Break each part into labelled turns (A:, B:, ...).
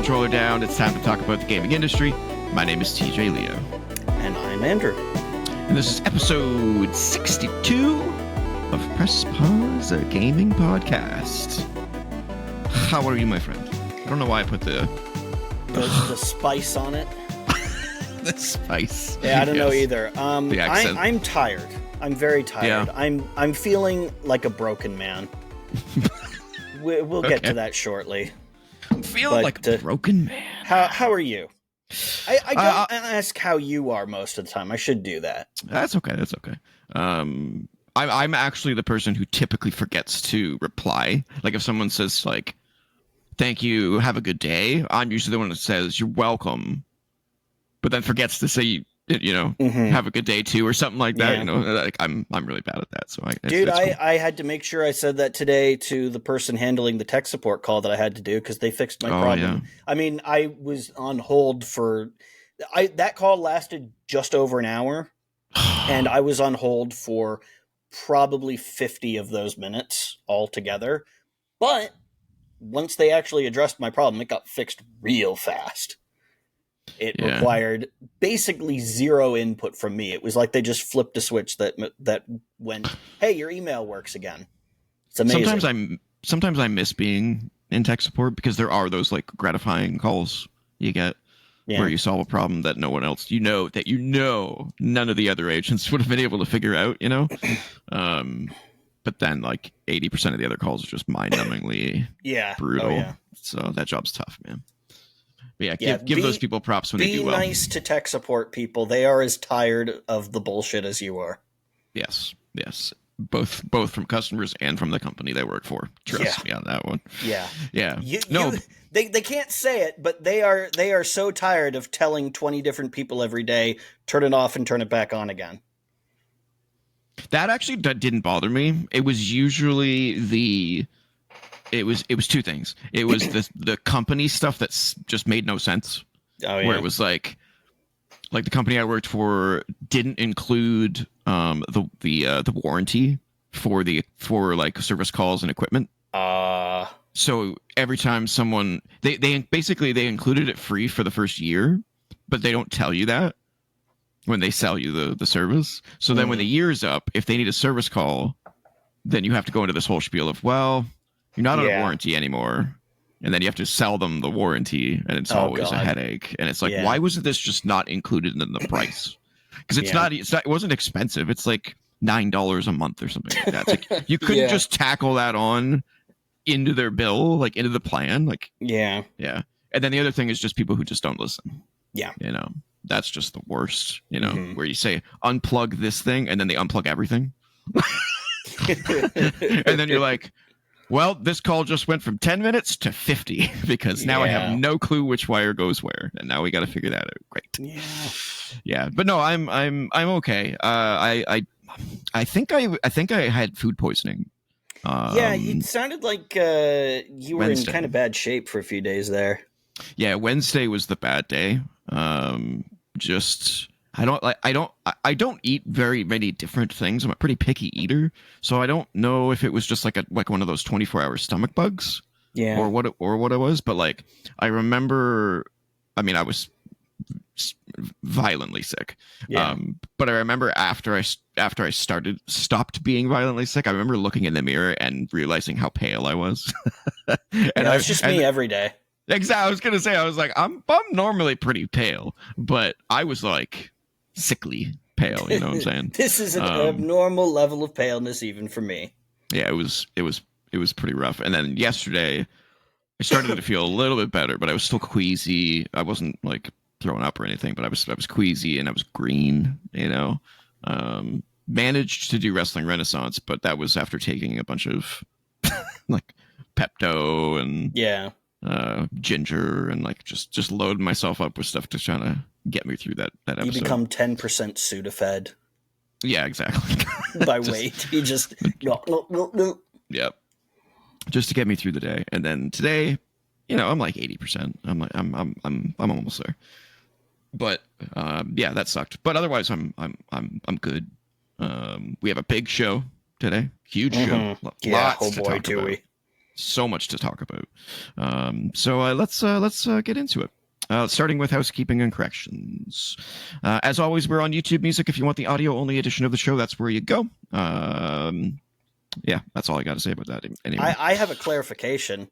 A: controller down. It's time to talk about the gaming industry. My name is TJ Leo.
B: And I'm Andrew.
A: And this is episode 62 of Press Pause, a gaming podcast. How are you, my friend? I don't know why I put the
B: spice on it.
A: The spice.
B: Yeah, I don't know either.
A: The accent.
B: I'm tired. I'm very tired.
A: Yeah.
B: I'm feeling like a broken man. We'll get to that shortly.
A: I'm feeling like a broken man.
B: How are you? I don't ask how you are most of the time. I should do that.
A: That's okay. I'm actually the person who typically forgets to reply. Like if someone says like, "Thank you, have a good day," I'm usually the one that says, "You're welcome," but then forgets to say, have a good day too, or something like that.
B: Yeah.
A: Like I'm really bad at that. So
B: Dude, I had to make sure I said that today to the person handling the tech support call that I had to do because they fixed my problem.
A: Yeah.
B: I mean, I was on hold for that call lasted just over an hour, and I was on hold for probably 50 of those minutes altogether. But once they actually addressed my problem, it got fixed real fast. It required basically zero input from me. It was like they just flipped a switch that went, "Hey, your email works again." It's amazing.
A: Sometimes I miss being in tech support because there are those like gratifying calls you get where you solve a problem that no one else none of the other agents would have been able to figure out. But then like 80% of the other calls are just mind-numbingly brutal.
B: Oh, yeah.
A: So that job's tough, man. But give those people props when they do well.
B: Be nice to tech support people. They are as tired of the bullshit as you are.
A: Yes. Both from customers and from the company they work for. Trust me on that one.
B: Yeah.
A: Yeah.
B: They can't say it, but they are so tired of telling 20 different people every day, turn it off and turn it back on again.
A: That didn't bother me. It was usually It was two things. It was the company stuff that's just made no sense.
B: Oh, yeah.
A: Where it was like the company I worked for didn't include the warranty for like service calls and equipment. So every time someone they included it free for the first year, but they don't tell you that when they sell you the service. So then when the year's up, if they need a service call, then you have to go into this whole spiel of, well, you're not on a warranty anymore, and then you have to sell them the warranty, and it's always a headache. And it's like, why wasn't this just not included in the price? Because it wasn't expensive. It's like $9 a month or something like that. It's like you couldn't just tackle that on into their bill, like into the plan, like yeah. And then the other thing is just people who just don't listen. Yeah, that's just the worst. Where you say unplug this thing, and then they unplug everything, and then you're like, well, this call just went from 10 minutes to 50 because now I have no clue which wire goes where, and now we got to figure that out. Great. Yeah. But no, I'm okay. I think I had food poisoning.
B: It sounded like you were
A: Wednesday.
B: in kind of bad shape for a few days there.
A: Yeah, Wednesday was the bad day. I don't eat very many different things. I'm a pretty picky eater, so I don't know if it was just like one of those 24-hour stomach bugs, or what it was. But like, I remember, I mean, I was violently sick. But I remember after I stopped being violently sick, I remember looking in the mirror and realizing how pale I was.
B: It's just me every day.
A: Exactly. I was gonna say, I was like, I'm normally pretty pale, but I was like sickly pale. You know what I'm saying?
B: This is an abnormal level of paleness, even for me.
A: Yeah, it was pretty rough. And then yesterday, I started to feel a little bit better, but I was still queasy. I wasn't like throwing up or anything, but I was queasy and I was green. Managed to do Wrestling Renaissance, but that was after taking a bunch of like Pepto and ginger and like just load myself up with stuff to try to get me through that episode.
B: You become 10% Sudafed.
A: Yeah, exactly.
B: By weight, you just no.
A: Yep. Just to get me through the day, and then today, I'm like 80%. I'm almost there. But that sucked. But otherwise, I'm good. We have a big show today. Huge show.
B: Yeah. Oh boy, do we.
A: So much to talk about. So let's get into it. Starting with housekeeping and corrections. As always, we're on YouTube Music. If you want the audio-only edition of the show, that's where you go. Yeah, that's all I got to say about that. Anyway,
B: I have a clarification.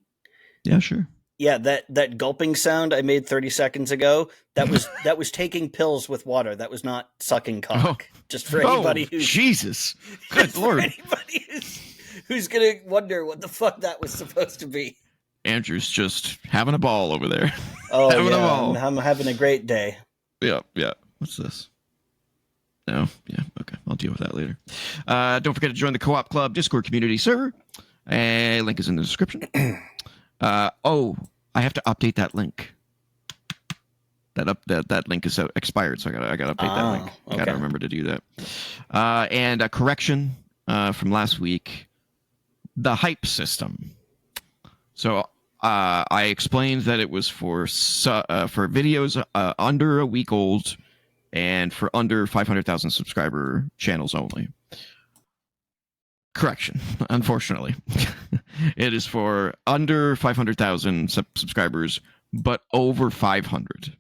A: Yeah, sure.
B: Yeah, that gulping sound I made 30 seconds ago, that was taking pills with water. That was not sucking cock. Just for anybody who's
A: Jesus. Good Lord.
B: Anybody who's gonna wonder what the fuck that was supposed to be.
A: Andrew's just having a ball over there.
B: Oh, having a ball. I'm having a great day.
A: Yeah. What's this? No? Yeah, okay. I'll deal with that later. Don't forget to join the Co-op Club Discord community server. Link is in the description. I have to update that link. That link is expired, so I gotta update that link. Okay. Gotta remember to do that. And a correction from last week: the hype system. So I explained that it was for videos under a week old and for under 500,000 subscriber channels only. Correction, unfortunately. It is for under 500,000 subscribers, but over 500.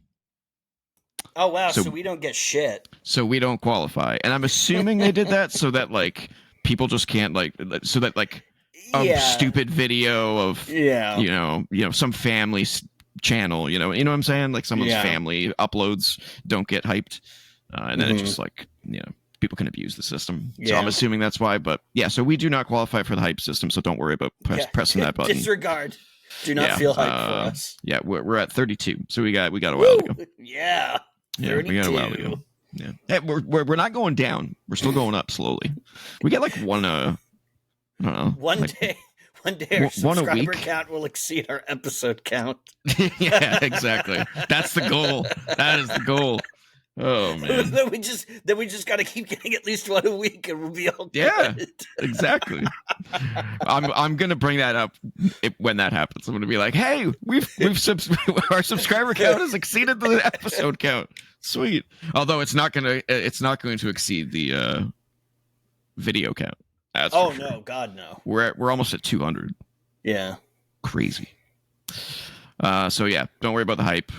B: Oh, wow, so we don't get shit.
A: So we don't qualify. And I'm assuming they did that so that, like, people just can't, like, so that, like, a stupid video of, you know, some family channel, you know what I'm saying? Like, someone's family uploads don't get hyped. And then it's just, like, you know, people can abuse the system. So I'm assuming that's why. But yeah, so we do not qualify for the hype system. So don't worry about pressing that button.
B: Disregard. Do not feel hyped for us.
A: Yeah, we're at 32. So we got a while to go.
B: Yeah. 32.
A: We got a while to go. Yeah. Hey, we're not going down. We're still going up slowly. We get like one I don't know.
B: One day our subscriber count will exceed our episode count.
A: Yeah, exactly. That's the goal. That is the goal. Oh man!
B: then we just got to keep getting at least one a week, and we'll be all good.
A: Yeah, exactly. I'm gonna bring that up when that happens. I'm gonna be like, hey, our subscriber count has exceeded the episode count. Sweet. Although it's not going to exceed the video count. That's for sure.
B: No, God no.
A: We're almost at 200.
B: Yeah.
A: Crazy. So yeah, don't worry about the hype.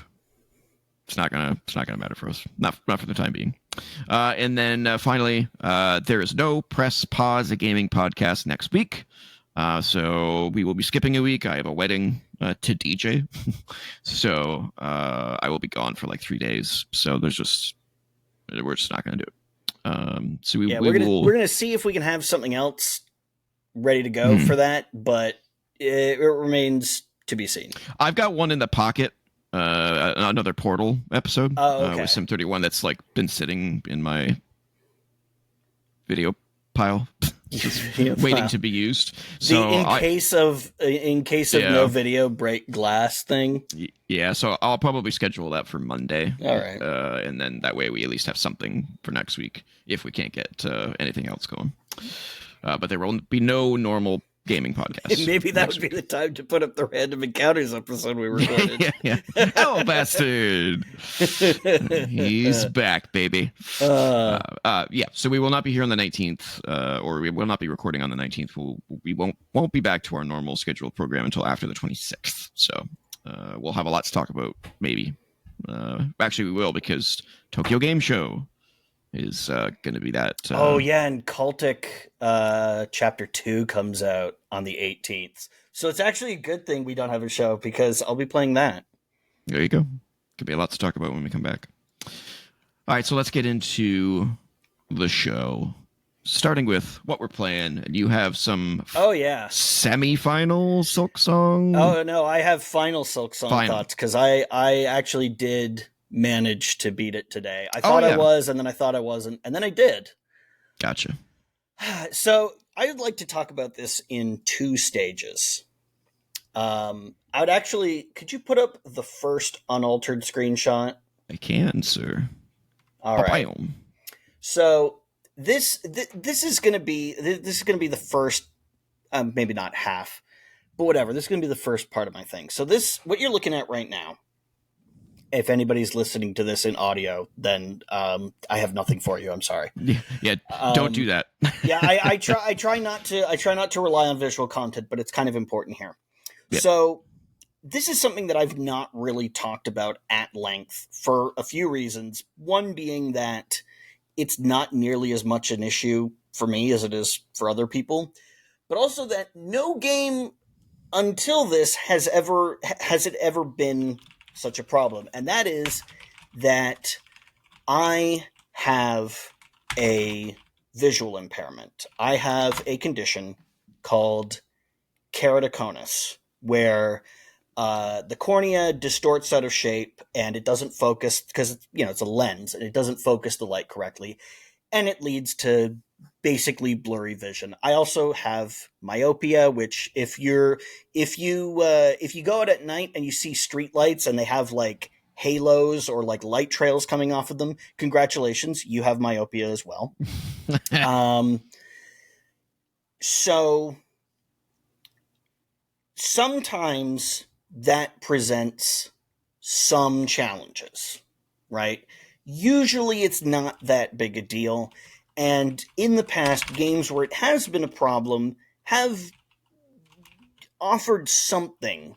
A: It's not gonna matter for us. Not for the time being. And then finally, there is no Press Pause a Gaming podcast next week. So we will be skipping a week. I have a wedding to DJ. So I will be gone for like 3 days. So we're just not gonna do it. So we're gonna see if we can have something else ready to go for that, but it remains to be seen. I've got one in the pocket. Another Portal episode with Sim31 that's like been sitting in my video pile, waiting to be used. So
B: in case of no video break glass thing.
A: Yeah, so I'll probably schedule that for Monday.
B: All right,
A: and then that way we at least have something for next week if we can't get anything else going. But there will be no normal gaming podcast.
B: Maybe that would be the time to put up the Random Encounters episode we recorded.
A: yeah. Oh, bastard. He's back, baby. Yeah, so we will not be here on the 19th, or we will not be recording on the 19th. We won't be back to our normal scheduled program until after the 26th. So we'll have a lot to talk about, maybe. Actually, we will, because Tokyo Game Show is going to be that.
B: And Cultic Chapter 2 comes out on the 18th. So it's actually a good thing we don't have a show, because I'll be playing that.
A: There you go. Could be a lot to talk about when we come back. All right, so let's get into the show. Starting with what we're playing. You have some semi-final Silksong.
B: Oh, no, I have final Silksong thoughts, because I actually did manage to beat it today. I thought I was, and then I thought I wasn't, and then I did.
A: Gotcha.
B: So I would like to talk about this in 2 stages. I would actually, could you put up the first unaltered screenshot?
A: I can, sir.
B: All right. So this is going to be the first, maybe not half, but whatever. This is going to be the first part of my thing. So what you're looking at right now if anybody's listening to this in audio, then I have nothing for you. I'm sorry.
A: Yeah, don't do that.
B: Yeah, I try not to rely on visual content, but it's kind of important here.
A: Yeah.
B: So this is something that I've not really talked about at length for a few reasons. One being that it's not nearly as much an issue for me as it is for other people, but also that no game until this has it ever been such a problem, and that is that I have a visual impairment. I have a condition called keratoconus, where the cornea distorts out of shape and it doesn't focus because it's a lens and it doesn't focus the light correctly, and it leads to basically blurry vision. I also have myopia, which if you go out at night and you see street lights and they have like halos or like light trails coming off of them, congratulations, you have myopia as well. So sometimes that presents some challenges, right? Usually it's not that big a deal. And in the past, games where it has been a problem have offered something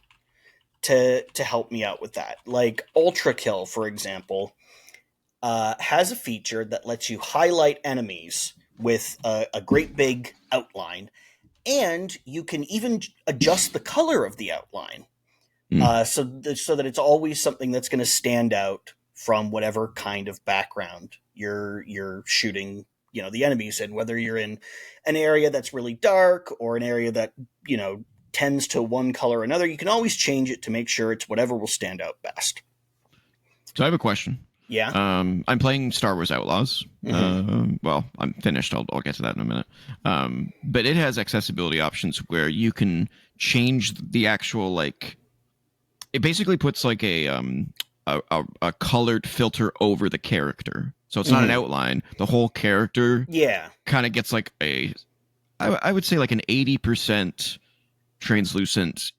B: to help me out with that. Like Ultra Kill, for example, has a feature that lets you highlight enemies with a great big outline, and you can even adjust the color of the outline, so that it's always something that's going to stand out from whatever kind of background you're shooting, the enemies in, whether you're in an area that's really dark or an area that tends to one color or another. You can always change it to make sure it's whatever will stand out best.
A: So I have a question.
B: Yeah.
A: I'm playing Star Wars Outlaws.
B: Mm-hmm.
A: Well, I'm finished. I'll get to that in a minute. But it has accessibility options where you can change the actual, like, it basically puts like a colored filter over the character. So it's not an outline. The whole character kind of gets like I would say like an 80% translucent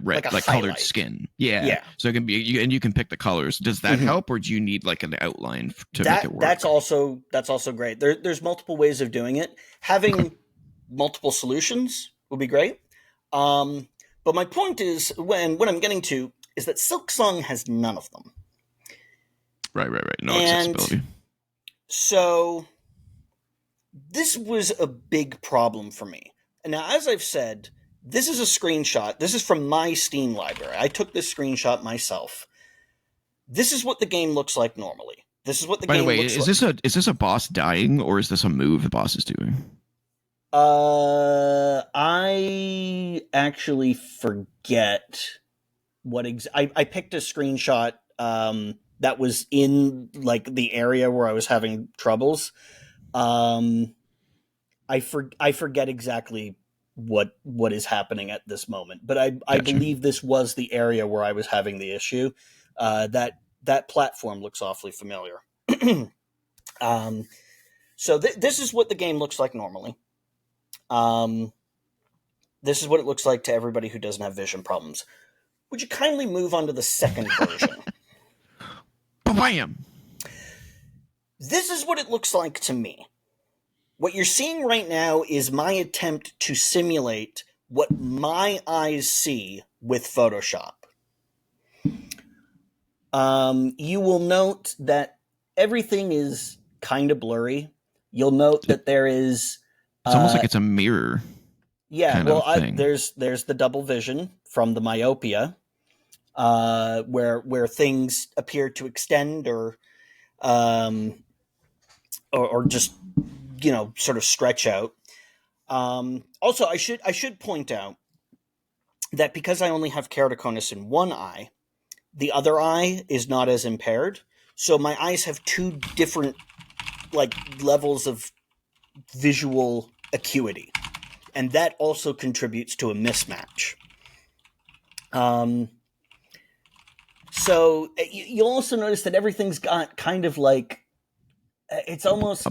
A: red, like colored skin. Yeah. So it can be, and you can pick the colors. Does that help, or do you need like an outline to make it work?
B: That's also great. There's multiple ways of doing it. Having multiple solutions would be great. But my point is, what I'm getting to is that Silksong has none of them.
A: Right. No accessibility.
B: So this was a big problem for me. And now, as I've said, this is a screenshot. This is from my Steam library. I took this screenshot myself. This is what the game looks like normally. This is what the game looks like.
A: By the way, is this a boss dying, or is this a move the boss is doing?
B: I actually forget what I picked a screenshot that was in like the area where I was having troubles. I forget exactly what is happening at this moment, but I
A: Gotcha.
B: believe this was the area where I was having the issue. That platform looks awfully familiar. So this is what the game looks like normally. This is what it looks like to everybody who doesn't have vision problems. Would you kindly move on to the second version?
A: Bam!
B: This is what it looks like to me. What you're seeing right now is my attempt to simulate what my eyes see with Photoshop. You will note that everything is kind of blurry. You'll note that there is...
A: It's almost like it's a mirror.
B: Yeah, there's the double vision from the myopia, where things appear to extend or just sort of stretch out. Also, I should point out that because I only have keratoconus in one eye, the other eye is not as impaired. So my eyes have two different levels of visual acuity, and that also contributes to a mismatch. So you'll also notice that everything's got kind of like it's almost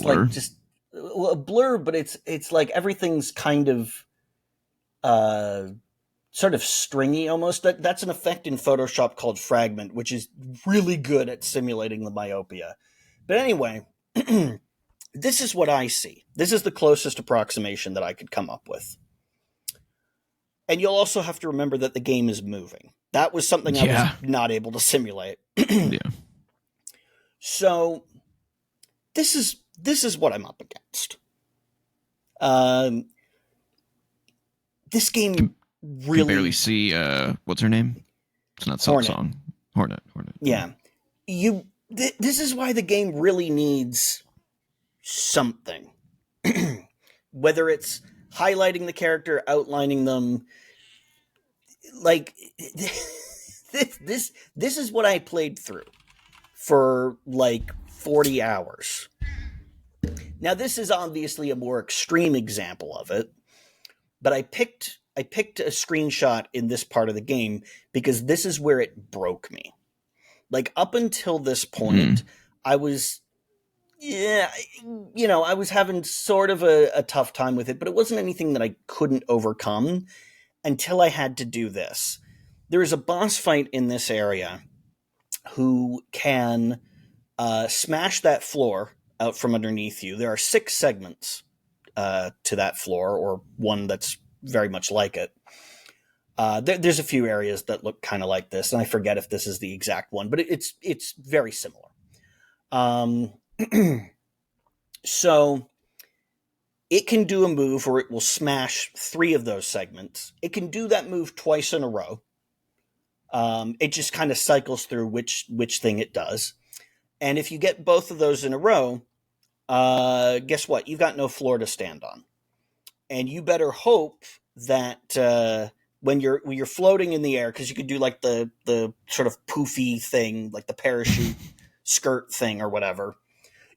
B: like just a blur, but it's like everything's kind of sort of stringy almost. That's an effect in Photoshop called fragment, which is really good at simulating the myopia. But anyway, this is what I see. This is the closest approximation that I could come up with. And you'll also have to remember that the game is moving. That was something I was not able to simulate.
A: Yeah.
B: So this is what I'm up against. This game really
A: can barely see what's her name? It's not Silksong. Hornet.
B: Yeah. This is why the game really needs something. Whether it's highlighting the character, outlining them, like this is what I played through for like 40 hours. Now this is obviously a more extreme example of it, but I picked a screenshot in this part of the game because this is where it broke me. Like up until this point, I was I was having sort of a tough time with it, but it wasn't anything that I couldn't overcome until I had to do this. There is a boss fight in this area who can smash that floor out from underneath you. There are 6 segments to that floor, or one that's very much like it. There's a few areas that look kind of like this, and I forget if this is the exact one, but it's very similar. So it can do a move where it will smash 3 of those segments. It can do that move twice in a row. It just kind of cycles through which thing it does. And if you get both of those in a row, guess what? You've got no floor to stand on. And you better hope that when you're floating in the air, because you could do like the sort of poofy thing, like the parachute skirt thing or whatever,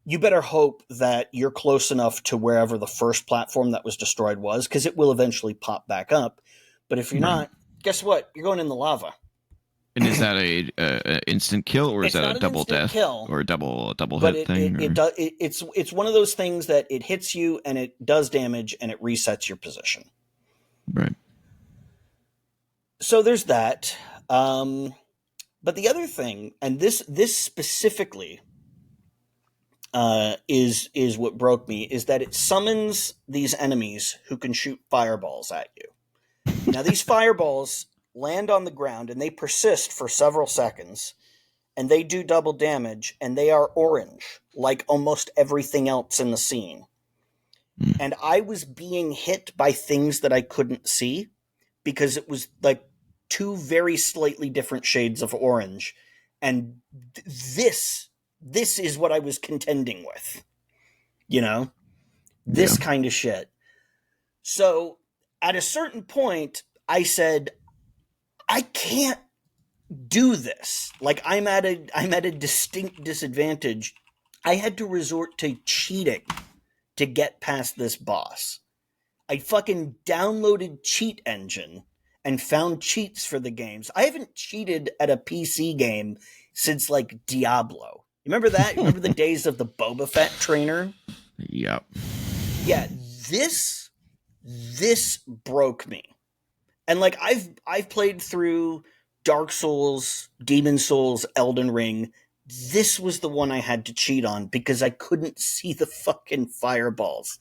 B: you better hope that you're close enough to wherever the first platform that was destroyed was, because it will eventually pop back up. But if you're not, guess what? You're going in the lava.
A: And is that a instant kill, or is that a double death kill, or a double hit thing?
B: It's one of those things that it hits you and it does damage and it resets your position.
A: Right.
B: So there's that. But the other thing, and this specifically is what broke me, is that it summons these enemies who can shoot fireballs at you. Now these fireballs land on the ground and they persist for several seconds, and they do double damage, and they are orange, like almost everything else in the scene. And I was being hit by things that I couldn't see because it was like 2 very slightly different shades of orange. And this is what I was contending with. This kind of shit. So at a certain point, I said, I can't do this. Like I'm at a distinct disadvantage. I had to resort to cheating to get past this boss. I fucking downloaded Cheat Engine and found cheats for the games. I haven't cheated at a PC game since like Diablo. Remember that? Remember the days of the Boba Fett trainer?
A: Yep.
B: Yeah, this broke me. And like I've played through Dark Souls, Demon Souls, Elden Ring. This was the one I had to cheat on because I couldn't see the fucking fireballs.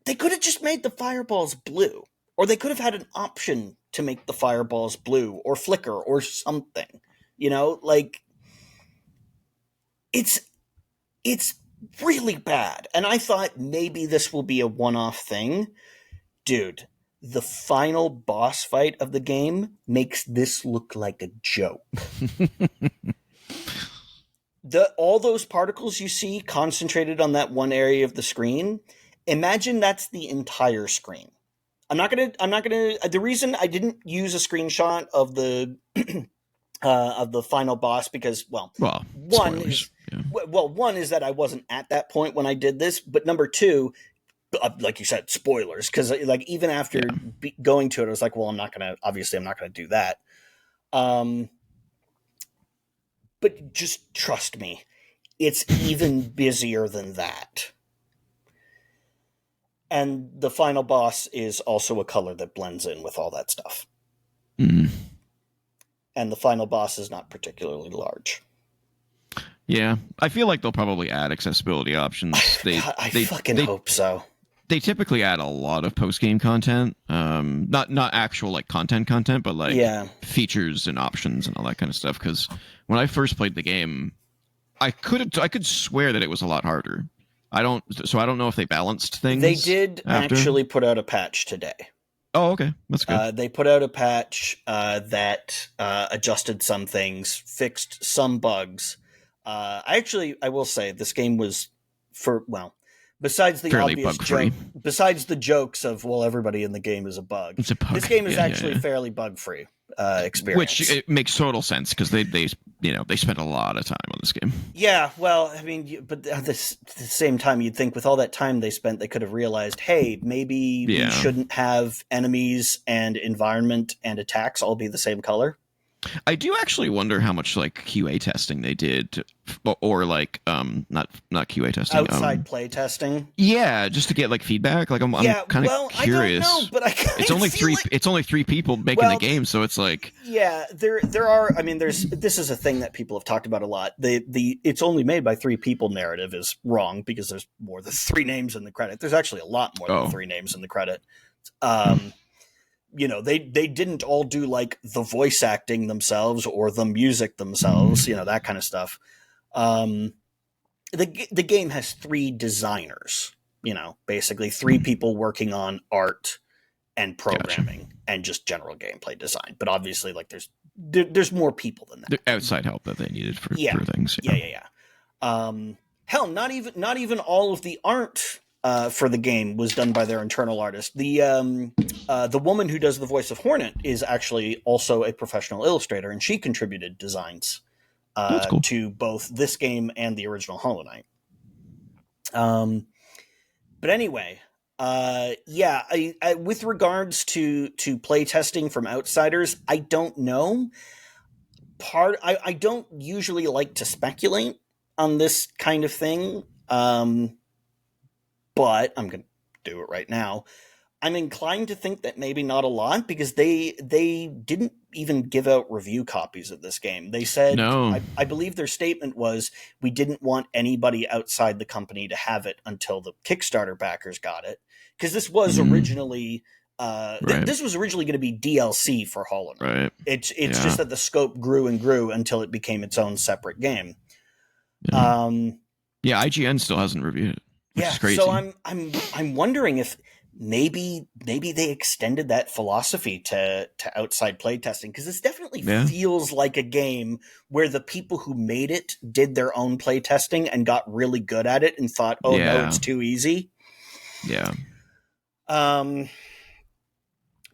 B: They could have just made the fireballs blue, or they could have had an option to make the fireballs blue or flicker or something. Like it's really bad. And I thought maybe this will be a one-off thing. Dude, the final boss fight of the game makes this look like a joke. All those particles you see concentrated on that one area of the screen, imagine that's the entire screen. The reason I didn't use a screenshot of the final boss because, one is that I wasn't at that point when I did this, but number 2, like you said, spoilers, because like even after going to it, I was like, well, I'm not gonna do that. But just trust me, it's even busier than that. And the final boss is also a color that blends in with all that stuff.
A: Mm.
B: And the final boss is not particularly large.
A: Yeah, I feel like they'll probably add accessibility options.
B: God, I fucking hope so.
A: They typically add a lot of post game content, not actual like content, but like features and options and all that kind of stuff. Because when I first played the game, I could swear that it was a lot harder. I don't know if they balanced things.
B: They did actually put out a patch today.
A: Oh, okay, that's good.
B: They put out a patch that adjusted some things, fixed some bugs. I will say this game was besides the
A: fairly
B: obvious
A: bug-free.
B: Besides the jokes of everybody in the game is a bug.
A: It's a bug.
B: This game is actually fairly bug-free experience,
A: which it makes total sense because they spent a lot of time on this game.
B: Yeah, well, I mean, but at the same time, you'd think with all that time they spent, they could have realized, hey, maybe we shouldn't have enemies and environment and attacks all be the same color.
A: I do actually wonder how much like QA testing they did, or like not QA testing,
B: outside play testing.
A: Yeah, just to get like feedback. Like I'm kind of curious.
B: I don't know, but
A: it's only three. It's only three people making the game, so it's like
B: there are. I mean, this is a thing that people have talked about a lot. The it's only made by 3 people narrative is wrong because there's more than 3 names in the credit. There's actually a lot more than 3 names in the credit. They didn't all do like the voice acting themselves or the music themselves, that kind of stuff. The game has 3 designers, basically 3 people working on art and programming and just general gameplay design. But obviously, like there's more people than that.
A: The outside help that they needed for things.
B: Yeah. Hell, not even all of the art for the game was done by their internal artist. The woman who does the voice of Hornet is actually also a professional illustrator, and she contributed designs
A: cool.
B: to both this game and the original Hollow Knight. But anyway, with regards to play testing from outsiders, I don't know. I don't usually like to speculate on this kind of thing. But I'm going to do it right now. I'm inclined to think that maybe not a lot because they didn't even give out review copies of this game. They said,
A: no.
B: I believe their statement was, we didn't want anybody outside the company to have it until the Kickstarter backers got it. Because this was originally this was originally going to be DLC for Hollow Knight.
A: Right.
B: It's just that the scope grew and grew until it became its own separate game. IGN
A: still hasn't reviewed it.
B: Yeah, so I'm wondering if maybe they extended that philosophy to outside playtesting, because this definitely feels like a game where the people who made it did their own playtesting and got really good at it and thought, no, it's too easy.
A: Yeah.
B: But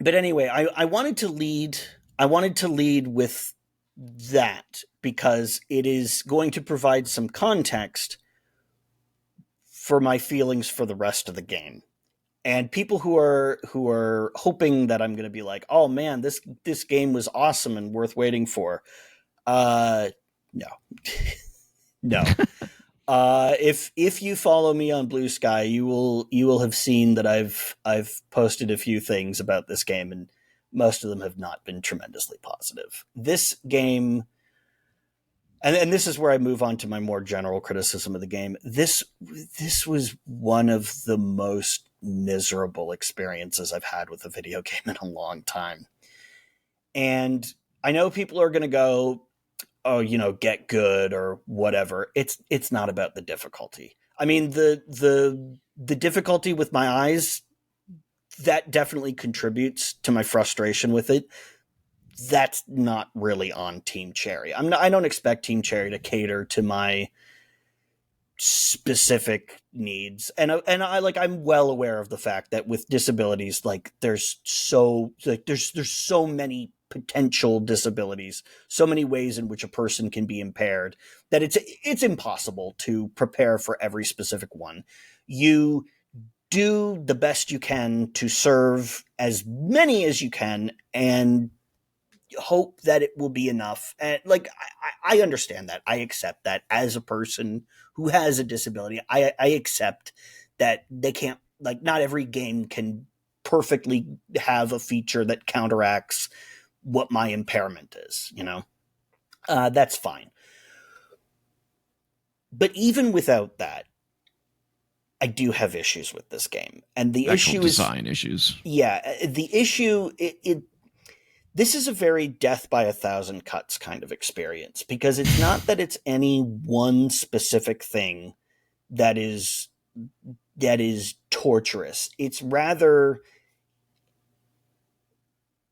B: anyway, I wanted to lead with that because it is going to provide some context for my feelings for the rest of the game. And people who are hoping that I'm going to be like, oh man, this game was awesome and worth waiting for. No. No. If you follow me on BlueSky, you will have seen that I've posted a few things about this game, and most of them have not been tremendously positive. This game, and this is where I move on to my more general criticism of the game. This was one of the most miserable experiences I've had with a video game in a long time. And I know people are going to go, oh, get good or whatever. It's not about the difficulty. I mean, the difficulty with my eyes, that definitely contributes to my frustration with it. That's not really on Team Cherry. I don't expect Team Cherry to cater to my specific needs, and I'm well aware of the fact that with disabilities, there's so many potential disabilities, so many ways in which a person can be impaired, that it's impossible to prepare for every specific one. You do the best you can to serve as many as you can and hope that it will be enough. And I understand that. I accept that as a person who has a disability. I accept that they can't like not every game can perfectly have a feature that counteracts what my impairment is, that's fine. But even without that, I do have issues with this game. And the
A: Actual
B: issue
A: design issues.
B: Yeah, the issue, this is a very death by 1,000 cuts kind of experience, because it's not that it's any one specific thing that is torturous. It's rather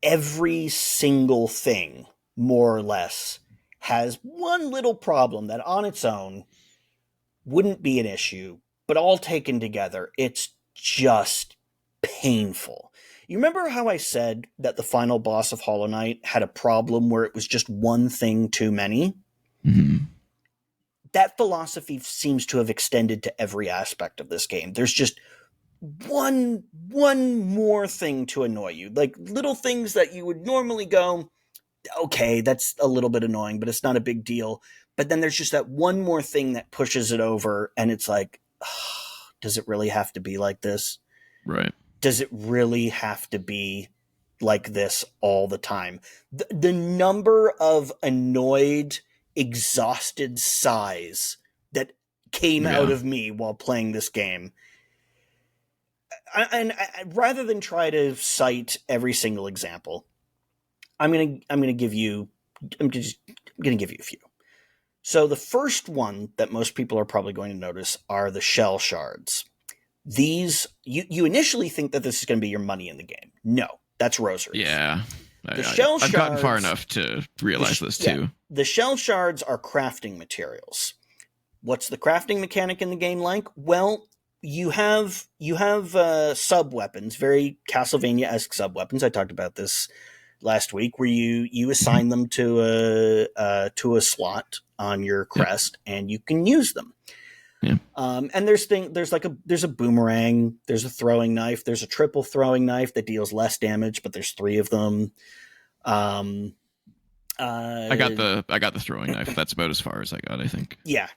B: every single thing, more or less, has one little problem that on its own wouldn't be an issue, but all taken together, it's just painful. You remember how I said that the final boss of Hollow Knight had a problem where it was just one thing too many?
A: Mm-hmm.
B: That philosophy seems to have extended to every aspect of this game. There's just one more thing to annoy you. Like little things that you would normally go, okay, that's a little bit annoying, but it's not a big deal. But then there's just that one more thing that pushes it over, and it's like, oh, does it really have to be like this?
A: Right.
B: Does it really have to be like this all the time? The number of annoyed, exhausted sighs that came out of me while playing this game. And rather than try to cite every single example, I'm gonna give you a few. So the first one that most people are probably going to notice are the shell shards. These, you initially think that this is going to be your money in the game. No, that's rosaries.
A: Yeah.
B: I've
A: gotten far enough to realize this too.
B: Yeah, the shell shards are crafting materials. What's the crafting mechanic in the game like? Well, you have sub weapons, very Castlevania-esque sub weapons. I talked about this last week, where you assign them to a slot on your crest, and you can use them.
A: Yeah.
B: And there's a boomerang, there's a throwing knife, there's a triple throwing knife that deals less damage, but there's 3 of them.
A: I got the throwing knife. That's about as far as I got, I think.
B: Yeah.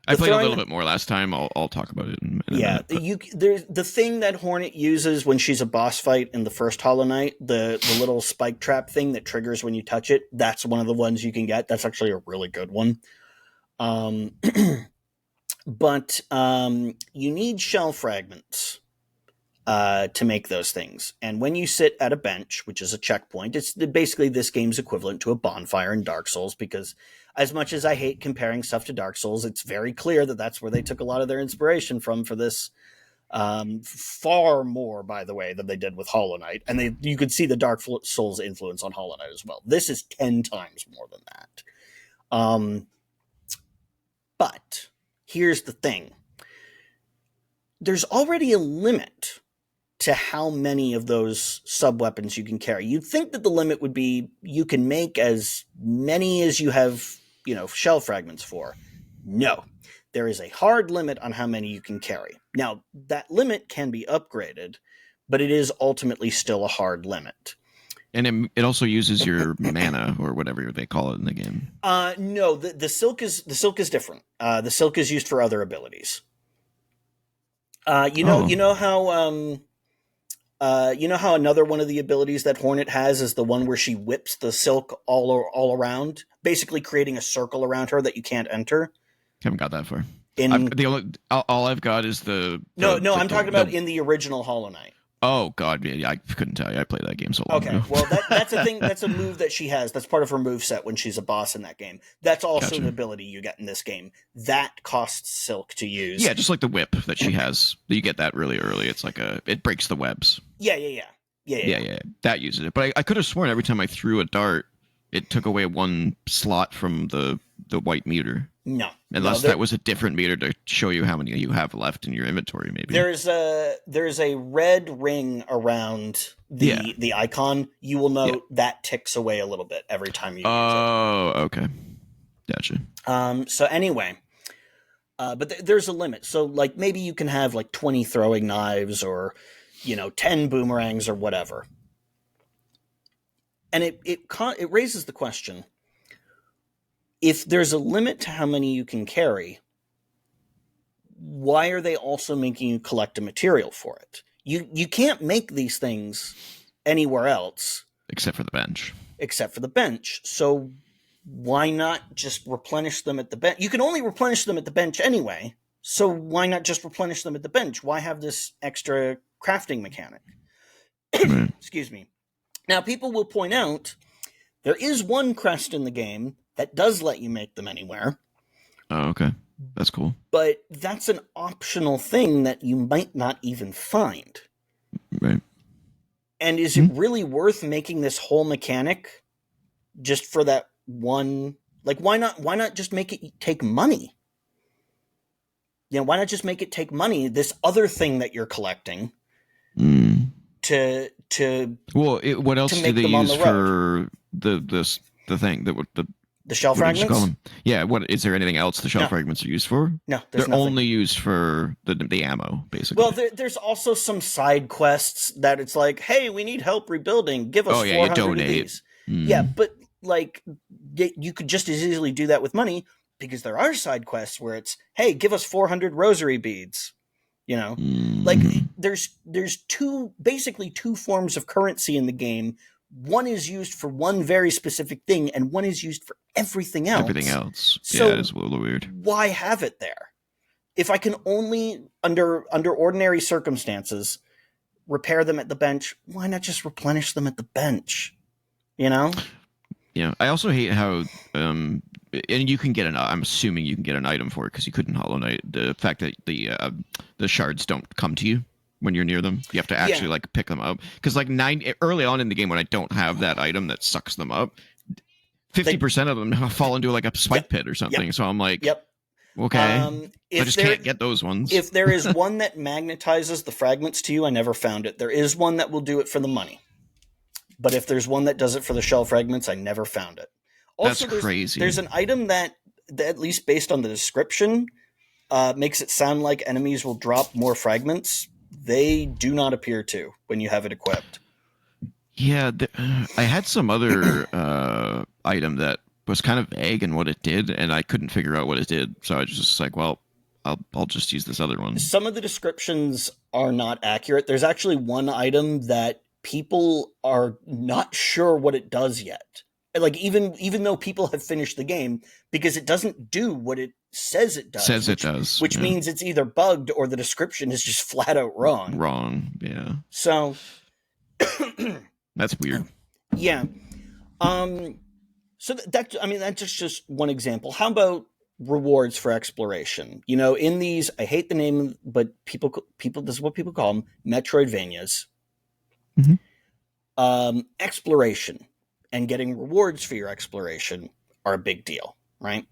A: I played a little bit more last time. I'll talk about it in a minute.
B: There's the thing that Hornet uses when she's a boss fight in the first Hollow Knight, the little spike trap thing that triggers when you touch it. That's one of the ones you can get. That's actually a really good one. But you need shell fragments to make those things. And when you sit at a bench, which is a checkpoint, it's basically this game's equivalent to a bonfire in Dark Souls, because as much as I hate comparing stuff to Dark Souls, it's very clear that that's where they took a lot of their inspiration from for this. Far more, by the way, than they did with Hollow Knight. And you could see the Dark Souls influence on Hollow Knight as well. This is 10 times more than that. But here's the thing. There's already a limit to how many of those sub-weapons you can carry. You'd think that the limit would be you can make as many as you have, shell fragments for. No. There is a hard limit on how many you can carry. Now, that limit can be upgraded, but it is ultimately still a hard limit.
A: And it also uses your mana, or whatever they call it in the game.
B: No, the silk is different. The silk is used for other abilities. You know how another one of the abilities that Hornet has is the one where she whips the silk all around, basically creating a circle around her that you can't enter.
A: Haven't got that far. All I've got is I'm talking
B: about in the original Hollow Knight.
A: Oh God, yeah, I couldn't tell you. I played that game so long ago.
B: Okay, well that's a thing. That's a move that she has. That's part of her moveset when she's a boss in that game. That's also an ability you get in this game. That costs silk to use.
A: Yeah, just like the whip that she has. You get that really early. It's like it breaks the webs.
B: Yeah.
A: That uses it. But I could have sworn every time I threw a dart, it took away 1 slot from the white meter.
B: No.
A: Unless that was a different meter to show you how many you have left in your inventory, maybe.
B: There's a red ring around the icon. You will note that ticks away a little bit every time you use it.
A: Oh, okay. Gotcha.
B: So anyway, but there's a limit. So like maybe you can have like 20 throwing knives or 10 boomerangs or whatever. And it raises the question, if there's a limit to how many you can carry, why are they also making you collect a material for it? You can't make these things anywhere else.
A: Except for the bench.
B: So why not just replenish them at the bench? You can only replenish them at the bench anyway. So why not just replenish them at the bench? Why have this extra crafting mechanic? Excuse me. Now, people will point out there is one crest in the game that does let you make them anywhere.
A: Oh, okay. That's cool.
B: But that's an optional thing that you might not even find.
A: Right.
B: And is it really worth making this whole mechanic just for that one? Like, why not just make it take money? You know, why not just make it take money, this other thing that you're collecting, to
A: well, what else do they use for the thing that
B: the shell fragments?
A: Yeah, what is there anything else the shell fragments are used for?
B: No,
A: they're nothing. Only used for the ammo, basically.
B: Well, there's also some side quests that it's like, hey, we need help rebuilding. Give us 400 of these. Yeah, but like you could just as easily do that with money, because there are side quests where it's, hey, give us 400 rosary beads. You know, like there's basically two forms of currency in the game. One is used for one very specific thing, and one is used for everything else.
A: So yeah, it's a little weird.
B: Why have it there? If I can only, under ordinary circumstances, repair them at the bench, why not just replenish them at the bench? You know?
A: Yeah. I also hate how, and you can get I'm assuming you can get an item for it because you couldn't Hollow Knight. The fact that the shards don't come to you when you're near them, you have to actually like pick them up. Because like early on in the game, when I don't have that item that sucks them up, 50% of them fall into like a spike pit or something. So I'm like, okay, I just can't get those ones.
B: If there is one that magnetizes the fragments to you, I never found it. There is one that will do it for the money. But if there's one that does it for the shell fragments, I never found it. Also,
A: that's crazy.
B: There's an item that, at least based on the description, makes it sound like enemies will drop more fragments. They do not appear to when you have it equipped.
A: Yeah, I had some other item that was kind of vague in what it did, and I couldn't figure out what it did. So I was just like, well, I'll just use this other one. Some
B: of the descriptions are not accurate. There's actually one item that people are not sure what it does yet. Like even though people have finished the game, because it doesn't do what it says it does. Which means it's either bugged or the description is just flat out wrong.
A: Yeah.
B: So
A: that's weird.
B: Yeah. So that's just one example. How about rewards for exploration? You know, in these, I hate the name, but people this is what people call them, Metroidvanias. Exploration and getting rewards for your exploration are a big deal, right?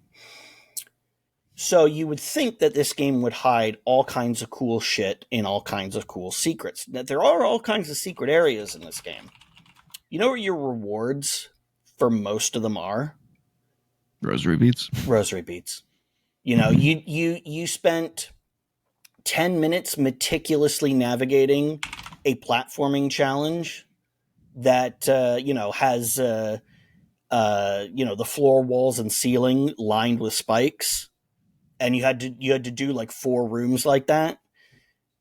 B: So you would think that this game would hide all kinds of cool shit in all kinds of cool secrets. That there are all kinds of secret areas in this game. You know where your rewards for most of them are?
A: Rosary beads.
B: You know, you spent 10 minutes meticulously navigating a platforming challenge that has the floor, walls, and ceiling lined with spikes, and you had to do like 4 rooms like that,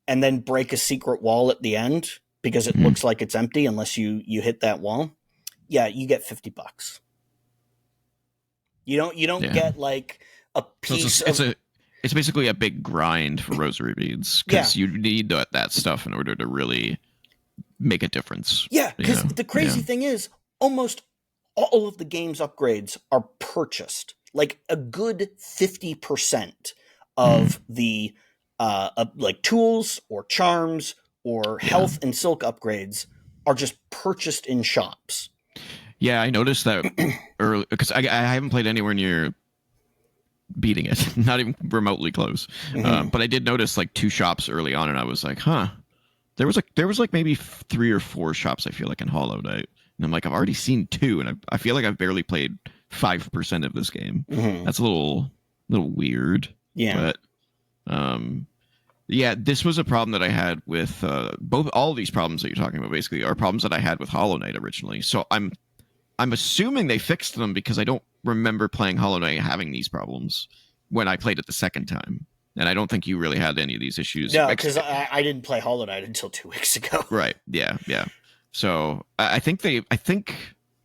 B: and then break a secret wall at the end because it looks like it's empty unless you hit that wall. Yeah, you get $50. You don't get like a piece.
A: So it's basically a big grind for rosary beads because you need that stuff in order to really make a difference.
B: Yeah, because the crazy thing is almost all of the game's upgrades are purchased. Like a good 50% of the like tools or charms or health and silk upgrades are just purchased in shops.
A: Yeah, I noticed that early because I haven't played anywhere near beating it, not even remotely close. But I did notice like 2 shops early on, and I was like, huh. There was like maybe 3 or 4 shops, I feel like, in Hollow Knight. And I'm like, I've already seen 2, and I feel like I've barely played 5% of this game. That's a little weird.
B: Yeah.
A: But this was a problem that I had with all of these problems that you're talking about basically are problems that I had with Hollow Knight originally. So I'm assuming they fixed them because I don't remember playing Hollow Knight having these problems when I played it the second time. And I don't think you really had any of these issues.
B: No, because I didn't play Hollow Knight until 2 weeks ago.
A: Right. Yeah. Yeah. So I think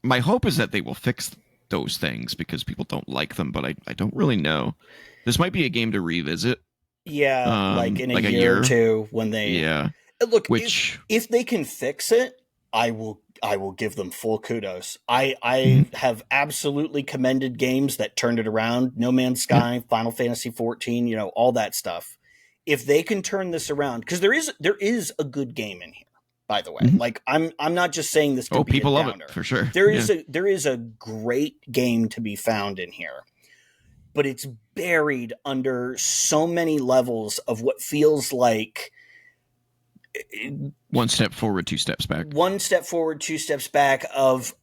A: my hope is that they will fix those things because people don't like them, but I don't really know. This might be a game to revisit.
B: Yeah, like in a year or two when they.
A: Yeah.
B: Look, if they can fix it, I will give them full kudos. I have absolutely commended games that turned it around. No Man's Sky, Final Fantasy 14, you know, all that stuff. If they can turn this around, because there is a good game in here, by the way. Like I'm not just saying this to be
A: people
B: a
A: love
B: downer.
A: it for sure.
B: There is a great game to be found in here. But it's buried under so many levels of what feels like
A: one step forward, 2 steps back.
B: One step forward, 2 steps back of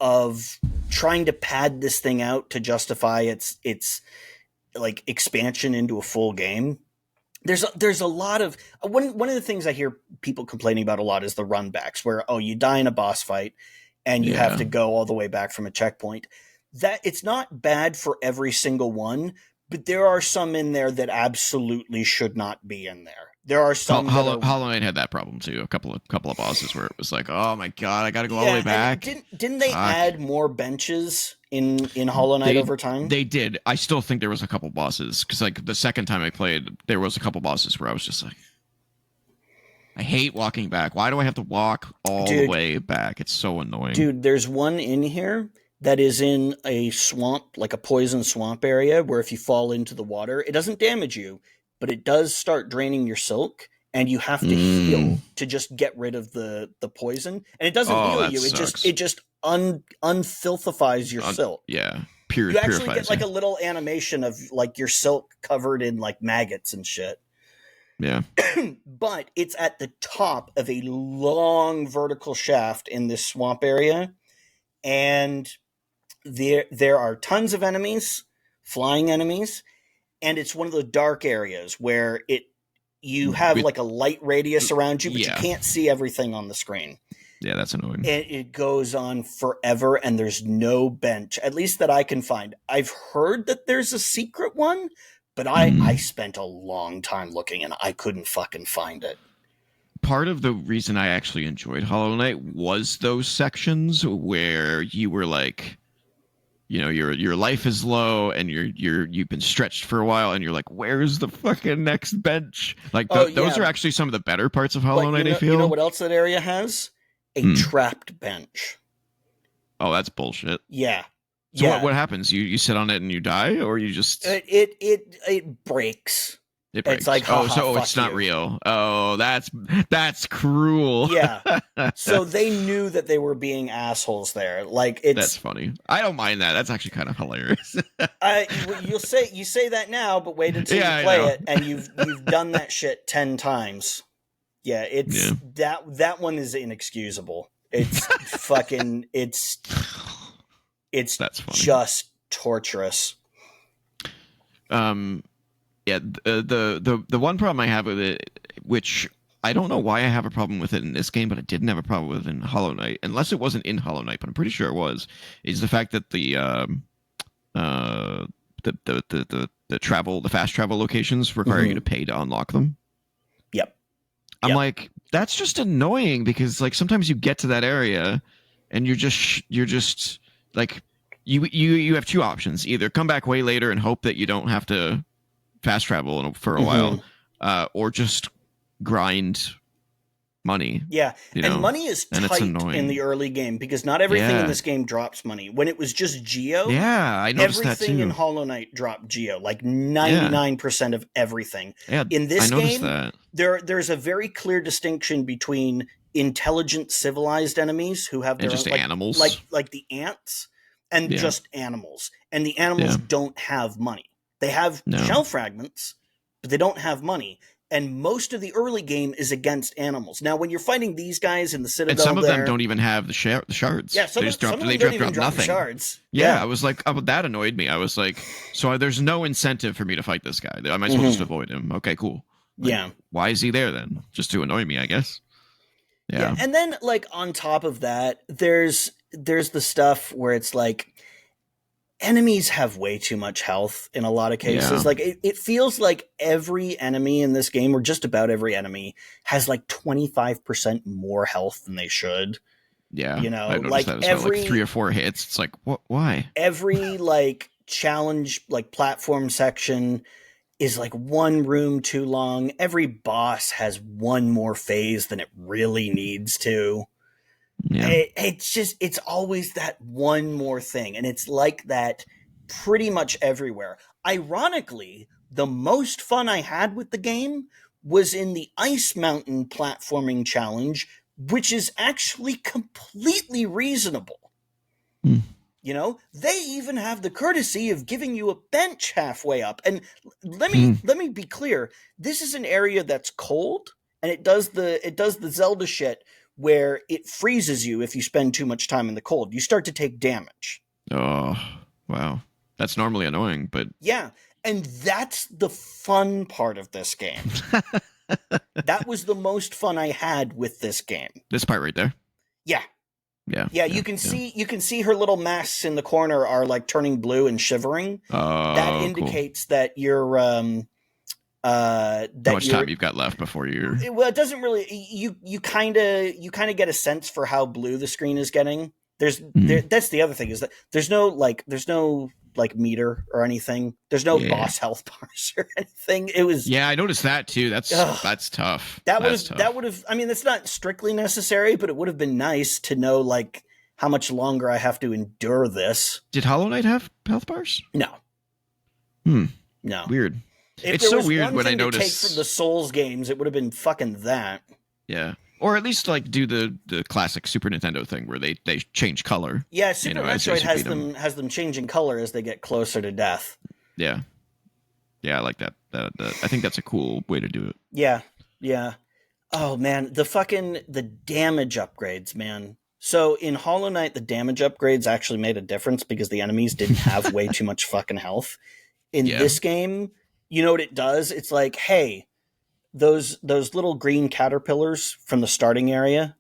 B: trying to pad this thing out to justify its like expansion into a full game. There's a lot of one of the things I hear people complaining about a lot is the runbacks, where you die in a boss fight and you have to go all the way back from a checkpoint. That it's not bad for every single one, but there are some in there that absolutely should not be in there. There are some.
A: Hollow Knight had that problem too. A couple of bosses where it was like, oh my god, I got to go all the way back.
B: Didn't they add more benches in Hollow Knight over time?
A: They did. I still think there was a couple bosses because like the second time I played, there was a couple bosses where I was just like, I hate walking back. Why do I have to walk all the way back? It's so annoying.
B: Dude, there's one in here that is in a swamp, like a poison swamp area, where if you fall into the water, it doesn't damage you, but it does start draining your silk, and you have to heal to just get rid of the poison. And it doesn't heal you; it just unfilthifies your silk.
A: Yeah,
B: you actually get like a little animation of like your silk covered in like maggots and shit.
A: Yeah,
B: but it's at the top of a long vertical shaft in this swamp area, and there are tons of enemies, flying enemies, and it's one of the dark areas where you have like a light radius around you, but you can't see everything on the screen.
A: Yeah, that's annoying.
B: And it goes on forever, and there's no bench, at least that I can find. I've heard that there's a secret one, but I spent a long time looking, and I couldn't fucking find it.
A: Part of the reason I actually enjoyed Hollow Knight was those sections where you were like, you know, your life is low and you've been stretched for a while and you're like, where's the fucking next bench? Like those are actually some of the better parts of Hollow Knight. I feel.
B: You know what else that area has? A trapped bench.
A: Oh, that's bullshit.
B: Yeah.
A: So what happens? You sit on it and you die, or you just
B: it breaks.
A: It breaks.
B: It's like,
A: it's not real. Oh, that's cruel.
B: Yeah. So they knew that they were being assholes there. Like
A: that's funny. I don't mind that. That's actually kind of hilarious.
B: You say that now, but wait until you play it, and you've done that shit 10 times. Yeah, that one is inexcusable. It's fucking it's
A: that's funny.
B: Just torturous.
A: Yeah, the one problem I have with it, which I don't know why I have a problem with it in this game, but I didn't have a problem with it in Hollow Knight, unless it wasn't in Hollow Knight, but I'm pretty sure it was, is the fact that the fast travel locations require you to pay to unlock them.
B: Yep.
A: I'm like, that's just annoying because like sometimes you get to that area and you're just like you have two options: either come back way later and hope that you don't have to fast travel for a while, or just grind money.
B: Yeah, and money is tight in the early game because not everything in this game drops money. When it was just Geo,
A: I noticed that too.
B: Everything in Hollow Knight dropped Geo, like 99% of everything.
A: Yeah,
B: in this game, there's a very clear distinction between intelligent, civilized enemies who have their
A: just
B: own,
A: animals,
B: like the ants, and just animals. And the animals don't have money. They have shell fragments, but they don't have money. And most of the early game is against animals. Now, when you're fighting these guys in the Citadel,
A: and some of them don't even have the shards.
B: Yeah, some of them don't even drop nothing. Shards.
A: Yeah, I was like, that annoyed me. I was like, so there's no incentive for me to fight this guy. I might as well just avoid him. Okay, cool. Like, why is he there then? Just to annoy me, I guess. Yeah.
B: And then, like, on top of that, there's the stuff where it's like, enemies have way too much health in a lot of cases.
A: Yeah.
B: Like it feels like every enemy in this game, or just about every enemy, has like 25% more health than they should.
A: Yeah,
B: You know,
A: I noticed
B: like
A: that as well. Like 3 or 4 hits. It's like, what? Why?
B: every like challenge, like platform section is like one room too long. Every boss has one more phase than it really needs to.
A: Yeah.
B: It's always that one more thing. And it's like that pretty much everywhere. Ironically, the most fun I had with the game was in the Ice Mountain platforming challenge, which is actually completely reasonable.
A: Hmm.
B: You know, they even have the courtesy of giving you a bench halfway up. And let me be clear. This is an area that's cold, and it does the Zelda shit where it freezes you if you spend too much time in the cold. You start to take damage.
A: Oh, wow. That's normally annoying, but
B: Yeah, and that's the fun part of this game. That was the most fun I had with this game.
A: this part right there.
B: Yeah.
A: Yeah.
B: Yeah, you can see her little masks in the corner are like turning blue and shivering. That indicates
A: cool.
B: that you're
A: How much time you've got left before you're
B: well, it doesn't really you kind of get a sense for how blue the screen is getting. That's the other thing, is that there's no meter or anything. There's no boss health bars or anything. It was
A: I noticed that too. That's tough.
B: That would have I mean, that's not strictly necessary, but it would have been nice to know like how much longer I have to endure this.
A: Did Hollow Knight have health bars?
B: No. No.
A: Weird.
B: If
A: it's
B: there
A: so weird
B: one
A: when
B: thing
A: I
B: to
A: notice
B: take from the Souls games, it would have been fucking that.
A: Yeah. Or at least like do the classic Super Nintendo thing where they change color.
B: Yeah, Super Metroid has them changing color as they get closer to death.
A: Yeah. Yeah, I like that. I think that's a cool way to do it.
B: Yeah. Yeah. Oh man, the damage upgrades, man. So in Hollow Knight, the damage upgrades actually made a difference because the enemies didn't have way too much fucking health. In this game, you know what it does? It's like, hey, those little green caterpillars from the starting area,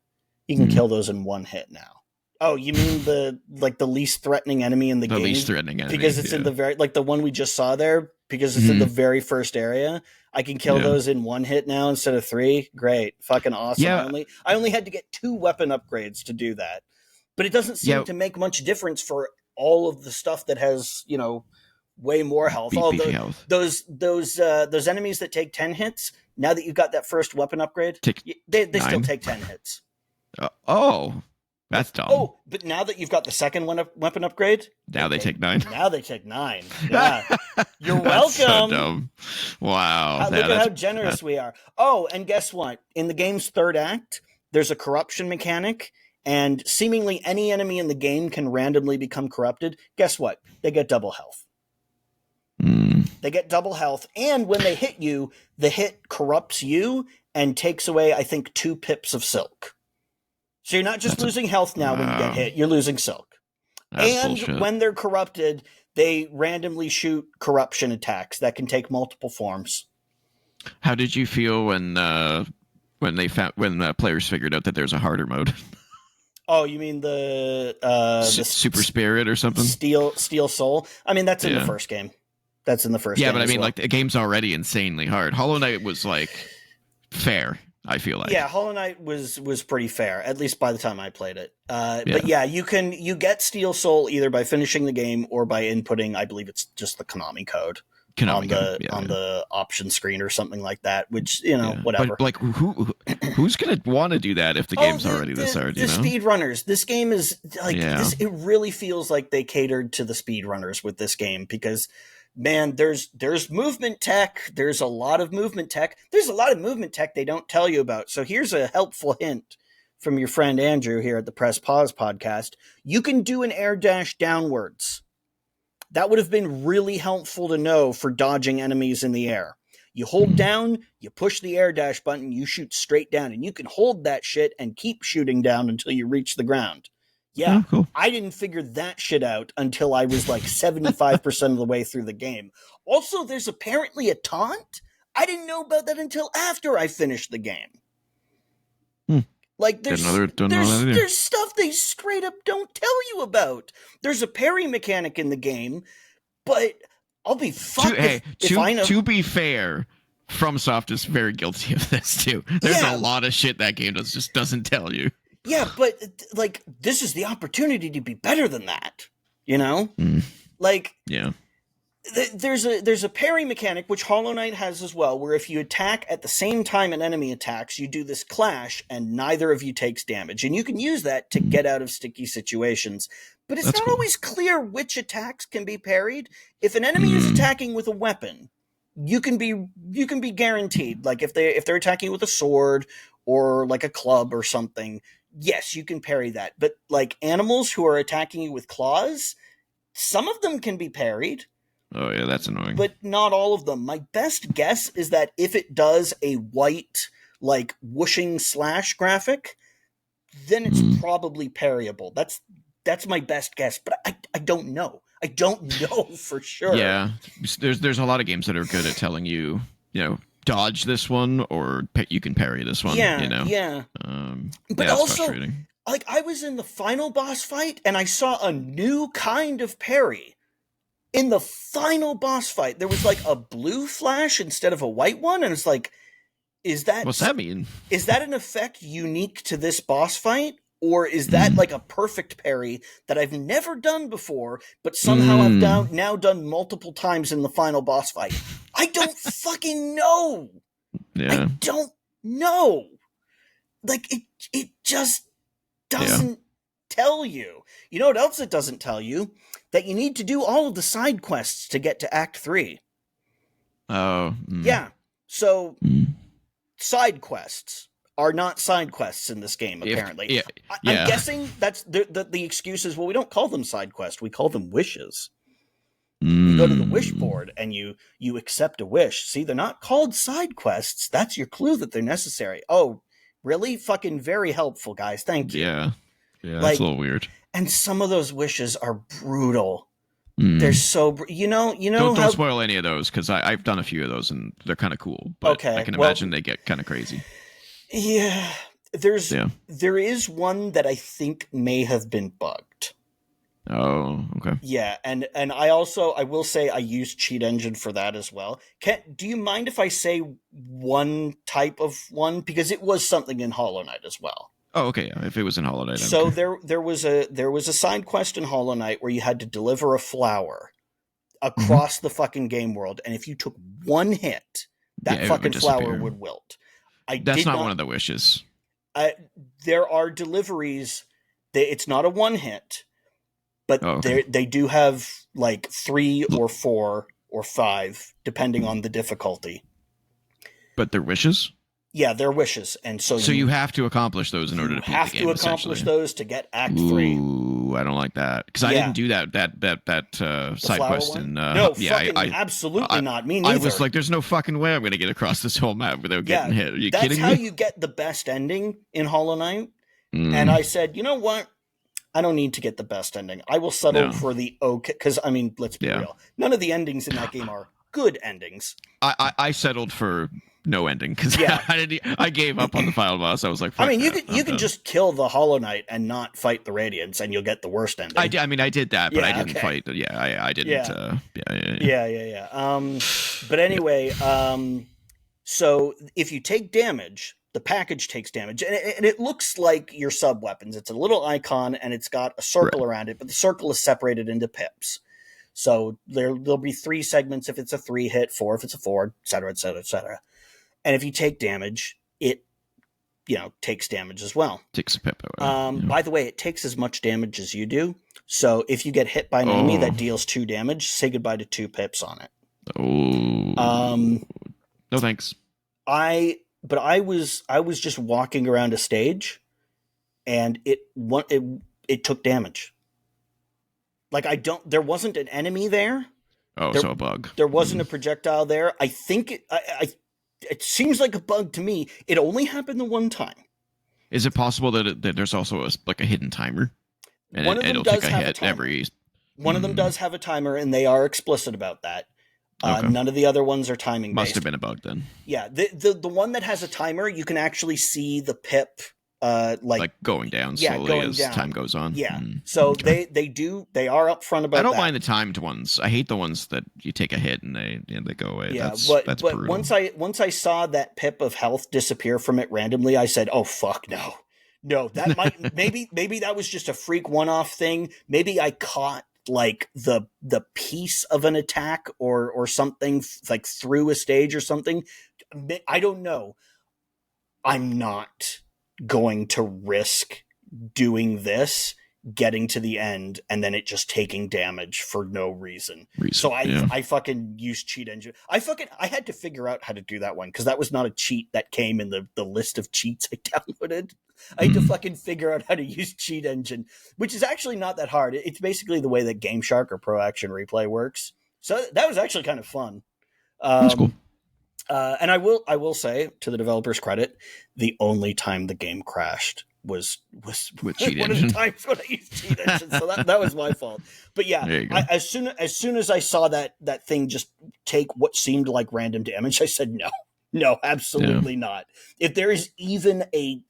B: you can kill those in one hit now. Oh, you mean the least threatening enemy in the game?
A: The least threatening enemy.
B: Because it's in the very, like the one we just saw there, because it's in the very first area. I can kill those in one hit now instead of 3. Great. Fucking awesome.
A: Yeah.
B: I only had to get 2 weapon upgrades to do that. But it doesn't seem to make much difference for all of the stuff that has, you know, way more health.
A: Health.
B: Those enemies that take 10 hits, now that you've got that first weapon upgrade, they still take 10 hits.
A: That's dumb.
B: Oh, but now that you've got the second weapon upgrade,
A: now they take 9.
B: Now they take 9. Yeah. You're welcome.
A: So dumb. Wow.
B: Look at how generous we are. Oh, and guess what? In the game's third act, there's a corruption mechanic, and seemingly any enemy in the game can randomly become corrupted. Guess what? They get double health. They get double health, and when they hit you, the hit corrupts you and takes away, I think, 2 pips of silk. So you're not just losing health now when you get hit, you're losing silk.
A: That's bullshit.
B: When they're corrupted, they randomly shoot corruption attacks that can take multiple forms.
A: How did you feel when players figured out that there's a harder mode?
B: Oh, you mean the
A: Super Spirit or something?
B: Steel Soul? I mean, that's in the first game. That's in the first game.
A: Yeah, but I mean, like, the game's already insanely hard. Hollow Knight was, like, fair, I feel like.
B: Yeah, Hollow Knight was pretty fair, at least by the time I played it. But yeah, you get Steel Soul either by finishing the game or by inputting, I believe it's just the Konami code. On the option screen or something like that, which, you know, whatever.
A: But like, who's gonna want to do that if the game's already this hard?
B: The speedrunners. This game is like this. It really feels like they catered to the speedrunners with this game because, man, there's movement tech. There's a lot of movement tech. There's a lot of movement tech they don't tell you about. So here's a helpful hint from your friend Andrew here at the Press Pause podcast. You can do an air dash downwards. That would have been really helpful to know for dodging enemies in the air. You hold down, you push the air dash button, you shoot straight down, and you can hold that shit and keep shooting down until you reach the ground. Yeah, cool. I didn't figure that shit out until I was like 75% of the way through the game. Also, there's apparently a taunt. I didn't know about that until after I finished the game. Like
A: Don't know that either.
B: there's stuff they straight up don't tell you about. There's a parry mechanic in the game, but I'll be fucked if I know.
A: To be fair, FromSoft is very guilty of this too. There's a lot of shit that game just doesn't tell you.
B: Yeah, but like this is the opportunity to be better than that. You know, like there's a parry mechanic which Hollow Knight has as well, where if you attack at the same time an enemy attacks, you do this clash, and neither of you takes damage, and you can use that to get out of sticky situations. But it's not always clear which attacks can be parried. If an enemy is attacking with a weapon, you can be guaranteed. Like if they're attacking with a sword or like a club or something, yes, you can parry that. But like animals who are attacking you with claws, some of them can be parried.
A: Oh yeah, that's annoying.
B: But not all of them. My best guess is that if it does a white, like whooshing slash graphic, then it's probably parryable. That's my best guess, but I don't know. I don't know for sure.
A: Yeah, there's a lot of games that are good at telling you, dodge this one or you can parry this one.
B: Yeah, yeah. But also, like I was in the final boss fight and I saw a new kind of parry. In the final boss fight, there was like a blue flash instead of a white one, and it's like, what's
A: that mean?
B: Is that an effect unique to this boss fight? Or is that like a perfect parry that I've never done before, but somehow I've now done multiple times in the final boss fight? I don't fucking know.
A: Yeah.
B: I don't know. Like, it just doesn't tell you. You know what else it doesn't tell you? That you need to do all of the side quests to get to Act 3.
A: Oh.
B: Yeah. So, side quests are not side quests in this game, apparently. I'm guessing that's the excuse is, well, we don't call them side quests. We call them wishes. You go to the wish board and you accept a wish. See, they're not called side quests. That's your clue that they're necessary. Oh, really? Fucking very helpful, guys. Thank you.
A: Yeah. Yeah, that's a little weird.
B: And some of those wishes are brutal. They're so
A: don't spoil any of those, because I've done a few of those and they're kind of cool. But I can imagine they get kind of crazy.
B: Yeah, there is one that I think may have been bugged.
A: Oh, okay.
B: Yeah, and I will say I use Cheat Engine for that as well. Do you mind if I say one type of one, because it was something in Hollow Knight as well?
A: Oh, okay. Yeah. If it was in Hollow Knight.
B: So there was a side quest in Hollow Knight where you had to deliver a flower across the fucking game world, and if you took one hit, that fucking flower would wilt.
A: That's not one of the wishes.
B: There are deliveries. It's not a one hit, but they do have like 3 or 4 or 5, depending on the difficulty.
A: But they're wishes?
B: Yeah, they're wishes, and so
A: you have to accomplish those in order to beat the game.
B: You have to accomplish those to get Act 3.
A: Ooh, I don't like that, because I didn't do that side quest in.
B: No, absolutely not. Me neither.
A: I was like, "There's no fucking way I'm going to get across this whole map without getting hit." Are you kidding me?
B: That's how you get the best ending in Hollow Knight. And I said, you know what? I don't need to get the best ending. I will settle for the okay. Because I mean, let's be real. None of the endings in that game are good endings.
A: I settled for no ending, because I gave up on the final boss. I was like,
B: I mean, you can just kill the Hollow Knight and not fight the Radiants, and you'll get the worst ending.
A: I did that, but I didn't fight. Yeah, I didn't.
B: But anyway, so if you take damage, the package takes damage, and it looks like your sub weapons. It's a little icon, and it's got a circle around it, but the circle is separated into pips. So there'll be 3 segments if it's a 3 hit, 4 if it's a 4, et cetera, et cetera, et cetera. And if you take damage, it, takes damage as well.
A: Takes a pip.
B: By the way, it takes as much damage as you do. So if you get hit by an enemy that deals 2 damage, say goodbye to 2 pips on it.
A: Oh. No thanks.
B: I was just walking around a stage, and it took damage. Like there wasn't an enemy there.
A: Oh, so a bug.
B: There wasn't a projectile there. I think it seems like a bug to me. It only happened the one time.
A: Is it possible that there's also a hidden timer? And
B: one of them does have a timer.
A: Every...
B: One of them does have a timer, and they are explicit about that. None of the other ones are timing based.
A: Must have been a bug then.
B: Yeah, the one that has a timer, you can actually see the pip
A: like going down slowly
B: going
A: as
B: down.
A: time goes on.
B: Yeah. So
A: okay.
B: they are upfront about that.
A: I don't mind the timed ones. I hate the ones that you take a hit and they go away.
B: Yeah,
A: that's
B: but
A: brutal.
B: once I saw that pip of health disappear from it randomly, I said, "Oh fuck no, no, that might maybe that was just a freak one-off thing. Maybe I caught like the piece of an attack or something like through a stage or something. I don't know. I'm not going to risk doing this, getting to the end, and then it just taking damage for no reason. So I fucking used cheat engine. I had to figure out how to do that one because that was not a cheat that came in the list of cheats I downloaded. I had to fucking figure out how to use cheat engine, which is actually not that hard. It's basically the way that Game Shark or Pro Action Replay works. So that was actually kind of fun.
A: That's cool.
B: And I will say, to the developer's credit, the only time the game crashed was
A: with cheat
B: one
A: engine.
B: of the times when I used cheat engine. So that was my fault. But yeah, as soon as I saw that thing just take what seemed like random damage, I said no, absolutely not. If there is even a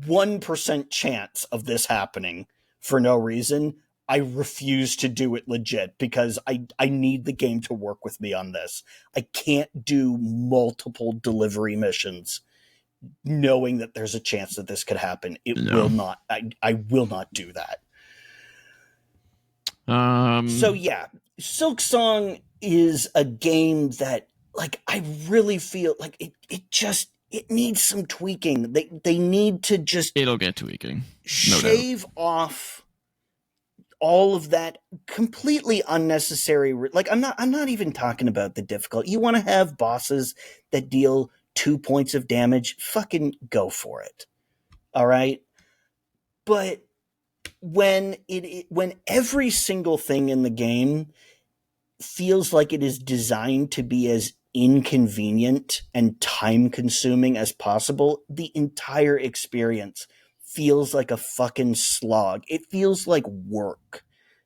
B: 1% chance of this happening for no reason, I refuse to do it legit because I need the game to work with me on this. I can't do multiple delivery missions knowing that there's a chance that this could happen. It will not. I will not do that. So yeah, Silksong is a game that like I really feel like it needs some tweaking. They need to just
A: it'll get tweaking.
B: Shave off all of that completely unnecessary. Like I'm not even talking about the difficult. You want to have bosses that deal 2 points of damage? Fucking go for it. All right. But when every single thing in the game feels like it is designed to be as inconvenient and time consuming as possible, the entire experience feels like a fucking slog. It feels like work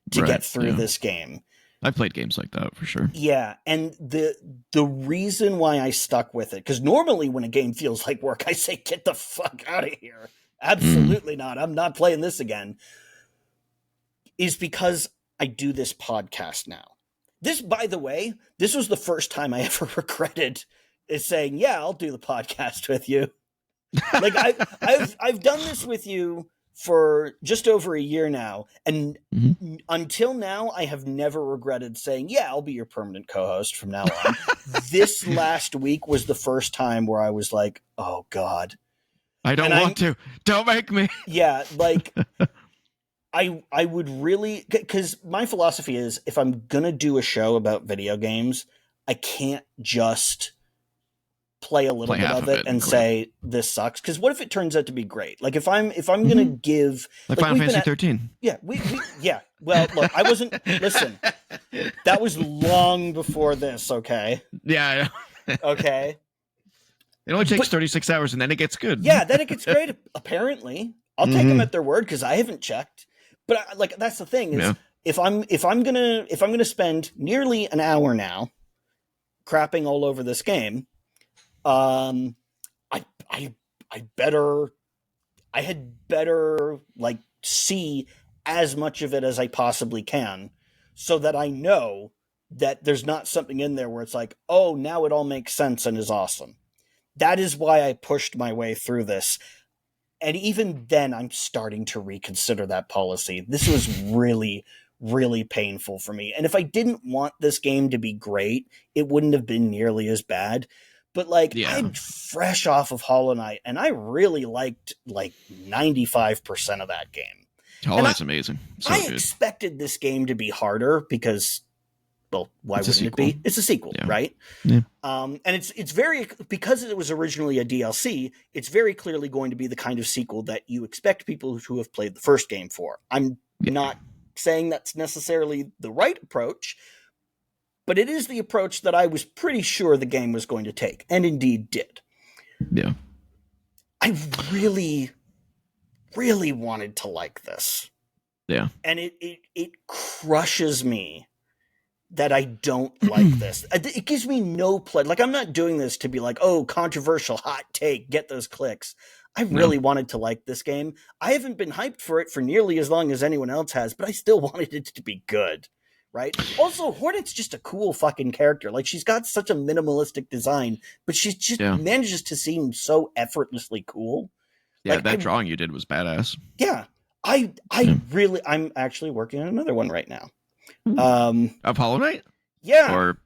B: to get through this game.
A: I've played games like that for sure.
B: Yeah, and the reason why I stuck with it, because normally when a game feels like work, I say, get the fuck out of here. Absolutely not. I'm not playing this again. Is because I do this podcast now. This, by the way, this was the first time I ever regretted is saying, yeah, I'll do the podcast with you. Like I've done this with you for just over a year now, and until now I have never regretted saying, yeah, I'll be your permanent co-host from now on. This last week was the first time where I was like, oh God,
A: I don't want to. Don't make me.
B: Yeah, like I would really, because my philosophy is if I'm gonna do a show about video games, I can't just play a little bit of it and say this sucks, because what if it turns out to be great? Like if I'm gonna give
A: like Final Fantasy 13.
B: Yeah, we yeah. Well, look, I wasn't listen. That was long before this, okay?
A: Yeah, I know.
B: Okay.
A: It only takes 36 hours and then it gets good.
B: Yeah, then it gets great apparently. I'll take them at their word because I haven't checked. But like that's the thing is if I'm gonna spend nearly an hour now crapping all over this game, I had better like see as much of it as I possibly can so that I know that there's not something in there where it's like, oh, now it all makes sense and is awesome. That is why I pushed my way through this. And even then, I'm starting to reconsider that policy. This was really, really painful for me. And if I didn't want this game to be great, it wouldn't have been nearly as bad. But like, I'm fresh off of Hollow Knight, and I really liked like 95% of that game.
A: Hollow Knight's amazing. So
B: I expected this game to be harder because, well, why wouldn't it be? It's a sequel, right?
A: Yeah.
B: And it's very, because it was originally a DLC, it's very clearly going to be the kind of sequel that you expect people who have played the first game for. I'm not saying that's necessarily the right approach, but it is the approach that I was pretty sure the game was going to take, and indeed did.
A: Yeah.
B: I really, really wanted to like this.
A: Yeah.
B: And it crushes me that I don't like this. It gives me no pleasure. Like, I'm not doing this to be like, oh, controversial, hot take, get those clicks. I really wanted to like this game. I haven't been hyped for it for nearly as long as anyone else has, but I still wanted it to be good, right? Also, Hornet's just a cool fucking character. Like, she's got such a minimalistic design, but she just manages to seem so effortlessly cool.
A: Yeah, like, that drawing you did was badass.
B: Yeah. I'm actually working on another one right now.
A: Of Hollow Knight?
B: Yeah.
A: Or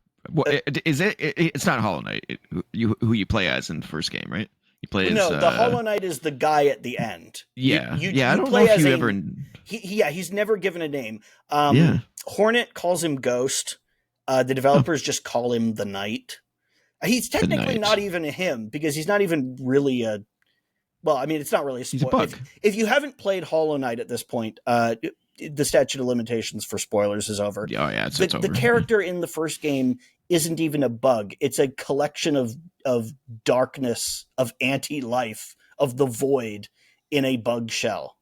A: is it? It's not Hollow Knight. Who you play as in the first game, right? You play
B: as the Hollow Knight is the guy at the end.
A: Yeah, you I don't know if you ever.
B: He's never given a name. Hornet calls him Ghost. The developers just call him the Knight. He's technically not even a him because he's not even really a. Well, I mean, it's not really a spoiler. If you haven't played Hollow Knight at this point, the statute of limitations for spoilers is over.
A: Oh, yeah, it's over.
B: The character in the first game isn't even a bug. It's a collection of darkness, of anti-life, of the void in a bug shell.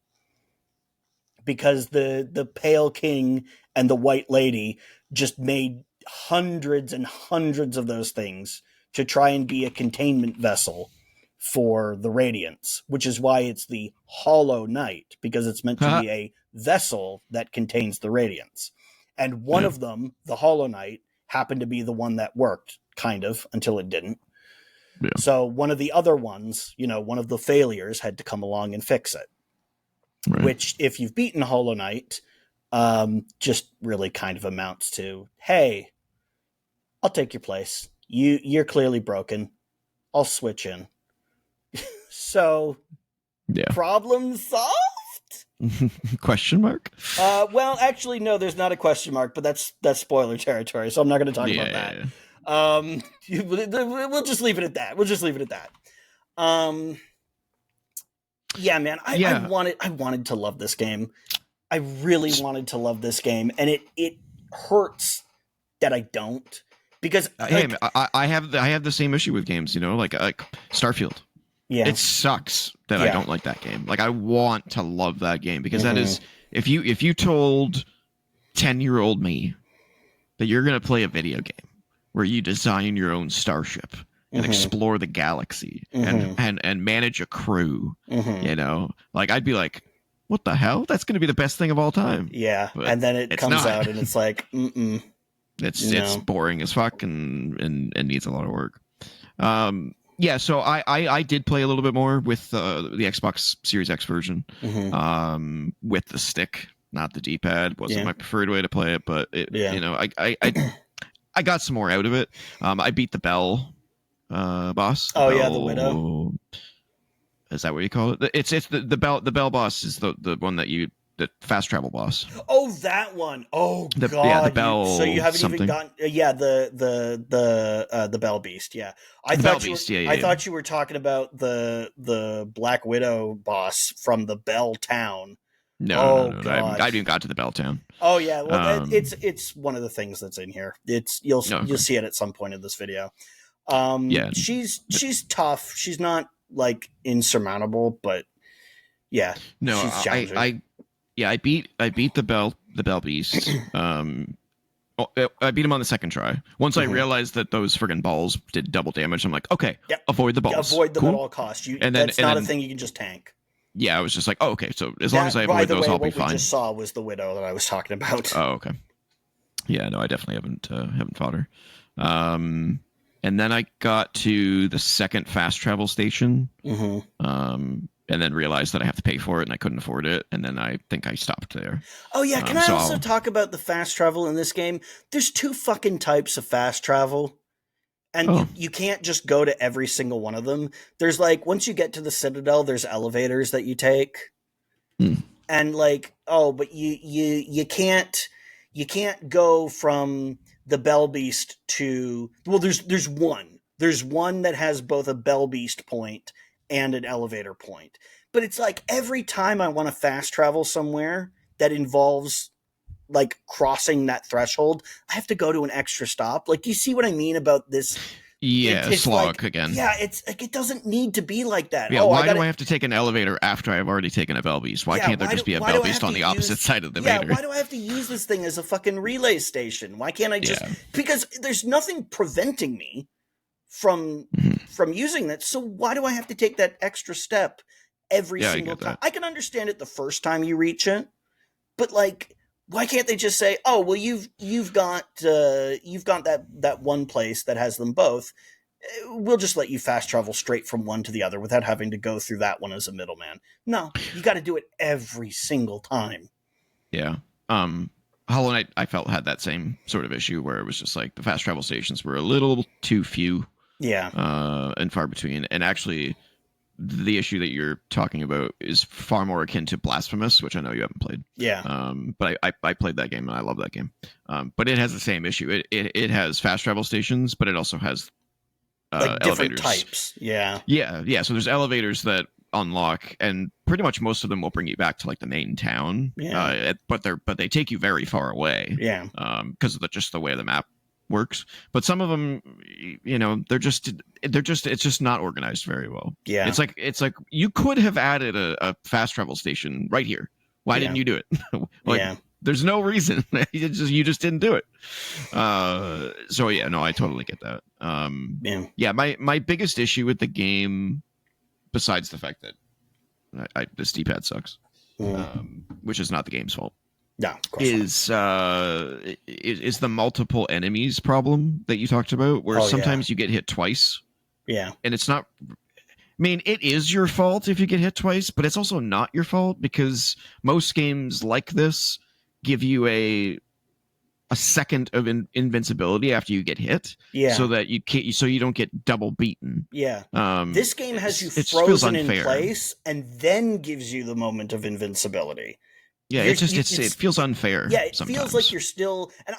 B: Because the Pale King and the White Lady just made hundreds and hundreds of those things to try and be a containment vessel for the Radiance, which is why it's the Hollow Knight, because it's meant to be a vessel that contains the Radiance. And one of them, the Hollow Knight, happened to be the one that worked, kind of, until it didn't. Yeah. So one of the other ones, one of the failures had to come along and fix it. Right. Which, if you've beaten Hollow Knight, just really kind of amounts to, hey, I'll take your place. You're clearly broken. I'll switch in. So, problem solved?
A: Question mark?
B: Well, actually, no, there's not a question mark, but that's spoiler territory, so I'm not going to talk about that. We'll just leave it at that. Yeah, man, I wanted to love this game. I really wanted to love this game, and it hurts that I don't, because
A: I have the same issue with games, like Starfield. Yeah, it sucks that I don't like that game. Like, I want to love that game because that is, if you told 10-year-old me that you're gonna play a video game where you design your own starship and explore the galaxy and manage a crew, like, I'd be like, what the hell? That's going to be the best thing of all time.
B: Yeah, but and then it comes out and it's like,
A: it's boring as fuck and needs a lot of work. Yeah, so I did play a little bit more with the Xbox Series X version, with the stick, not the D-pad. Wasn't my preferred way to play it, but I got some more out of it. I beat the Bell boss.
B: The Widow.
A: Is that what you call it? It's the Bell boss is the one the fast travel boss.
B: Oh, that one. Oh, God.
A: Yeah, the Bell.
B: So you haven't even gotten. The Bell Beast. Yeah, I thought you were talking about the Black Widow boss from the Bell Town.
A: No. I haven't even got to the Bell Town.
B: Oh yeah, well, it's one of the things that's in here. You'll see it at some point in this video. She's tough. She's not like insurmountable, but she's challenging.
A: I beat the Bell Beast. I beat him on the second try. Once I realized that those friggin' balls did double damage, I'm like, okay, avoid the balls.
B: Avoid them at all costs. That's not a thing you can just tank.
A: Yeah, I was just like, oh, okay, so as long as I avoid those, I'll be fine.
B: What we just saw was the Widow that I was talking about.
A: Oh, okay. Yeah, no, I definitely haven't fought her. And then I got to the second fast travel station, and then realized that I have to pay for it, and I couldn't afford it, and then I think I stopped there.
B: Oh, yeah, can I also talk about the fast travel in this game? There's 2 fucking types of fast travel, and you can't just go to every single one of them. There's, like, once you get to the Citadel, there's elevators that you take, and, like, but you can't go from the Bell Beast to, well, there's one. There's one that has both a Bell Beast point and an elevator point. But it's like every time I want to fast travel somewhere that involves like crossing that threshold, I have to go to an extra stop. Like, you see what I mean about this?
A: Yeah, it's slog
B: like,
A: again.
B: Yeah, it's like it doesn't need to be like that.
A: Yeah, why do I have to take an elevator after I've already taken a Bell Beast? Why can't there just be a Bell Beast on the opposite side of the meter?
B: Yeah, why do I have to use this thing as a fucking relay station? Why can't I just... Because there's nothing preventing me from using that. So why do I have to take that extra step every single time? I can understand it the first time you reach it, but like, why can't they just say, "Oh, well, you've got that one place that has them both. We'll just let you fast travel straight from one to the other without having to go through that one as a middleman." No, you got to do it every single time.
A: Yeah. Hollow Knight, I felt, had that same sort of issue where it was just like the fast travel stations were a little too few.
B: Yeah.
A: And far between. And actually, the issue that you're talking about is far more akin to Blasphemous, which I know you haven't played.
B: Yeah.
A: But I played that game and I love that game. But it has the same issue. It has fast travel stations, but it also has
B: like different
A: elevators.
B: Types. Yeah.
A: Yeah. So there's elevators that unlock, and pretty much most of them will bring you back to like the main town.
B: Yeah.
A: But they take you very far away.
B: Yeah.
A: Because of just the way the map works. But some of them, you know, it's just not organized very well.
B: Yeah.
A: It's like you could have added a fast travel station right here. Why didn't you do it? Like, there's no reason. You just didn't do it. So yeah, no, I totally get that. My biggest issue with the game, besides the fact that this D-pad sucks, which is not the game's fault, is the multiple enemies problem that you talked about, where sometimes you get hit twice.
B: Yeah.
A: And it's not, I mean, it is your fault if you get hit twice, but it's also not your fault because most games like this give you a second of invincibility after you get hit, so that you don't get double beaten.
B: Yeah. This game has you frozen in place and then gives you the moment of invincibility.
A: Yeah, it feels unfair.
B: Yeah, it
A: sometimes.
B: Feels like you're still, and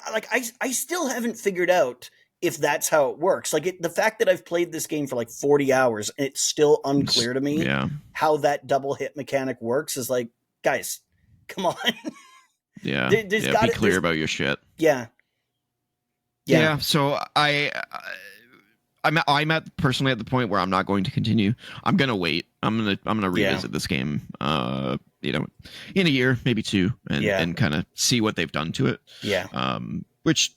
B: I still haven't figured out if that's how it works. Like the fact that I've played this game for like 40 hours and it's still unclear to me how that double hit mechanic works is like, guys, come on.
A: Yeah, be clear about your shit.
B: Yeah.
A: So I'm personally at the point where I'm not going to continue. I'm gonna wait. I'm gonna revisit this game. In a year, maybe two, and kind of see what they've done to it.
B: Yeah.
A: Which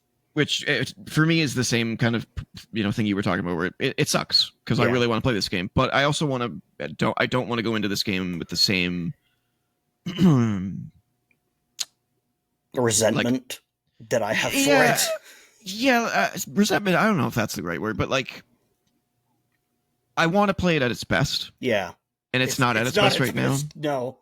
A: for me is the same kind of thing you were talking about, where it sucks because I really want to play this game, but I also I don't want to go into this game with the same
B: resentment that I have for it.
A: Yeah, resentment. I don't know if that's the right word, but like, I want to play it at its best.
B: Yeah,
A: and it's not at its best right now.
B: No.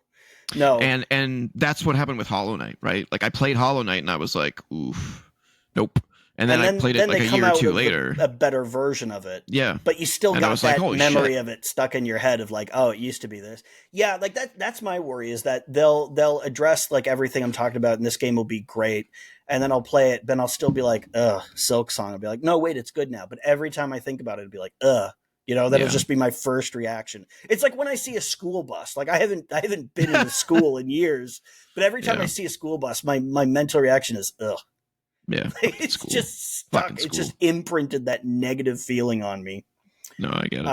A: And that's what happened with Hollow Knight, right? Like, I played Hollow Knight and I was like, oof, nope. And then I played it like a year or two later.
B: A better version of it.
A: Yeah.
B: But you still got that memory of it stuck in your head of like, oh, it used to be this. Yeah, like that's my worry, is that they'll address like everything I'm talking about and this game will be great. And then I'll play it, then I'll still be like, Silksong. I'll be like, no, wait, it's good now. But every time I think about it, it'll be like, that'll just be my first reaction. It's like when I see a school bus. Like I haven't been in a school in years, but every time I see a school bus, my mental reaction is ugh.
A: Yeah,
B: it's cool. Just stuck. It's just imprinted that negative feeling on me.
A: No, I get it.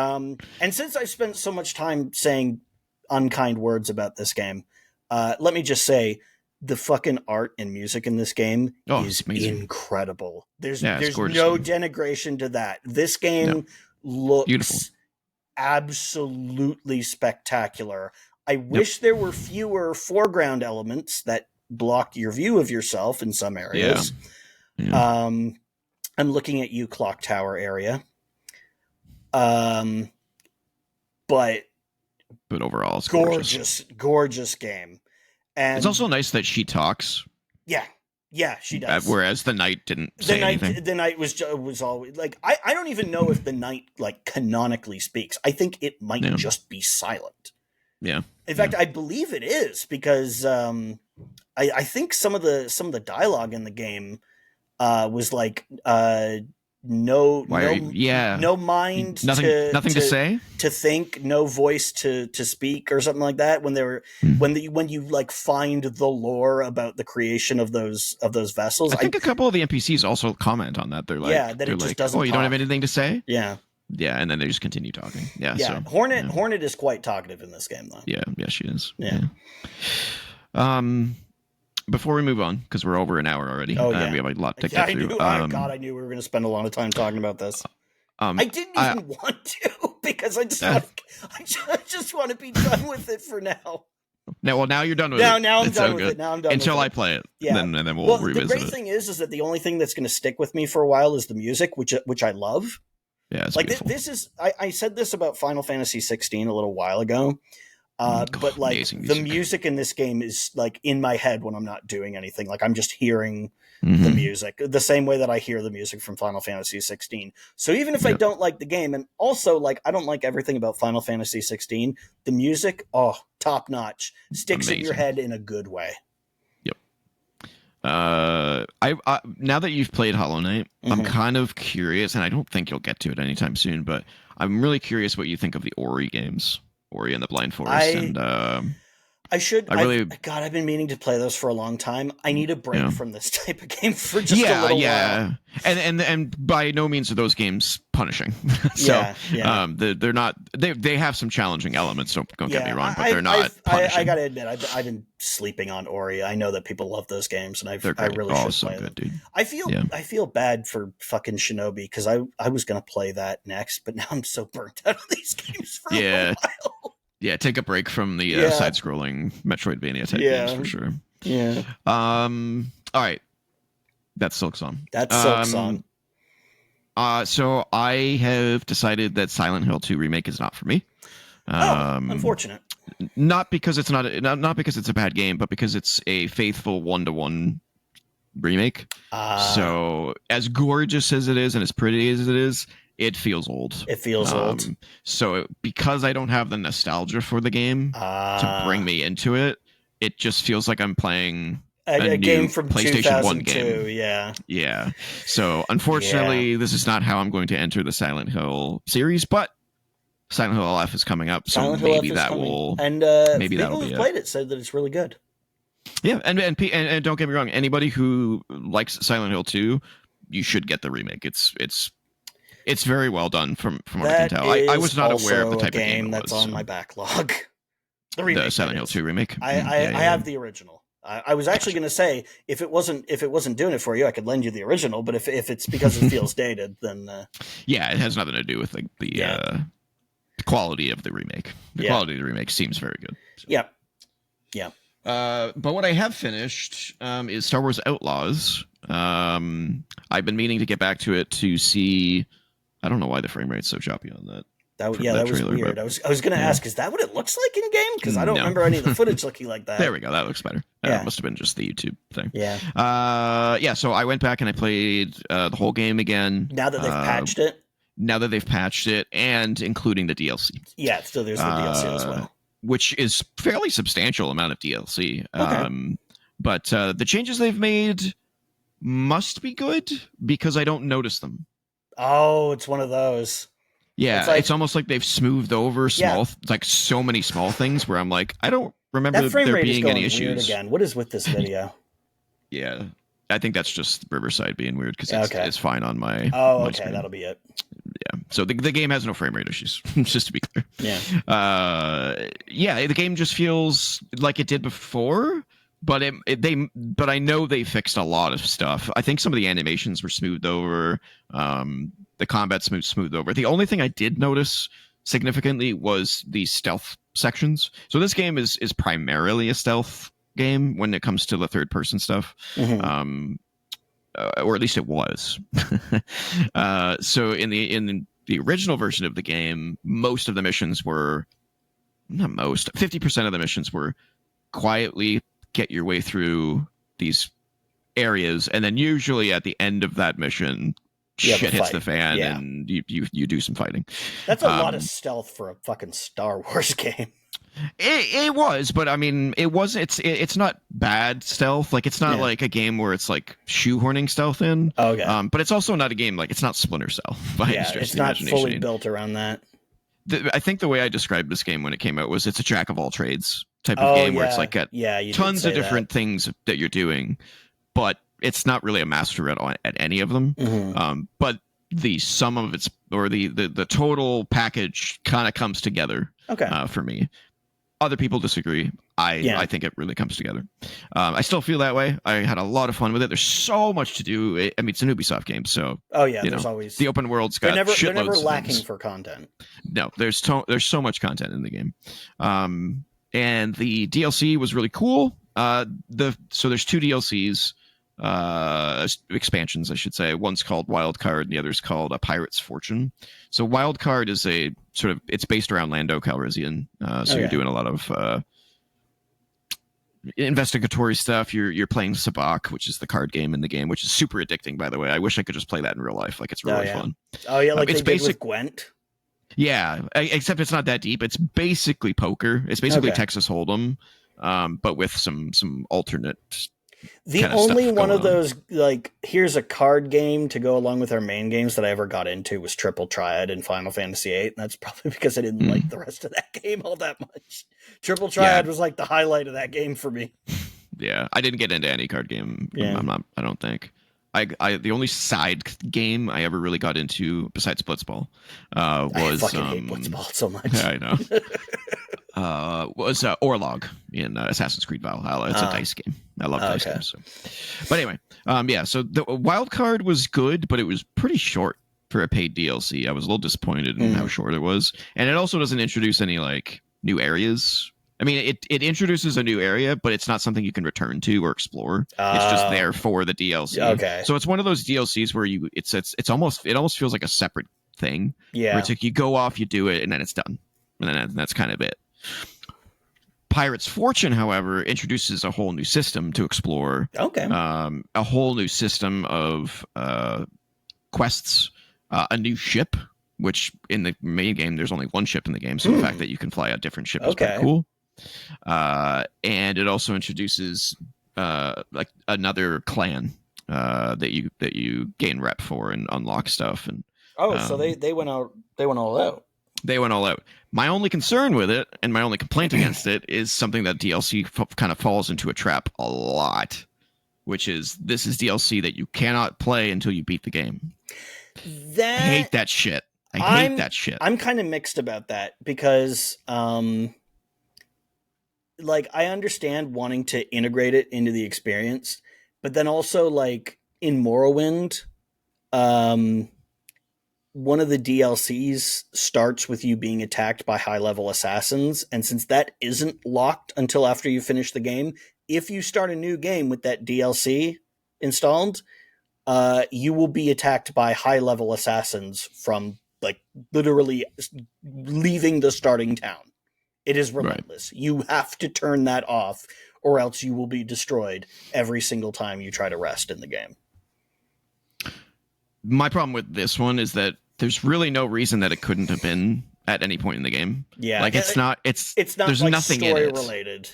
B: And since I've spent so much time saying unkind words about this game, let me just say the fucking art and music in this game is incredible. There's no denigration to that. This game looks beautiful, absolutely spectacular. I wish there were fewer foreground elements that block your view of yourself in some areas. Yeah. I'm looking at you, Clock Tower area. But
A: overall, it's
B: gorgeous game. And
A: it's also nice that she talks.
B: Yeah, she does.
A: Whereas the knight didn't say anything.
B: The knight was always like, I don't even know if the knight like canonically speaks. I think it might just be silent.
A: Yeah.
B: In fact, I believe it is, because I think some of the dialogue in the game was like no mind,
A: nothing to say,
B: to think, no voice to speak, or something like that. When they were when you like find the lore about the creation of those vessels,
A: I think a couple of the NPCs also comment on that. They're like,
B: that it just doesn't.
A: Oh, you don't have anything to say?
B: Yeah.
A: Yeah, and then they just continue talking. Yeah. So,
B: Hornet is quite talkative in this game, though.
A: Yeah, she is.
B: Yeah.
A: Before we move on, because we're over an hour already, we have a lot to get through.
B: I knew we were going to spend a lot of time talking about this. I didn't even want to because I just want to be done with it for now.
A: Now you're done with it.
B: Now I'm done with it. Now I'm done
A: until
B: with
A: I
B: it.
A: play it.
B: Yeah.
A: Then we'll revisit it.
B: The great thing is that the only thing that's going to stick with me for a while is the music, which I love.
A: Yeah, it's
B: like
A: beautiful.
B: this is I said this about Final Fantasy 16 a little while ago. But like the music in this game is like in my head when I'm not doing anything. Like I'm just hearing the music the same way that I hear the music from Final Fantasy 16. So even if I don't like the game, and also like I don't like everything about Final Fantasy 16, the music, top notch, sticks in your head in a good way.
A: Yep. I now that you've played Hollow Knight, I'm kind of curious, and I don't think you'll get to it anytime soon, but I'm really curious what you think of the Ori games. Ori and the Blind Forest,
B: I've been meaning to play those for a long time. I need a break from this type of game for just a little while.
A: And by no means are those games punishing. They're not. They have some challenging elements. Don't get me wrong, but they're not punishing.
B: I gotta admit, I've been sleeping on Ori. I know that people love those games, and I really should play them. Dude. I feel bad for fucking Shinobi because I was gonna play that next, but now I'm so burnt out of these games for a while.
A: Yeah, take a break from the side-scrolling Metroidvania type games for sure.
B: Yeah.
A: All right. That's Silksong. So I have decided that Silent Hill 2 remake is not for me.
B: Unfortunate.
A: Not because it's not because it's a bad game, but because it's a faithful 1-to-1 remake. So as gorgeous as it is and as pretty as it is, it feels old.
B: Old.
A: So because I don't have the nostalgia for the game to bring me into it, it just feels like I'm playing a game from PlayStation 1 game. Yeah. So unfortunately, this is not how I'm going to enter the Silent Hill series, but Silent Hill LF is coming up, so maybe that will. And
B: maybe people who've played it said that it's really good.
A: Yeah, and don't get me wrong, anybody who likes Silent Hill 2, you should get the remake. It's very well done from what I can tell. I was not aware of the type of game
B: that's on my backlog. The
A: Silent Hill 2 remake.
B: I have the original. I was actually going to say if it wasn't doing it for you, I could lend you the original. But if it's because it feels dated, then
A: it has nothing to do with like the quality of the remake. The quality of the remake seems very good. So.
B: Yeah.
A: But what I have finished is Star Wars Outlaws. I've been meaning to get back to it to see. I don't know why the frame rate's so choppy on that. That was
B: trailer, weird. I was going to ask, is that what it looks like in game? Because I don't remember any of the footage looking like that.
A: There we go. That looks better. It must have been just the YouTube thing.
B: Yeah.
A: So I went back and I played the whole game again.
B: Now that they've patched it.
A: Now that they've patched it, and including the DLC.
B: Yeah, still there's the DLC as well.
A: Which is fairly substantial amount of DLC.
B: Okay.
A: But the changes they've made must be good because I don't notice them.
B: Oh, it's one of those.
A: Yeah, it's almost like they've smoothed over like so many small things where I'm like, I don't remember there being any issues.
B: Weird again. What is with this video?
A: Yeah, I think that's just Riverside being weird because it's fine on my.
B: Oh,
A: my
B: okay,
A: screen.
B: That'll be it.
A: Yeah, so the game has no frame rate issues, just to be clear.
B: Yeah.
A: The game just feels like it did before. But but I know they fixed a lot of stuff. I think some of the animations were smoothed over. The combat smoothed over. The only thing I did notice significantly was the stealth sections. So this game is primarily a stealth game when it comes to the third person stuff, or at least it was. So in the original version of the game, most of the missions were 50% of the missions were quietly get your way through these areas, and then usually at the end of that mission, shit hits the fan, and you do some fighting.
B: That's a lot of stealth for a fucking Star Wars game.
A: It was, but I mean, it was. It's not bad stealth. Like it's not like a game where it's like shoehorning stealth in.
B: Okay.
A: But it's also not a game like it's not Splinter Cell.
B: It's not fully built around that.
A: I think the way I described this game when it came out was it's a jack of all trades type of game where it's like got tons of different things that you're doing, but it's not really a master at any of them. But the sum of its or the total package kind of comes together for me. Other people disagree. I think it really comes together. I still feel that way. I had a lot of fun with it. There's so much to do. I mean, it's an Ubisoft game, so
B: there's always
A: the open world's got shitloads
B: they're never
A: of
B: lacking
A: things.
B: for content.
A: No, there's so much content in the game, and the DLC was really cool. So there's 2 DLCs, expansions, I should say. One's called Wildcard, and the other's called A Pirate's Fortune. So Wildcard is a sort of, it's based around Lando Calrissian. You're doing a lot of investigatory stuff. You're playing Sabacc, which is the card game in the game, which is super addicting, by the way. I wish I could just play that in real life. Like, it's really fun.
B: Oh yeah, like
A: it's
B: they did with Gwent.
A: Yeah, except it's not that deep. It's basically poker. It's basically Texas Hold'em, but with some alternate.
B: The only one of those, like, here's a card game to go along with our main games that I ever got into was Triple Triad in Final Fantasy VIII, and that's probably because I didn't like the rest of that game all that much. Triple Triad was like the highlight of that game for me.
A: Yeah, I didn't get into any card game. Yeah. I don't think. I the only side game I ever really got into besides Blitzball was
B: I fucking hate Blitzball so much.
A: Yeah, I know. Was Orlog in Assassin's Creed Valhalla. It's a dice game. I love dice games. So. But anyway, so the wild card was good, but it was pretty short for a paid DLC. I was a little disappointed in how short it was, and it also doesn't introduce any like new areas. I mean, it introduces a new area, but it's not something you can return to or explore. It's just there for the DLC.
B: Okay.
A: So it's one of those DLCs where it almost feels like a separate thing.
B: Yeah.
A: Where it's like you go off, you do it, and then it's done, and then that's kind of it. Pirate's Fortune, however, introduces a whole new system to explore.
B: Okay.
A: A whole new system of quests, a new ship, which in the main game there's only one ship in the game, so the fact that you can fly a different ship is pretty cool. And it also introduces like another clan that you gain rep for and unlock stuff. And
B: so they went all out.
A: They went all out. My only concern with it, and my only complaint against it, is something that DLC kind of falls into a trap a lot, which is this is DLC that you cannot play until you beat the game. I hate that shit. I hate that shit.
B: I'm kind of mixed about that because, like, I understand wanting to integrate it into the experience, but then also, like, in Morrowind, one of the DLCs starts with you being attacked by high-level assassins, and since that isn't locked until after you finish the game, if you start a new game with that DLC installed, you will be attacked by high-level assassins from, like, literally leaving the starting town. It is relentless. Right. You have to turn that off, or else you will be destroyed every single time you try to rest in the game.
A: My problem with this one is that there's really no reason that it couldn't have been at any point in the game.
B: Yeah.
A: Like, it's not there's
B: like
A: nothing
B: story
A: in it
B: related.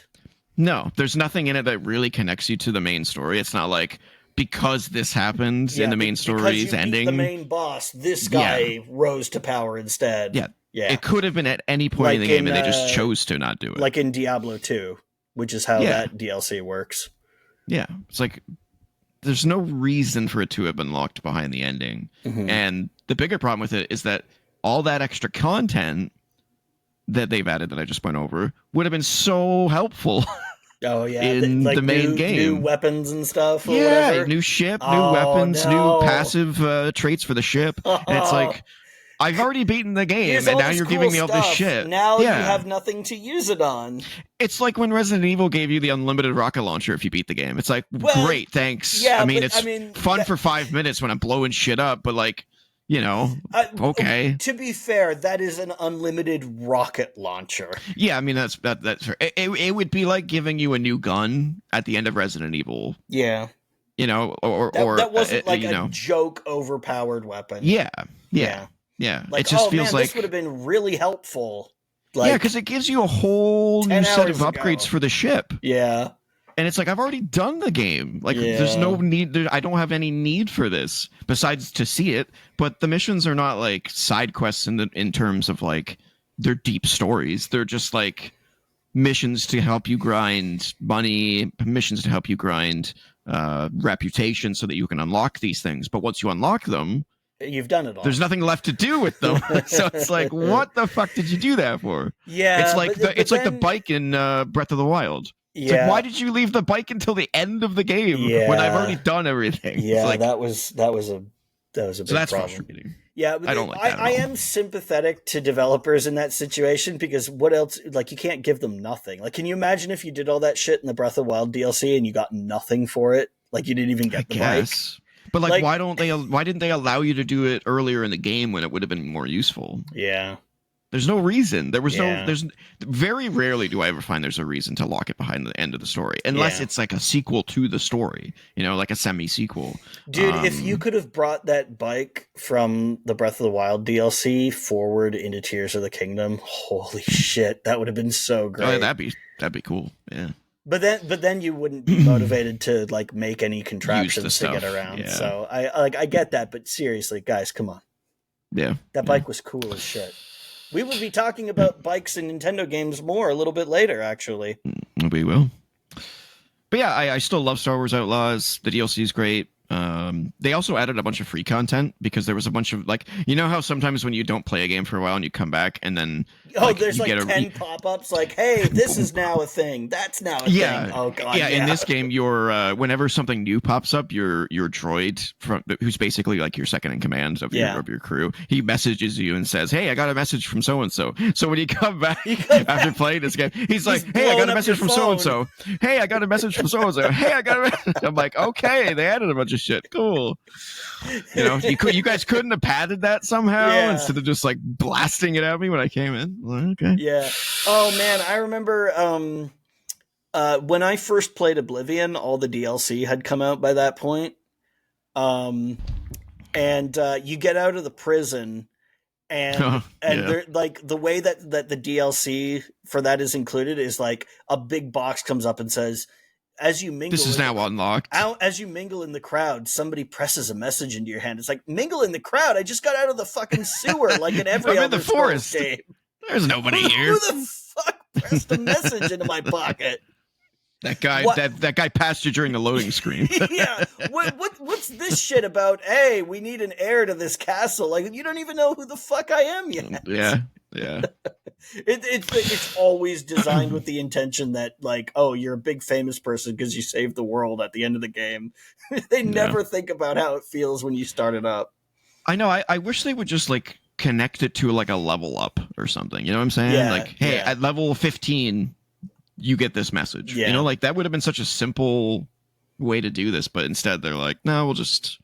A: No, there's nothing in it that really connects you to the main story. It's not like, because this happened in the main story's ending,
B: the main boss, this guy rose to power instead.
A: Yeah. It could have been at any point in the game, and they just chose to not do it.
B: Like in Diablo 2, which is how that DLC works.
A: Yeah. It's like, there's no reason for it to have been locked behind the ending. Mm-hmm. And the bigger problem with it is that all that extra content that they've added that I just went over would have been so helpful.
B: Oh, yeah.
A: In
B: like
A: the main game.
B: New weapons and stuff or whatever.
A: New ship, new weapons, new passive traits for the ship. And it's like, I've already beaten the game, and now you're giving me all this shit.
B: Now you have nothing to use it on.
A: It's like when Resident Evil gave you the unlimited rocket launcher if you beat the game. It's like, great, thanks.
B: Yeah,
A: I mean, it's fun for 5 minutes when I'm blowing shit up, but like, okay.
B: To be fair, that is an unlimited rocket launcher.
A: Yeah, I mean, that's fair. It would be like giving you a new gun at the end of Resident Evil.
B: Yeah.
A: Or
B: that wasn't like a joke overpowered weapon.
A: Yeah.
B: Like,
A: it just feels like
B: this would have been really helpful.
A: Like, because it gives you a whole new set of upgrades for the ship.
B: Yeah.
A: And it's like, I've already done the game. Like, there's no need. I don't have any need for this besides to see it. But the missions are not like side quests in terms of like they're deep stories. They're just like missions to help you grind money, missions to help you grind reputation so that you can unlock these things. But once you unlock them,
B: You've done it all.
A: There's nothing left to do with them. So it's like, what the fuck did you do that for?
B: Yeah,
A: it's like like the bike in Breath of the Wild. It's like, why did you leave the bike until the end of the game when I've already done everything?
B: Yeah,
A: like,
B: that was a big
A: so that's
B: problem.
A: Frustrating.
B: Yeah, but
A: I don't like that at all.
B: I am sympathetic to developers in that situation, because what else? Like, you can't give them nothing. Like, can you imagine if you did all that shit in the Breath of the Wild DLC and you got nothing for it? Like, you didn't even get the bike.
A: But like, why didn't they allow you to do it earlier in the game when it would have been more useful?
B: Yeah.
A: There's no reason. There's very rarely do I ever find there's a reason to lock it behind the end of the story, unless it's like a sequel to the story, like a semi-sequel.
B: Dude, if you could have brought that bike from the Breath of the Wild DLC forward into Tears of the Kingdom, holy shit, that would have been so great.
A: Oh, yeah, that'd be cool. Yeah.
B: But then you wouldn't be motivated to like make any contraptions to get around.
A: Yeah.
B: So I get that, but seriously, guys, come on.
A: Yeah.
B: That bike was cool as shit. We would be talking about bikes and Nintendo games more a little bit later, actually.
A: We will. But yeah, I still love Star Wars Outlaws. The DLC is great. They also added a bunch of free content, because there was a bunch of, like, how sometimes when you don't play a game for a while and you come back and then
B: there's like 10 pop-ups like, hey, this is now a thing, that's now a thing. Oh god.
A: Yeah, in this game, your whenever something new pops up, your droid who's basically like your second in command of your crew, he messages you and says, hey, I got a message from so and so when you come back after playing this game, he's like, hey, I got a message from so and so, hey, I got a message from so and so, hey, I got a message. I'm like, okay, they added a bunch of shit. Cool. You guys couldn't have padded that somehow instead of just like blasting it at me when I came in. Well, okay.
B: Yeah. Oh man, I remember when I first played Oblivion, all the DLC had come out by that point. And you get out of the prison, and they're like, the way that the DLC for that is included is like a big box comes up and says, as you mingle,
A: this is now unlocked.
B: As you mingle in the crowd, somebody presses a message into your hand. It's like, mingle in the crowd. I just got out of the fucking sewer, like in every other
A: in the forest
B: game.
A: There's nobody here.
B: Who the fuck pressed a message into my pocket?
A: That guy, that guy passed you during the loading screen.
B: Yeah. What's this shit about? Hey, we need an heir to this castle. Like, you don't even know who the fuck I am yet.
A: Yeah.
B: It's always designed with the intention that, like, oh, you're a big famous person because you saved the world at the end of the game. They never think about how it feels when you start it up.
A: I know. I wish they would just like connect it to like a level up or something. You know what I'm saying?
B: Yeah,
A: like, hey, at level 15, you get this message.
B: Yeah.
A: Like that would have been such a simple way to do this, but instead they're like, no, we'll just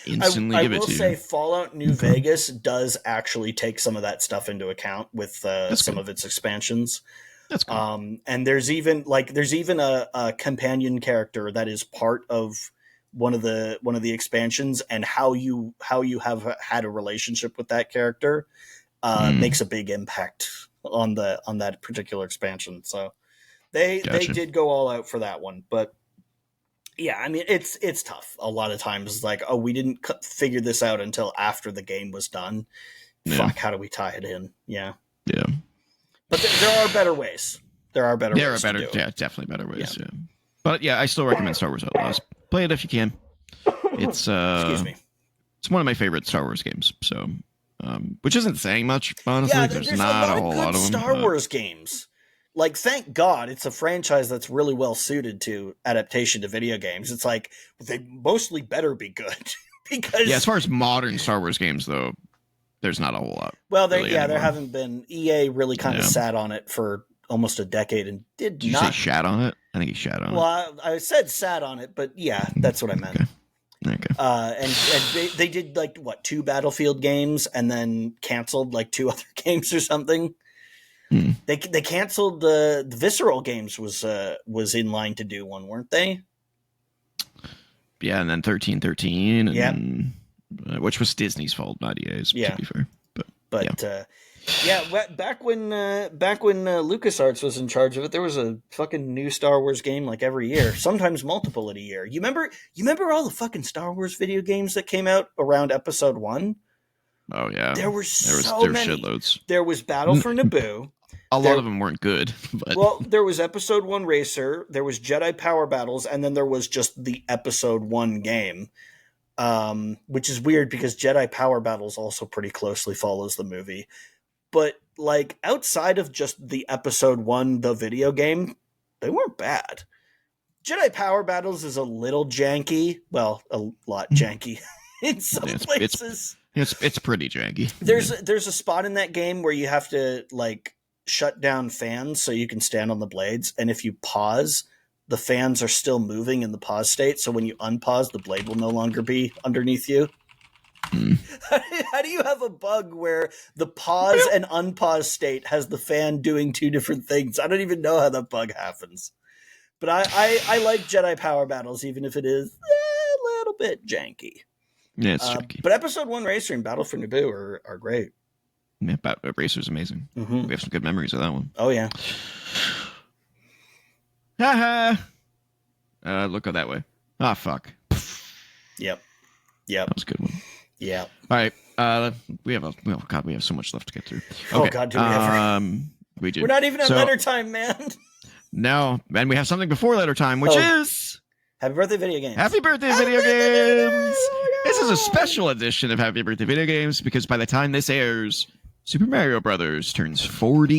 A: instantly give it to you.
B: I will say Fallout New Vegas does actually take some of that stuff into account with some of its expansions.
A: That's cool.
B: And there's even a companion character that is part of one of the expansions, and how you have had a relationship with that character makes a big impact on that particular expansion. So they did go all out for that one, but yeah, I mean, it's tough. A lot of times, like, oh, we didn't figure this out until after the game was done. Yeah. Fuck, how do we tie it in? Yeah.
A: Yeah.
B: But there are better ways. There are better ways.
A: Yeah, definitely better ways. Yeah. But yeah, I still recommend Star Wars Outlaws. Play it if you can. It's
B: excuse me.
A: It's one of my favorite Star Wars games. So, which isn't saying much, honestly.
B: Yeah,
A: there's not a whole lot of them.
B: Star Wars games. Like, thank God it's a franchise that's really well suited to adaptation to video games. It's like, they mostly better be good. Because
A: as far as modern Star Wars games, though, there's not a whole lot.
B: Well, there haven't been. EA really kind of sat on it for almost a decade and did
A: you say shat on it? I think he shat on it.
B: Well, I said sat on it, but yeah, that's what I meant.
A: Okay.
B: And they did like 2 Battlefield games and then canceled like 2 other games or something. They canceled the Visceral games was in line to do one, weren't they?
A: Yeah, and then 1313, and which was Disney's fault, not EA's. To be fair, back when LucasArts was in charge of it, there was a fucking new Star Wars game like every year, sometimes multiple in a year. You remember all the fucking Star Wars video games that came out around Episode 1? Oh yeah,
B: there were
A: many. Shitloads.
B: There was Battle for Naboo.
A: A lot of them weren't good. But.
B: Well, there was Episode 1 Racer, there was Jedi Power Battles, and then there was just the Episode 1 game. which is weird because Jedi Power Battles also pretty closely follows the movie. But like outside of just the episode 1, the video game, they weren't bad. Jedi Power Battles is a little janky. Well, a lot janky in some places.
A: It's pretty janky.
B: There's a spot in that game where you have to like shut down fans so you can stand on the blades, and if you pause, the fans are still moving in the pause state, so when you unpause, the blade will no longer be underneath you. How do you have a bug where the pause and unpause state has the fan doing 2 different things? I don't even know how that bug happens. But I like Jedi Power Battles, even if it is a little bit janky.
A: Yeah, it's janky.
B: But Episode 1 Racer and Battle for Naboo are great.
A: Yeah, Racer's amazing. We have some good memories of that one.
B: Oh, yeah.
A: Look that way. Ah, fuck.
B: Yep.
A: That was a good one.
B: Yeah.
A: All right. We have so much left to get through.
B: Okay. Oh, God, do we ever?
A: We do.
B: We're not even at letter time, man.
A: No, and we have something before letter time, which is...
B: Happy Birthday Video Games.
A: Happy Birthday Video Games! This is a special edition of Happy Birthday Video Games because by the time this airs, Super Mario Brothers turns 40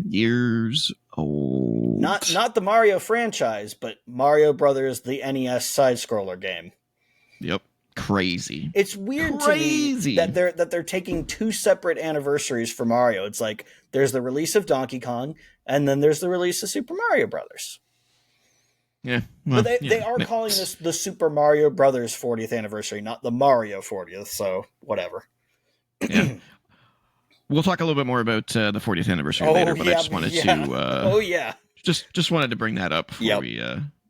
A: years old.
B: Not the Mario franchise, but Mario Brothers, the NES side-scroller game.
A: Yep. Crazy.
B: It's weird to me that they're taking 2 separate anniversaries for Mario. It's like there's the release of Donkey Kong, and then there's the release of Super Mario Brothers.
A: Yeah, well,
B: but they are calling this the Super Mario Brothers 40th anniversary, not the Mario 40th. So whatever.
A: Yeah, we'll talk a little bit more about the 40th anniversary later. But I just wanted to. Just wanted to bring that up before we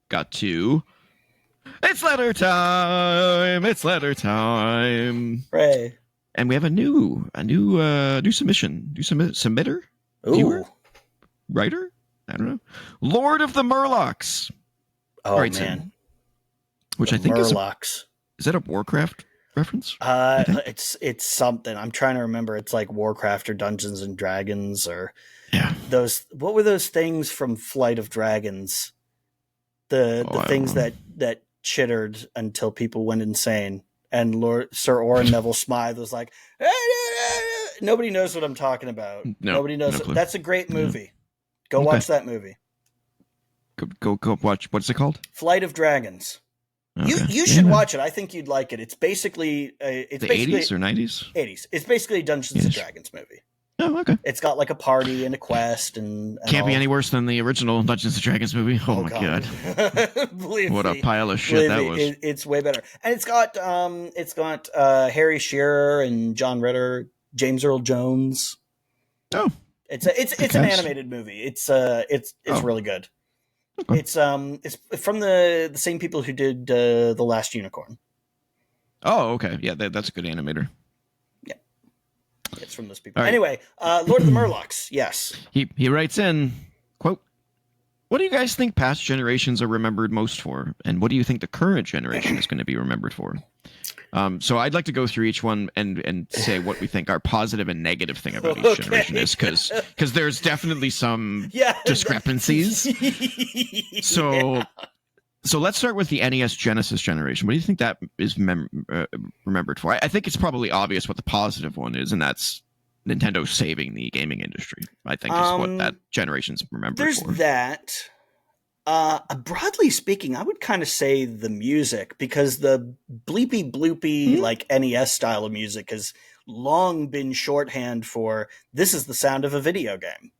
A: got to. It's letter time. It's letter time.
B: Hooray.
A: And we have a new submission. Submitter?
B: Ooh.
A: Viewer? Writer? I don't know. Lord of the Murlocs.
B: Oh, right, man.
A: Which I think Murlocs. Is that a Warcraft reference?
B: It's something. I'm trying to remember. It's like Warcraft or Dungeons and Dragons or those. What were those things from Flight of Dragons? The things that chittered until people went insane. And Sir Oren Neville Smythe was like, nobody knows what I'm talking about. Nobody knows. That's a great movie. Go watch that movie.
A: Go watch. What's it called?
B: Flight of Dragons. Okay. You should watch it. I think you'd like it. It's basically it's
A: the
B: basically
A: 80s or 90s.
B: 80s. It's basically a Dungeons and Dragons movie.
A: Oh, okay.
B: It's got like a party and a quest and
A: can't be any worse than the original Dungeons and Dragons movie. Oh my god! What a pile of shit that was.
B: It's way better, and it's got Harry Shearer and John Ritter, James Earl Jones.
A: Oh,
B: it's an animated movie. It's really good. Okay. It's from the same people who did The Last Unicorn.
A: Oh, okay. Yeah, that's a good animator.
B: Yeah. It's from those people. Right. Anyway, Lord of the Murlocs, yes.
A: He writes in, quote, "What do you guys think past generations are remembered most for? And what do you think the current generation is going to be remembered for?" So I'd like to go through each one and say what we think our positive and negative thing about each generation is, because there's definitely some discrepancies. So let's start with the NES Genesis generation. What do you think that is remembered for? I think it's probably obvious what the positive one is, and that's Nintendo saving the gaming industry. I think is what that generation's remembered for.
B: There's that. Broadly speaking, I would kind of say the music, because the bleepy bloopy like NES style of music has long been shorthand for this is the sound of a video game.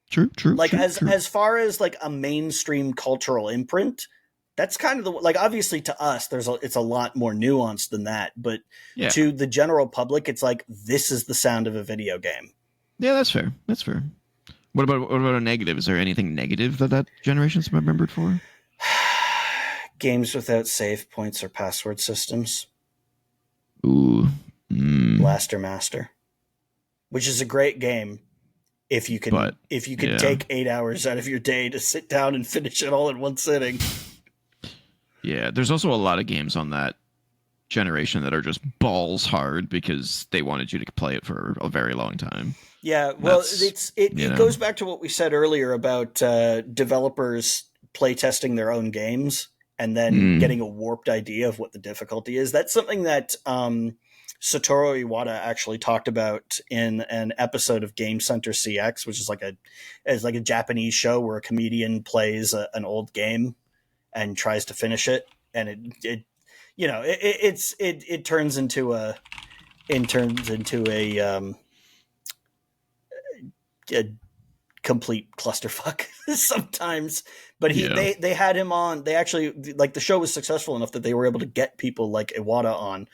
A: True.
B: Like as far as like a mainstream cultural imprint, that's kind of the like obviously to us it's a lot more nuanced than that, but to the general public, it's like this is the sound of a video game.
A: Yeah, that's fair. What about a negative? Is there anything negative that generation's remembered for?
B: Games without save points or password systems.
A: Ooh.
B: Blaster Master, which is a great game if you can take 8 hours out of your day to sit down and finish it all in one sitting.
A: Yeah, there's also a lot of games on that generation that are just balls hard because they wanted you to play it for a very long time.
B: Yeah, well, it goes back to what we said earlier about developers playtesting their own games. and then getting a warped idea of what the difficulty is. That's something that Satoru Iwata actually talked about in an episode of Game Center CX, which is like a Japanese show where a comedian plays an old game and tries to finish it, and it turns into a complete clusterfuck sometimes. But they had him on. They actually, like, the show was successful enough that they were able to get people like Iwata on,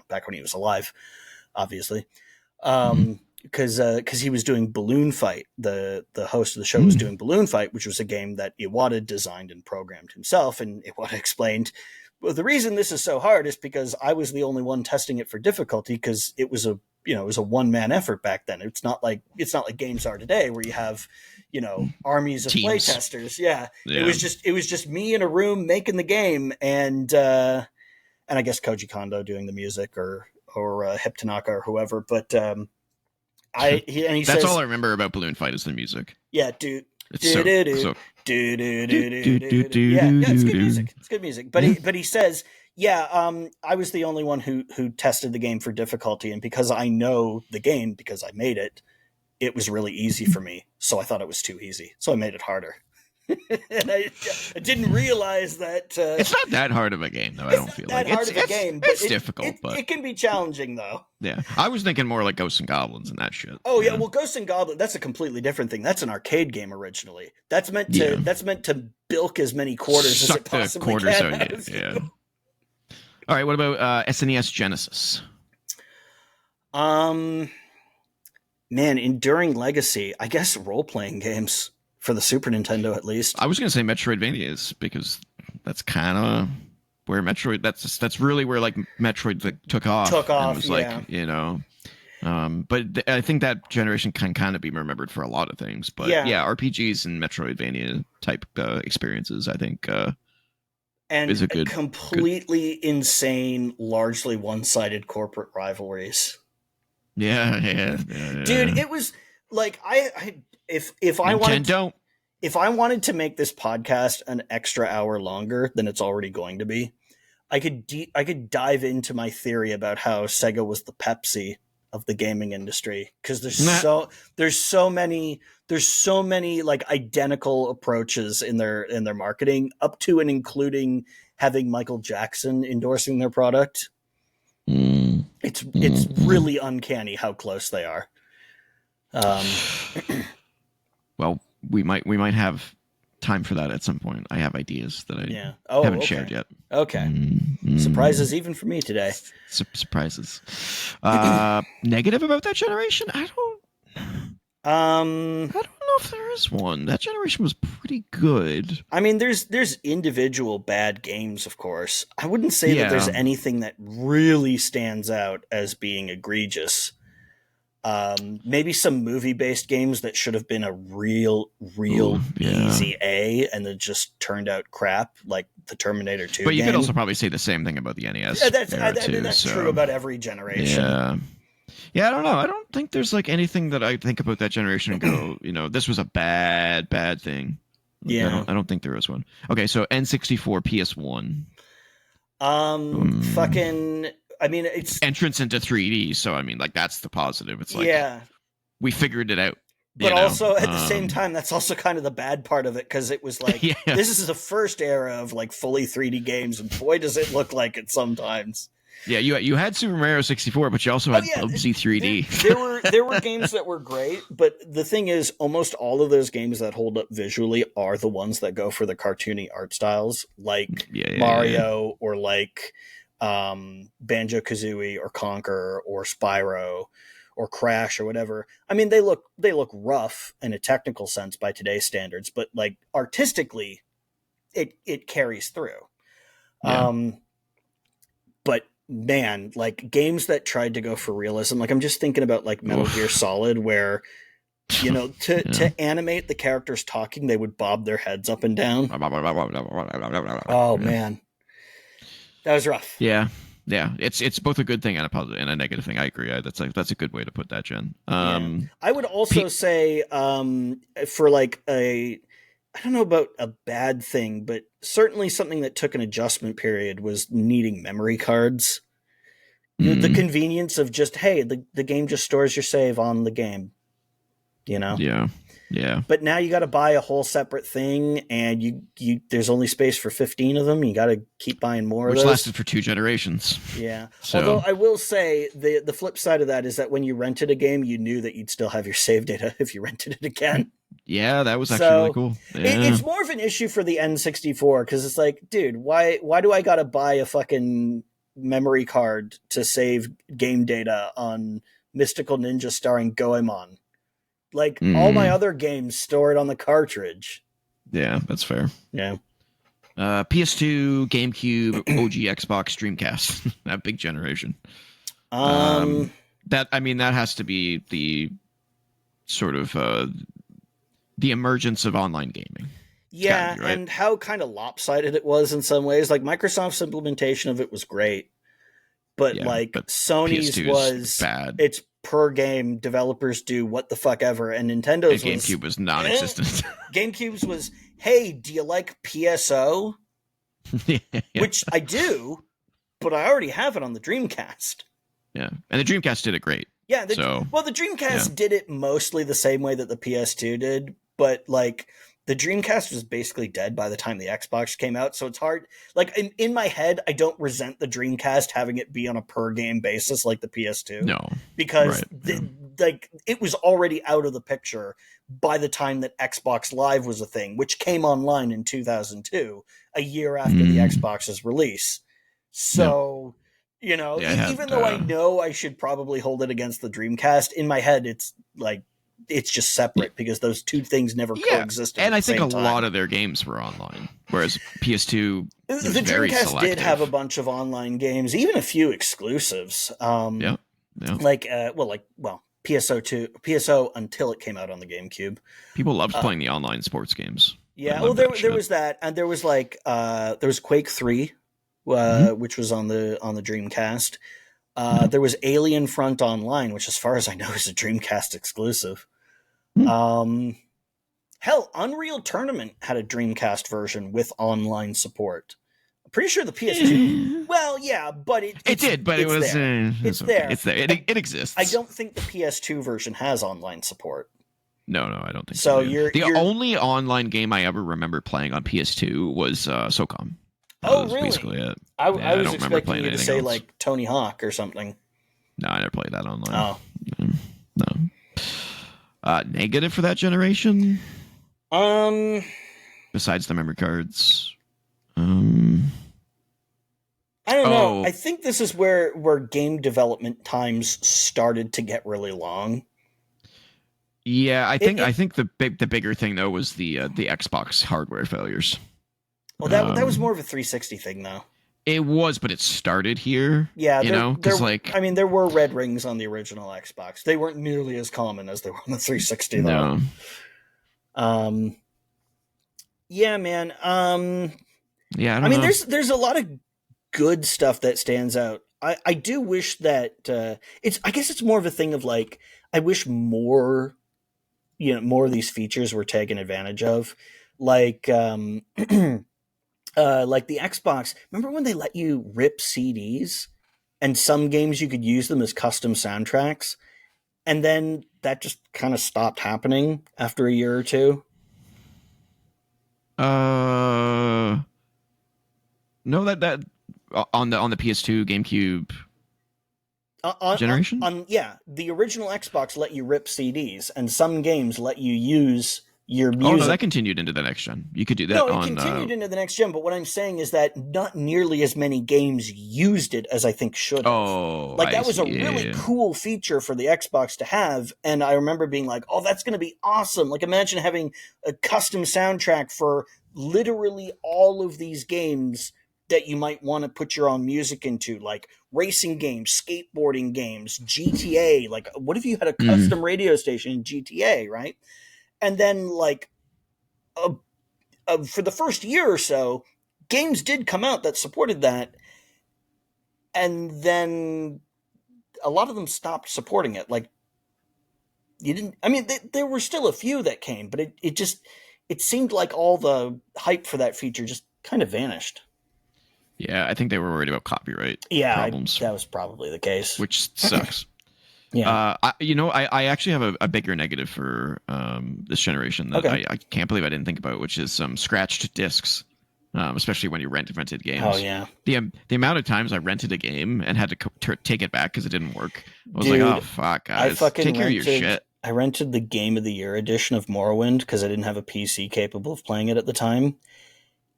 B: back when he was alive, obviously. Because he was doing Balloon Fight. The host of the show was doing Balloon Fight, which was a game that Iwata designed and programmed himself. And Iwata explained, well, the reason this is so hard is because I was the only one testing it for difficulty, because it was a one-man effort back then. It's not like games are today, where you have, armies of play testers. Yeah. It was just me in a room making the game, and I guess Koji Kondo doing the music, or Hip Tanaka or whoever. But he
A: that's
B: says,
A: all I remember about Balloon Fight is the music.
B: Yeah, dude. Yeah, it's good music. It's good music. But he says, I was the only one who tested the game for difficulty, and because I know the game, because I made it, it was really easy for me. So I thought it was too easy, so I made it harder. And I didn't realize that
A: it's not that hard of a game, though. I don't feel like it's difficult, but
B: it can be challenging, though.
A: Yeah, I was thinking more like Ghosts and Goblins and that shit.
B: Oh yeah, well, Ghosts and Goblins, that's a completely different thing. That's an arcade game originally. That's meant to bilk as many quarters as it possibly can.
A: Yeah. All right, what about SNES Genesis?
B: Man, enduring legacy. I guess role-playing games. For the Super Nintendo, at least.
A: I was going to say Metroidvanias, because that's kind of where Metroid. That's really where like Metroid took off. And was like, but I think that generation can kind of be remembered for a lot of things. But RPGs and Metroidvania type experiences, I think,
B: and
A: is a good,
B: completely insane, largely one-sided corporate rivalries.
A: Yeah.
B: Dude, it was like if I wanted to make this podcast an extra hour longer than it's already going to be, I could dive into my theory about how Sega was the Pepsi of the gaming industry, because there's so many like identical approaches in their marketing, up to and including having Michael Jackson endorsing their product. It's really uncanny how close they are.
A: Well, we might have time for that at some point. I have ideas that I haven't shared yet.
B: Okay. Surprises even for me today.
A: Surprises. Negative about that generation? I don't know if there is one. That generation was pretty good.
B: I mean, there's individual bad games, of course. I wouldn't say that there's anything that really stands out as being egregious. Maybe some movie-based games that should have been a real easy A, and then just turned out crap, like the Terminator 2
A: But you
B: game.
A: could also probably say the same thing about the NES.
B: Yeah, that's true about every generation.
A: Yeah, I don't know. I don't think there's like anything that I think about that generation and go, this was a bad thing.
B: Yeah.
A: I don't think there is one. Okay, so N64 PS1.
B: Fucking... I mean, it's
A: entrance into 3D, so I mean, like, that's the positive. It's like, we figured it out.
B: But also at the same time, that's also kind of the bad part of it, because it was like, this is the first era of like fully 3D games, and boy, does it look like it sometimes.
A: Yeah, you had Super Mario 64, but you also had Bubsy
B: 3D. There were games that were great, but the thing is, almost all of those games that hold up visually are the ones that go for the cartoony art styles, like Mario or like Banjo-Kazooie or Conker or Spyro or Crash or whatever. I mean, they look rough in a technical sense by today's standards, but like artistically, it carries through. But man, like games that tried to go for realism, like I'm just thinking about like Metal Gear Solid, where to animate the characters talking, they would bob their heads up and down. Oh man. That was rough.
A: Yeah. It's both a good thing and a positive and a negative thing. I agree. That's a good way to put that, Jen.
B: I would also say for like a I don't know about a bad thing, but certainly something that took an adjustment period was needing memory cards. The convenience of just, hey, the game just stores your save on the game, you know?
A: Yeah.
B: But now you got to buy a whole separate thing, and you there's only space for 15 of them. You got to keep buying more of those.
A: Which lasted for 2 generations.
B: Yeah.
A: So.
B: Although I will say the flip side of that is that when you rented a game, you knew that you'd still have your save data if you rented it again.
A: Yeah, that was actually really cool. Yeah.
B: It's more of an issue for the N64 because it's like, dude, why do I got to buy a fucking memory card to save game data on Mystical Ninja starring Goemon? Like, all my other games store it on the cartridge.
A: Yeah, that's fair.
B: Yeah.
A: PS2, GameCube, OG Xbox, Dreamcast. That big generation. That has to be the sort of the emergence of online gaming.
B: Yeah,
A: be, right?
B: And how kind of lopsided it was in some ways. Like, Microsoft's implementation of it was great, but Sony's was
A: bad.
B: It's per game, developers do what the fuck ever, and Nintendo's
A: GameCube was non-existent.
B: GameCube's was, hey, do you like PSO?
A: Yeah.
B: Which I do, but I already have it on the Dreamcast.
A: Yeah, and the Dreamcast did it great.
B: Yeah, the Dreamcast did it mostly the same way that the PS2 did, but like the Dreamcast was basically dead by the time the Xbox came out, so it's hard. Like in my head, I don't resent the Dreamcast having it be on a per game basis like the PS2.
A: No,
B: because it was already out of the picture by the time that Xbox Live was a thing, which came online in 2002, a year after the Xbox's release. So, even though I know I should probably hold it against the Dreamcast, in my head, it's like, it's just separate because those two things never coexisted.
A: And I think a lot of their games were online, whereas PS2,
B: the Dreamcast did have a bunch of online games, even a few exclusives. PSO until it came out on the GameCube.
A: People loved playing the online sports games.
B: Yeah, well, there was that, and there was there was Quake 3, which was on the Dreamcast. There was Alien Front Online, which, as far as I know, is a Dreamcast exclusive. Hell, Unreal Tournament had a Dreamcast version with online support. I'm pretty sure the PS2. Well, yeah, but it did, but it was there. It's there.
A: It's there. It exists.
B: I don't think the PS2 version has online support.
A: No, I don't think
B: so.
A: The only online game I ever remember playing on PS2 was SOCOM.
B: Oh, really?
A: Basically it.
B: I was expecting you to say like Tony Hawk or something.
A: No, I never played that online. Oh. No. Negative for that generation? Besides the memory cards.
B: I don't know. I think this is where game development times started to get really long.
A: Yeah, I think the bigger thing though was the Xbox hardware failures.
B: Well, that was more of a 360 thing, though.
A: It was, but it started here.
B: Yeah, there were red rings on the original Xbox. They weren't nearly as common as they were on the 360, though. No. Yeah, man.
A: Yeah, I know.
B: There's a lot of good stuff that stands out. I do wish that I guess it's more of a thing of like, I wish more of these features were taken advantage of, like the Xbox. Remember when they let you rip CDs, and some games you could use them as custom soundtracks, and then that just kind of stopped happening after a year or two?
A: No, that on the PS2, GameCube generation.
B: The original Xbox let you rip CDs, and some games let you use your music.
A: Oh no, that continued into the next gen. You could do that.
B: No, it continued into the next gen. But what I'm saying is that not nearly as many games used it as I think should have.
A: Oh,
B: that was a really cool feature for the Xbox to have, and I remember being like, "Oh, that's going to be awesome!" Like, imagine having a custom soundtrack for literally all of these games that you might want to put your own music into, like racing games, skateboarding games, GTA. Like, what if you had a custom radio station in GTA, right? And then, like, for the first year or so, games did come out that supported that, and then a lot of them stopped supporting it. Like, you didn't. I mean, there were still a few that came, but it it seemed like all the hype for that feature just kind of vanished.
A: Yeah, I think they were worried about copyright problems.
B: That was probably the case.
A: Which sucks.
B: Yeah.
A: I actually have a bigger negative for this generation that I can't believe I didn't think about, which is some scratched discs, especially when you rented games.
B: Oh, yeah.
A: The amount of times I rented a game and had to take it back because it didn't work. I was
B: Dude,
A: like, oh, fuck, guys. Take care of your shit.
B: I rented the Game of the Year edition of Morrowind because I didn't have a PC capable of playing it at the time.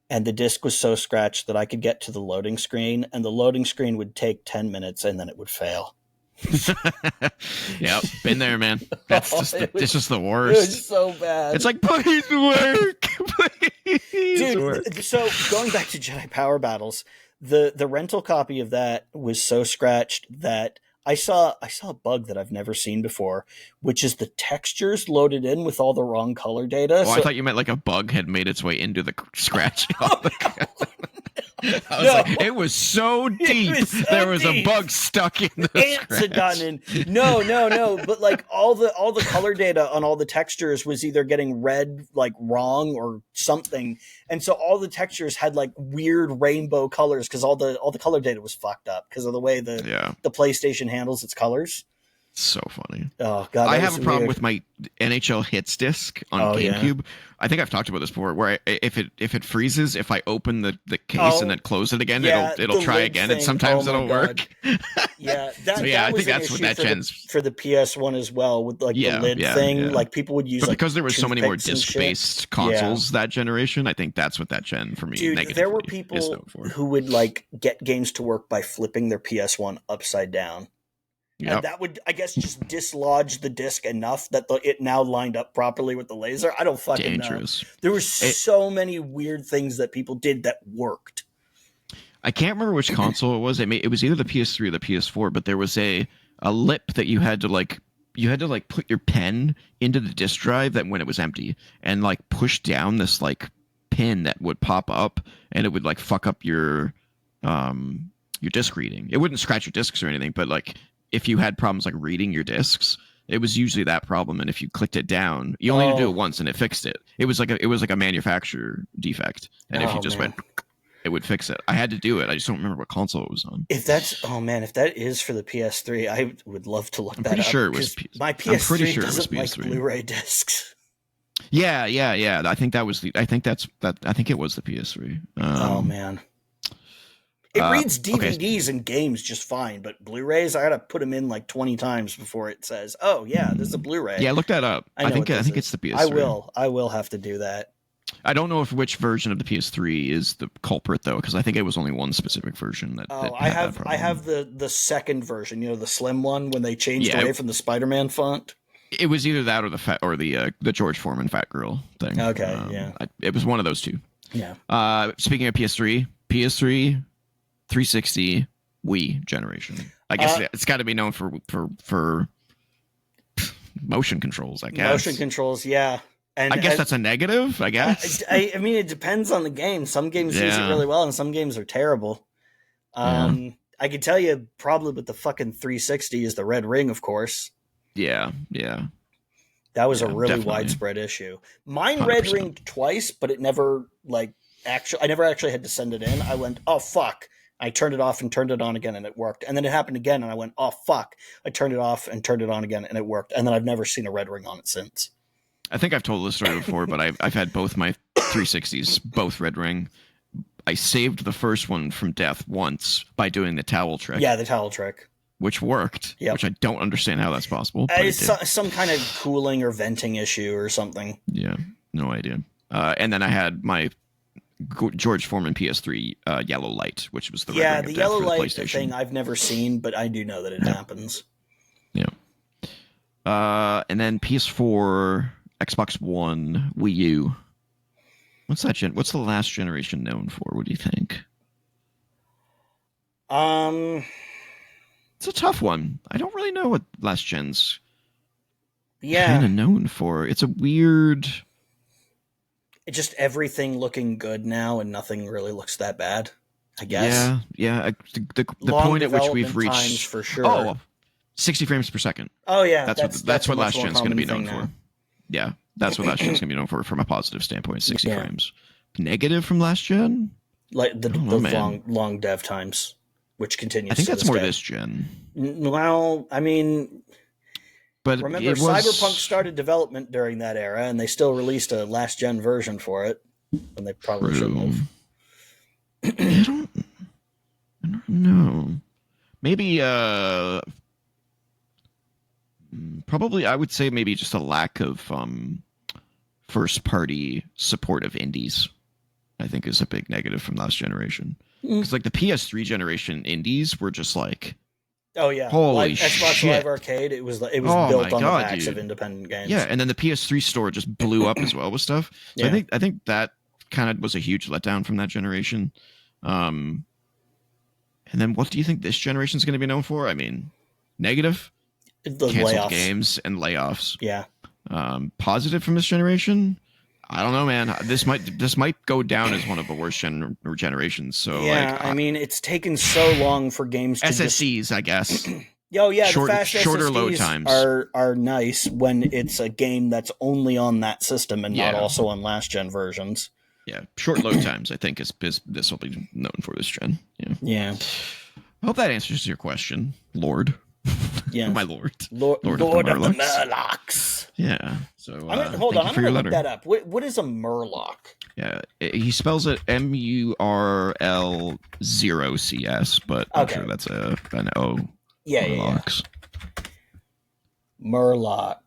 B: And the disc was so scratched that I could get to the loading screen, and the loading screen would take 10 minutes and then it would fail.
A: Yep, been there, man. That's it's just the worst.
B: It was so bad.
A: It's like, please work. Please
B: Dude,
A: work.
B: So going back to Jedi Power Battles, the rental copy of that was so scratched that I saw a bug that I've never seen before, which is the textures loaded in with all the wrong color data.
A: I thought you meant like a bug had made its way into the scratch. I was like, it was so deep. There was a bug stuck in the
B: ants had gotten in. No. But like all the color data on all the textures was either getting read like wrong or something, and so all the textures had like weird rainbow colors because all the color data was fucked up because of the way the PlayStation handles its colors.
A: So funny.
B: Oh god,
A: I have a problem with my NHL Hits disc on GameCube. Yeah. I think I've talked about this before. Where if it freezes, if I open the case and then close it again, it'll try again, and sometimes it'll work.
B: Yeah,
A: I think that's what that gen's
B: for the PS1 as well with like the lid thing. Yeah. Like people would use
A: because there were so many more disc-based consoles that generation. I think that's what that gen for me.
B: Dude, there were people who would like get games to work by flipping their PS1 upside down. Yep. And that would, I guess, just dislodge the disc enough that it now lined up properly with the laser. I don't fucking know. There were so many weird things that people did that worked.
A: I can't remember which console it was. It was either the PS3 or the PS4, but there was a lip that you had to put your pen into the disk drive that when it was empty and like push down this like pin that would pop up and it would like fuck up your disc reading. It wouldn't scratch your discs or anything, but like if you had problems like reading your discs, it was usually that problem. And if you clicked it down, you only need to do it once and it fixed it. It was like a manufacturer defect. And if you just went, it would fix it. I had to do it. I just don't remember what console it was on.
B: If that is for the PS3, I would love to look that up.
A: I'm pretty sure it was.
B: My PS3 doesn't like Blu-ray discs.
A: Yeah. I think that was I think it was the PS3.
B: Oh man. It reads DVDs and games just fine, but Blu-rays, I gotta put them in like 20 times before it says, "Oh yeah, this is a Blu-ray."
A: Yeah, look that up. I think it's the PS3.
B: I will have to do that.
A: I don't know which version of the PS3 is the culprit though, because I think it was only one specific version that.
B: I have the second version. You know, the slim one when they changed away from the Spider-Man font.
A: It was either that or the George Foreman Fat Girl thing.
B: Okay,
A: it was one of those two.
B: Yeah.
A: Speaking of PS3. 360 Wii generation. I guess it's got to be known for motion controls, I guess.
B: Motion controls, yeah. And
A: I guess that's a negative, I guess.
B: I mean, it depends on the game. Some games use it really well, and some games are terrible. I can tell you probably with the fucking 360 is the red ring, of course.
A: Yeah.
B: That was a really widespread issue. Mine 100%. Red ringed twice, but it never, I never actually had to send it in. I went, oh, fuck. I turned it off and turned it on again, and it worked. And then it happened again, and I went, oh, fuck. I turned it off and turned it on again, and it worked. And then I've never seen a red ring on it since.
A: I think I've told this story before, but I've had both my 360s, both red ring. I saved the first one from death once by doing the towel trick.
B: Yeah, the towel trick.
A: Which worked, which I don't understand how that's possible. But
B: it's some kind of cooling or venting issue or something.
A: Yeah, no idea. And then I had my George Foreman PS3 yellow light, which was the red ring of death
B: yellow
A: for the
B: light
A: PlayStation.
B: Thing I've never seen, but I do know that it happens.
A: Yeah. And then PS4, Xbox One, Wii U. What's that what's the last generation known for? What do you think? It's a tough one. I don't really know what last gen's kind of known for. It's a weird.
B: It's just everything looking good now, and nothing really looks that bad, I guess.
A: Yeah. The point at which we've reached.
B: Times for sure.
A: Oh, 60 frames per second.
B: Oh, yeah.
A: That's what last gen's going to be known for. Yeah. That's what last gen's going to be known for from a positive standpoint, 60
B: Yeah.
A: frames. Negative from last gen?
B: Like the
A: man.
B: long dev times, which continues.
A: I think
B: to
A: that's
B: this
A: more
B: day.
A: this gen.
B: Well, I mean,
A: but
B: remember Cyberpunk started development during that era, and they still released a last gen version for it, and they probably shouldn't have.
A: I don't know. Maybe probably I would say maybe just a lack of first party support of indies, I think, is a big negative from last generation. Because like the PS3 generation indies were just like,
B: oh yeah,
A: holy
B: Xbox
A: shit.
B: Live Arcade. It was built on the backs of independent games.
A: Yeah, and then the PS3 store just blew up as well with stuff. So
B: yeah.
A: I think that kind of was a huge letdown from that generation. And then what do you think this generation is going to be known for? I mean, negative,
B: The
A: canceled
B: layoffs.
A: games and layoffs.
B: Yeah.
A: Positive from this generation, I don't know, man. This might go down as one of the worst generations. So
B: yeah,
A: like,
B: I mean, it's taken so long for games to
A: SSCs, I guess.
B: Oh yeah,
A: the fast shorter
B: SSDs
A: load times
B: are nice when it's a game that's only on that system and not also on last gen versions.
A: Yeah, short load times, I think, is this will be known for this gen.
B: Yeah.
A: I hope that answers your question, Lord.
B: Yeah,
A: my Lord.
B: Lord of the Murlocs.
A: Yeah. So
B: hold on, I'm gonna look that up. What is a Murloc?
A: Yeah, he spells it MURL0CS, but I'm sure that's an O.
B: Yeah, Murlocs. Murloc.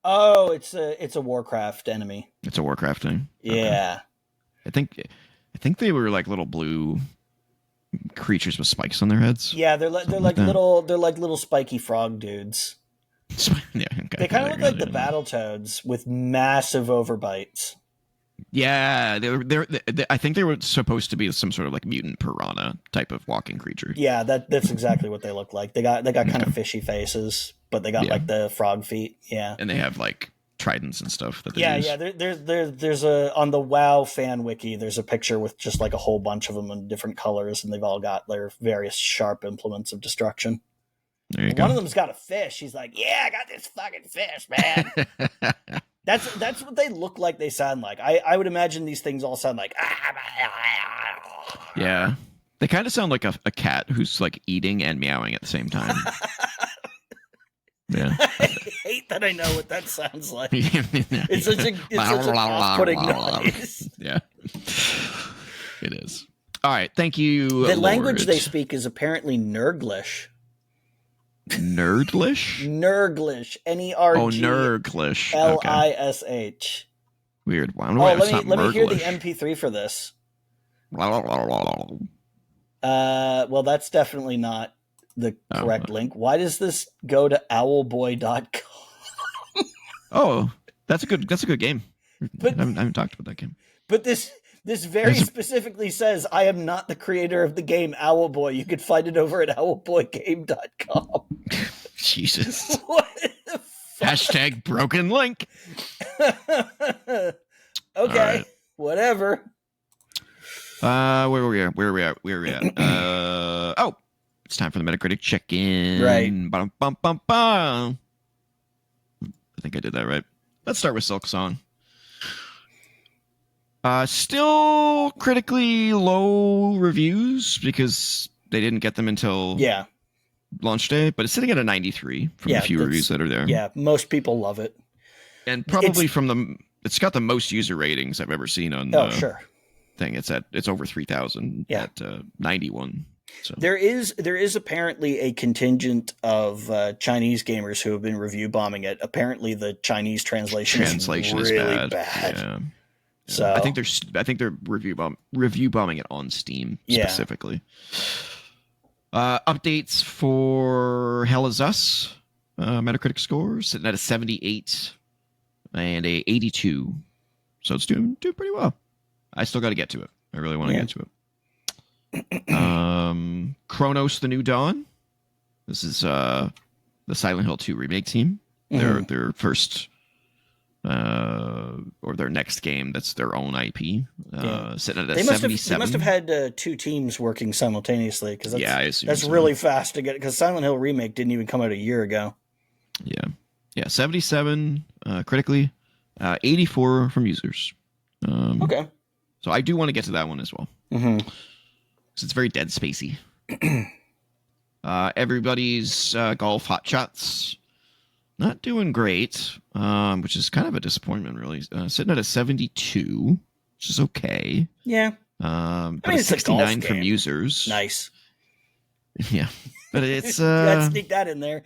B: Oh, it's a Warcraft enemy.
A: It's a Warcraft thing.
B: Yeah.
A: Okay. I think they were like little blue creatures with spikes on their heads.
B: Yeah, they're like little spiky frog dudes.
A: Yeah, okay.
B: They kind of look like the Battletoads with massive overbites.
A: Yeah, I think they were supposed to be some sort of like mutant piranha type of walking creature.
B: Yeah, that's exactly what they look like. They got kind of fishy faces, but they got like the frog feet. Yeah,
A: and they have like tridents and stuff that they use.
B: Yeah. There's on the WoW fan wiki. There's a picture with just like a whole bunch of them in different colors, and they've all got their various sharp implements of destruction. One of them's got a fish. He's like, "Yeah, I got this fucking fish, man." That's what they look like. They sound like. I would imagine these things all sound like.
A: Yeah, they kind of sound like a cat who's like eating and meowing at the same time. Yeah,
B: I hate that I know what that sounds like. It's such an off-putting noise.
A: Yeah, it is. All right, thank you.
B: The language they speak is apparently Nurglish.
A: Nerdlish?
B: Nurglish. N-E-R-G.
A: Oh, Nurglish.
B: L-I-S-H.
A: Weird.
B: Let me hear the MP3 for this. Well, that's definitely not the correct link. Why does this go to owlboy.com?
A: Oh, that's a good game. But I haven't talked about that game.
B: But this very specifically says, I am not the creator of the game Owlboy. You could find it over at owlboygame.com.
A: Jesus.
B: What the fuck?
A: Hashtag broken link.
B: Okay, right. Whatever.
A: Where are we at? Oh, it's time for the Metacritic Check-In.
B: Right.
A: Ba-dum-bum-bum-bum. I think I did that right. Let's start with Silksong. Still critically low reviews because they didn't get them until launch day, but it's sitting at a 93 from the few reviews that are there.
B: Yeah, most people love it.
A: And probably it's got the most user ratings I've ever seen on the thing. It's over 3,000 at 91. So
B: there is apparently a contingent of Chinese gamers who have been review bombing it. Apparently the Chinese translation is really bad.
A: Yeah.
B: So
A: I think they're review bombing it on Steam specifically. Updates for Hell Is Us, Metacritic score sitting at a 78 and a 82, so it's doing pretty well. I still got to get to it. I really want to get to it. Chronos: The New Dawn. This is the Silent Hill 2 remake team. Their first or their next game that's their own IP, sitting at a
B: they
A: 77.
B: Must have had 2 teams working simultaneously, because that's
A: so.
B: really fast to get, because Silent Hill Remake didn't even come out a year ago.
A: Yeah, 77 critically, 84 from users.
B: Okay.
A: So I do want to get to that one as well.
B: Mm-hmm.
A: Because it's very Dead Spacey. Everybody's golf hotshots not doing great, which is kind of a disappointment, really. Sitting at a 72, which is okay.
B: Yeah.
A: But it's 69 from users.
B: Nice.
A: Yeah, but it's
B: I'd sneak that in there.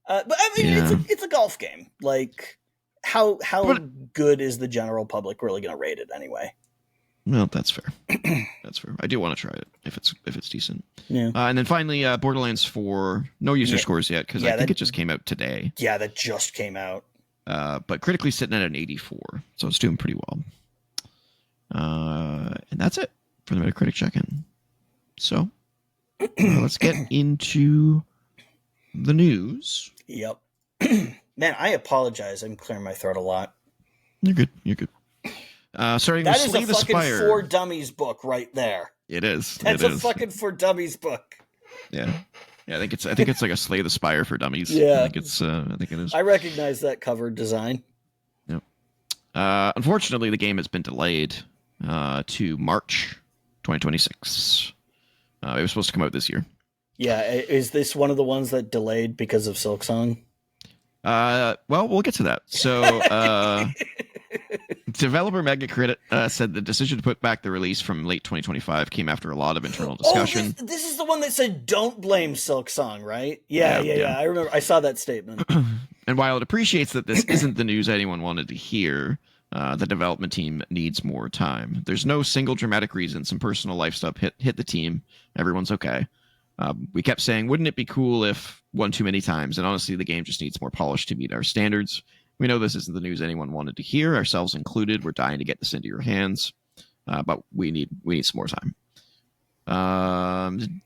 B: But I mean, it's a golf game. Like, how good is the general public really going to rate it anyway?
A: Well, that's fair. That's fair. I do want to try it if it's decent.
B: Yeah.
A: And then finally, Borderlands 4. No user scores yet, because I think it just came out today.
B: Yeah, that just came out.
A: But critically sitting at an 84, so it's doing pretty well. And that's it for the Metacritic check-in. So let's get into the news.
B: Yep. Man, I apologize. I'm clearing my throat a lot.
A: You're good. Starting with Slay the Spire.
B: That is a fucking For Dummies book right there.
A: It is.
B: That's a fucking For Dummies book.
A: Yeah. I think it's like a Slay the Spire for Dummies.
B: Yeah.
A: I think it is.
B: I recognize that cover design.
A: Yep. Unfortunately, the game has been delayed to March 2026. It was supposed to come out this year.
B: Yeah, is this one of the ones that delayed because of Silksong?
A: Well, we'll get to that. So, developer Metacritic said the decision to put back the release from late 2025 came after a lot of internal discussion.
B: This is the one that said don't blame Silksong, right? Yeah. I remember. I saw that statement.
A: And while it appreciates that this isn't the news anyone wanted to hear, the development team needs more time. There's no single dramatic reason. Some personal life stuff hit the team. Everyone's okay. We kept saying, wouldn't it be cool if one too many times? And honestly, the game just needs more polish to meet our standards. We know this isn't the news anyone wanted to hear, ourselves included. We're dying to get this into your hands, but we need some more time.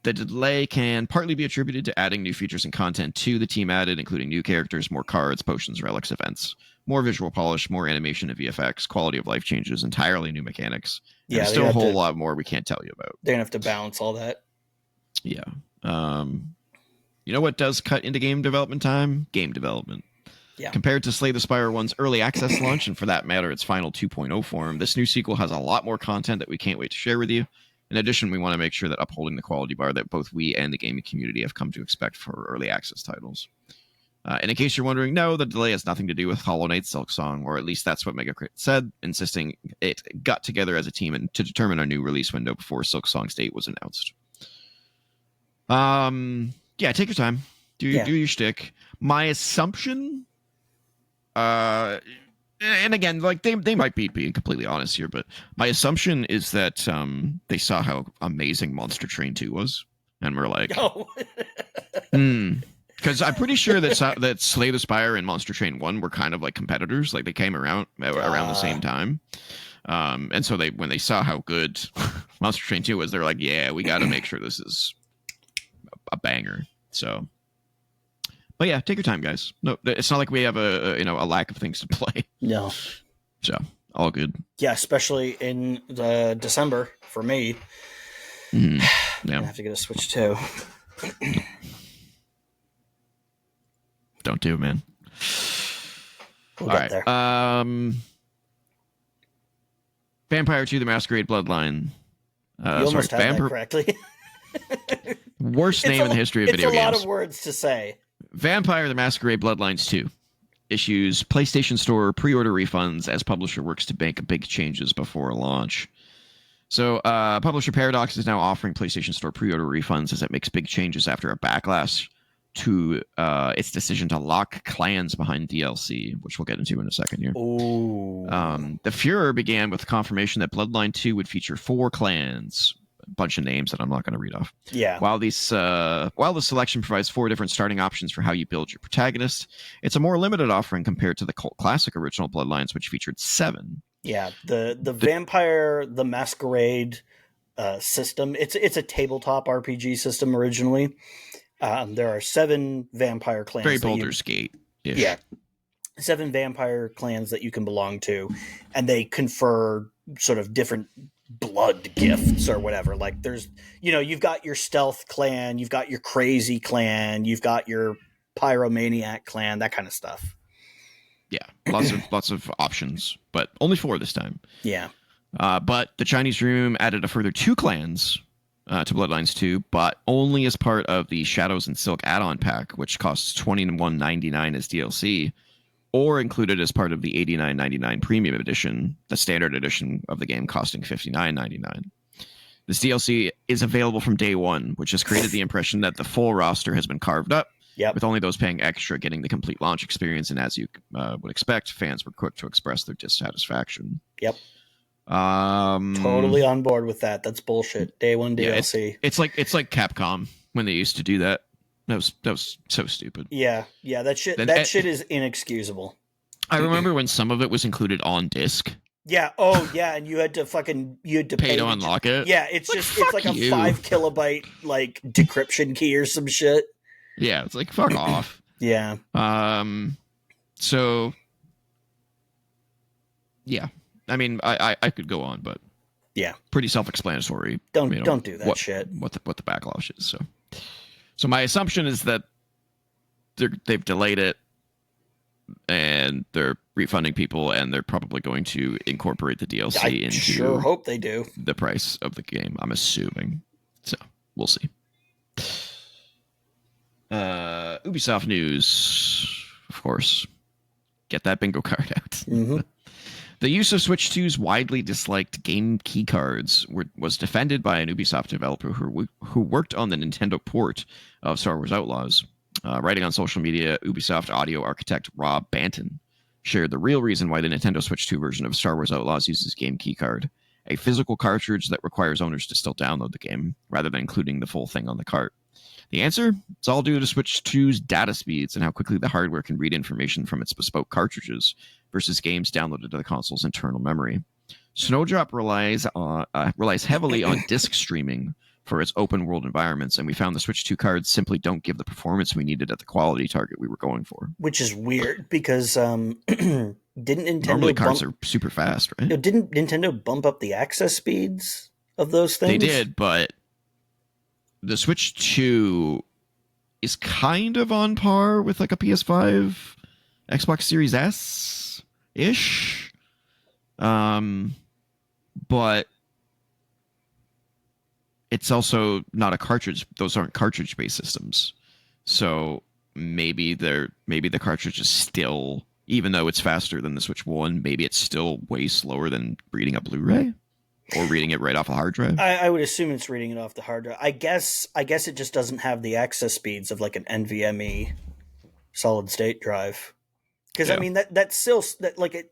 A: The delay can partly be attributed to adding new features and content to the team added, including new characters, more cards, potions, relics, events, more visual polish, more animation and VFX, quality of life changes, entirely new mechanics. Yeah, there's still a whole lot more we can't tell you about.
B: They're going to have to balance all that.
A: Yeah. You know what does cut into game development time? Game development. Yeah. Compared to Slay the Spire 1's early access launch, and for that matter, its final 2.0 form, this new sequel has a lot more content that we can't wait to share with you. In addition, we want to make sure that upholding the quality bar that both we and the gaming community have come to expect for early access titles. And in case you're wondering, no, the delay has nothing to do with Hollow Knight Silksong, or at least that's what Metacritic said, insisting it got together as a team and to determine a new release window before Silksong's date was announced. Yeah, take your time. Do your shtick. My assumption, and again, like they might be being completely honest here, but my assumption is that they saw how amazing Monster Train 2 was, and we're like, because I'm pretty sure that Slay the Spire and Monster Train 1 were kind of like competitors, like they came around the same time. And so when they saw how good Monster Train 2 was, they're like, yeah, we got to make sure this is a banger. So, but yeah, take your time, guys. No, it's not like we have a lack of things to play.
B: No.
A: So all good.
B: Yeah, especially in December for me.
A: Mm-hmm. Yeah.
B: I have to get a Switch too.
A: Don't do it, man.
B: We'll
A: all
B: get there.
A: Vampire 2: The Masquerade Bloodline.
B: You almost had that correctly.
A: Worst name in the history of video games.
B: It's a lot of words to say.
A: Vampire: The Masquerade Bloodlines 2 issues PlayStation Store pre-order refunds as publisher works to make big changes before launch. So, publisher Paradox is now offering PlayStation Store pre-order refunds as it makes big changes after a backlash to its decision to lock clans behind DLC, which we'll get into in a second here.
B: Ooh.
A: The furor began with confirmation that Bloodline 2 would feature 4 clans. A bunch of names that I'm not going to read off.
B: Yeah.
A: While the selection provides 4 different starting options for how you build your protagonist, it's a more limited offering compared to the cult classic original Bloodlines, which featured 7.
B: Yeah, the Vampire the Masquerade system. It's a tabletop RPG system originally. There are 7 vampire clans.
A: Very Baldur's Gate-ish.
B: Yeah. 7 vampire clans that you can belong to, and they confer sort of different blood gifts or whatever. Like there's, you've got your stealth clan, you've got your crazy clan, you've got your pyromaniac clan, that kind of stuff.
A: Yeah, lots of options, but only 4 this time.
B: Yeah.
A: But the Chinese room added a further 2 clans to Bloodlines 2, but only as part of the Shadows and Silk add-on pack, which costs $21.99 as DLC, or included as part of the $89.99 premium edition, the standard edition of the game costing $59.99. This DLC is available from day one, which has created the impression that the full roster has been carved up, with only those paying extra getting the complete launch experience, and as you would expect, fans were quick to express their dissatisfaction.
B: Yep. Totally on board with that. That's bullshit. Day one DLC.
A: It's like Capcom when they used to do that. That was so stupid.
B: Yeah, that shit is inexcusable.
A: I remember when some of it was included on disc.
B: Yeah. Oh, yeah, and you had to pay
A: to unlock it.
B: Yeah, it's like a 5 kilobyte like decryption key or some shit.
A: Yeah, it's like fuck off.
B: Yeah.
A: So yeah, I mean, I could go on, but
B: yeah,
A: pretty self-explanatory.
B: Don't do that shit.
A: What the backlash is. So my assumption is that they've delayed it, and they're refunding people, and they're probably going to incorporate the DLC into.
B: Sure hope they do.
A: The price of the game, I'm assuming. So we'll see. Ubisoft news, of course. Get that bingo card out.
B: Mm-hmm.
A: The use of Switch 2's widely disliked game keycards was defended by an Ubisoft developer who worked on the Nintendo port of Star Wars Outlaws. Writing on social media, Ubisoft audio architect Rob Banton shared the real reason why the Nintendo Switch 2 version of Star Wars Outlaws uses game keycard, a physical cartridge that requires owners to still download the game, rather than including the full thing on the cart. The answer? It's all due to Switch 2's data speeds and how quickly the hardware can read information from its bespoke cartridges versus games downloaded to the console's internal memory. Snowdrop relies heavily on disk streaming for its open world environments, and we found the Switch 2 cards simply don't give the performance we needed at the quality target we were going for.
B: Which is weird because didn't Nintendo
A: normally cards are super fast, right?
B: Didn't Nintendo bump up the access speeds of those things?
A: They did, but the Switch 2 is kind of on par with like a PS5, Xbox Series S ish, but it's also not a cartridge. Those aren't cartridge-based systems, so maybe the cartridge is still, even though it's faster than the Switch 1, maybe it's still way slower than reading a Blu-ray or reading it right off a hard drive.
B: I would assume it's reading it off the hard drive. I guess it just doesn't have the access speeds of like an NVMe solid state drive. Because I mean that's still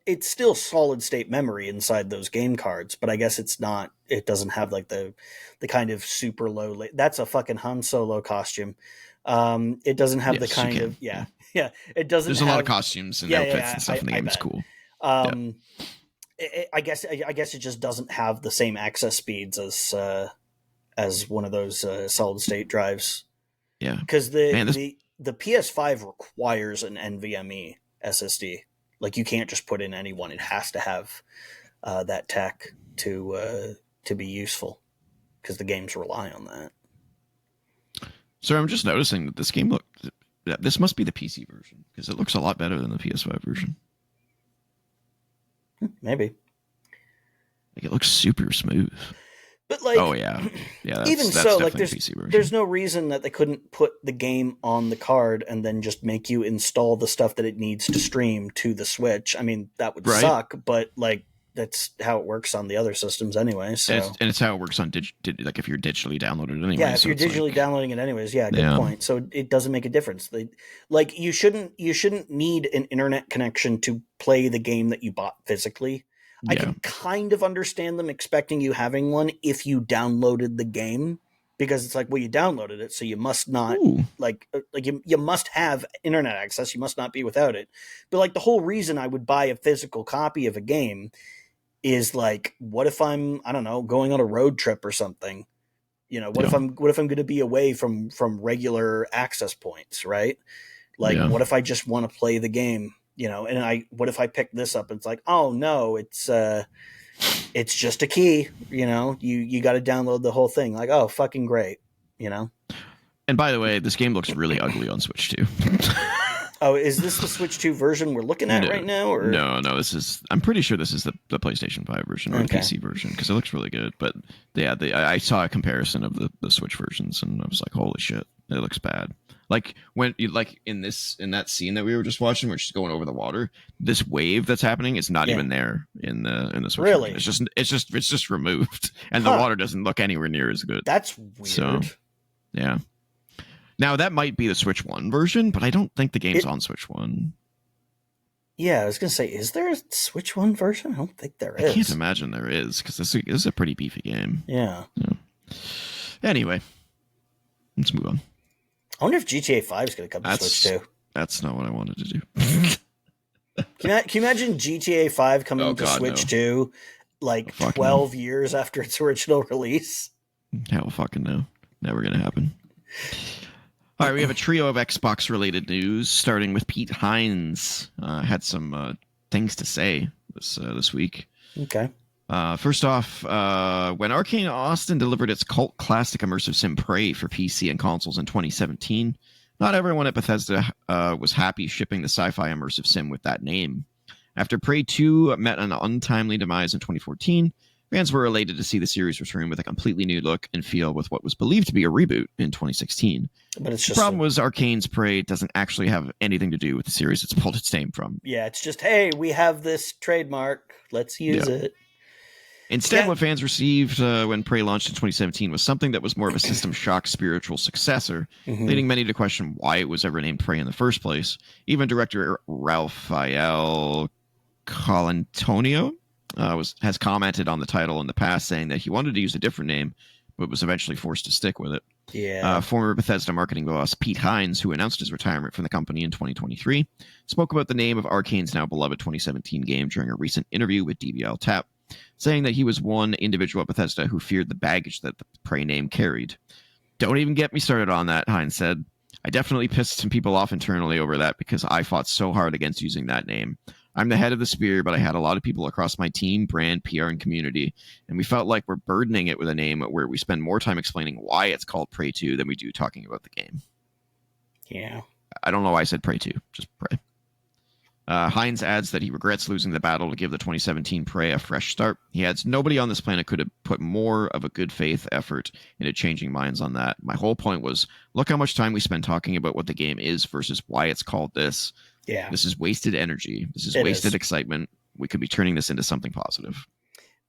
B: it's still solid state memory inside those game cards, but I guess it's not. It doesn't have like the kind of super low. That's a fucking Han Solo costume. It doesn't have the kind of yeah. It doesn't.
A: There's a lot of costumes and outfits and stuff in the game. It's cool.
B: I guess it just doesn't have the same access speeds as one of those solid state drives.
A: Yeah,
B: because the PS5 requires an NVMe SSD. Like you can't just put in any one. It has to have that tech to be useful because the games rely on that.
A: So I'm just noticing that this must be the PC version because it looks a lot better than the PS5 version.
B: Maybe.
A: Like it looks super smooth.
B: But like,
A: oh yeah,
B: even so, like there's no reason that they couldn't put the game on the card and then just make you install the stuff that it needs to stream to the Switch. I mean, that would suck, but like that's how it works on the other systems anyway. So
A: and it's how it works on like if you're digitally downloaded anyway.
B: Yeah, if you're digitally downloading it anyways. Yeah, good point. So it doesn't make a difference. Like you shouldn't need an internet connection to play the game that you bought physically. I can kind of understand them expecting you having one if you downloaded the game, because it's like, well, you downloaded it, so you must not you must have internet access. You must not be without it. But like the whole reason I would buy a physical copy of a game is like, what if I'm, I don't know, going on a road trip or something? You know, what if I'm going to be away from regular access points, right? Like, what if I just want to play the game And what if I pick this up and it's like, oh no, it's just a key, you got to download the whole thing. Like, oh, fucking great,
A: And by the way, this game looks really ugly on Switch too.
B: Oh, is this the Switch 2 version we're looking at right now? Or?
A: No, I'm pretty sure this is the PlayStation 5 version or the PC version because it looks really good. But yeah, I saw a comparison of the Switch versions and I was like, holy shit, it looks bad. Like when you in that scene that we were just watching, where she's going over the water, this wave that's happening is not even there in the Switch
B: really
A: version. It's just removed, and the water doesn't look anywhere near as good.
B: That's weird.
A: So, yeah. Now, that might be the Switch 1 version, but I don't think the game's on Switch 1.
B: Yeah, I was going to say, is there a Switch 1 version? I don't think there is.
A: I can't imagine there is, because this is a pretty beefy game.
B: Yeah.
A: Anyway, let's move on.
B: I wonder if GTA 5 is going to come to Switch 2.
A: That's not what I wanted to do.
B: Can you imagine GTA 5 coming to Switch 2 like 12 years after its original release?
A: Hell fucking no. Never going to happen. All right, we have a trio of Xbox-related news, starting with Pete Hines. Had some things to say this week.
B: Okay.
A: First off, when Arcane Austin delivered its cult classic immersive sim Prey for PC and consoles in 2017, not everyone at Bethesda was happy shipping the sci-fi immersive sim with that name. After Prey 2 met an untimely demise in 2014, fans were elated to see the series return with a completely new look and feel with what was believed to be a reboot in 2016.
B: But
A: the problem was Arcane's Prey doesn't actually have anything to do with the series it's pulled its name from.
B: Yeah, it's just, hey, we have this trademark. Let's use it.
A: Instead, what fans received when Prey launched in 2017 was something that was more of a System Shock spiritual successor, leading many to question why it was ever named Prey in the first place. Even director Raphael Colantonio has commented on the title in the past, saying that he wanted to use a different name, but was eventually forced to stick with it.
B: Yeah.
A: Former Bethesda marketing boss Pete Hines, who announced his retirement from the company in 2023, spoke about the name of Arcane's now beloved 2017 game during a recent interview with DBL Tap, saying that he was one individual at Bethesda who feared the baggage that the Prey name carried. Don't even get me started on that, Hines said. I definitely pissed some people off internally over that because I fought so hard against using that name. I'm the head of the spear, but I had a lot of people across my team, brand, PR, and community, and we felt like we're burdening it with a name where we spend more time explaining why it's called Prey 2 than we do talking about the game.
B: Yeah.
A: I don't know why I said Prey 2, just Prey. Hines adds that he regrets losing the battle to give the 2017 Prey a fresh start. He adds, nobody on this planet could have put more of a good faith effort into changing minds on that. My whole point was, look how much time we spend talking about what the game is versus why it's called this.
B: Yeah.
A: This is wasted energy. This is wasted excitement. We could be turning this into something positive.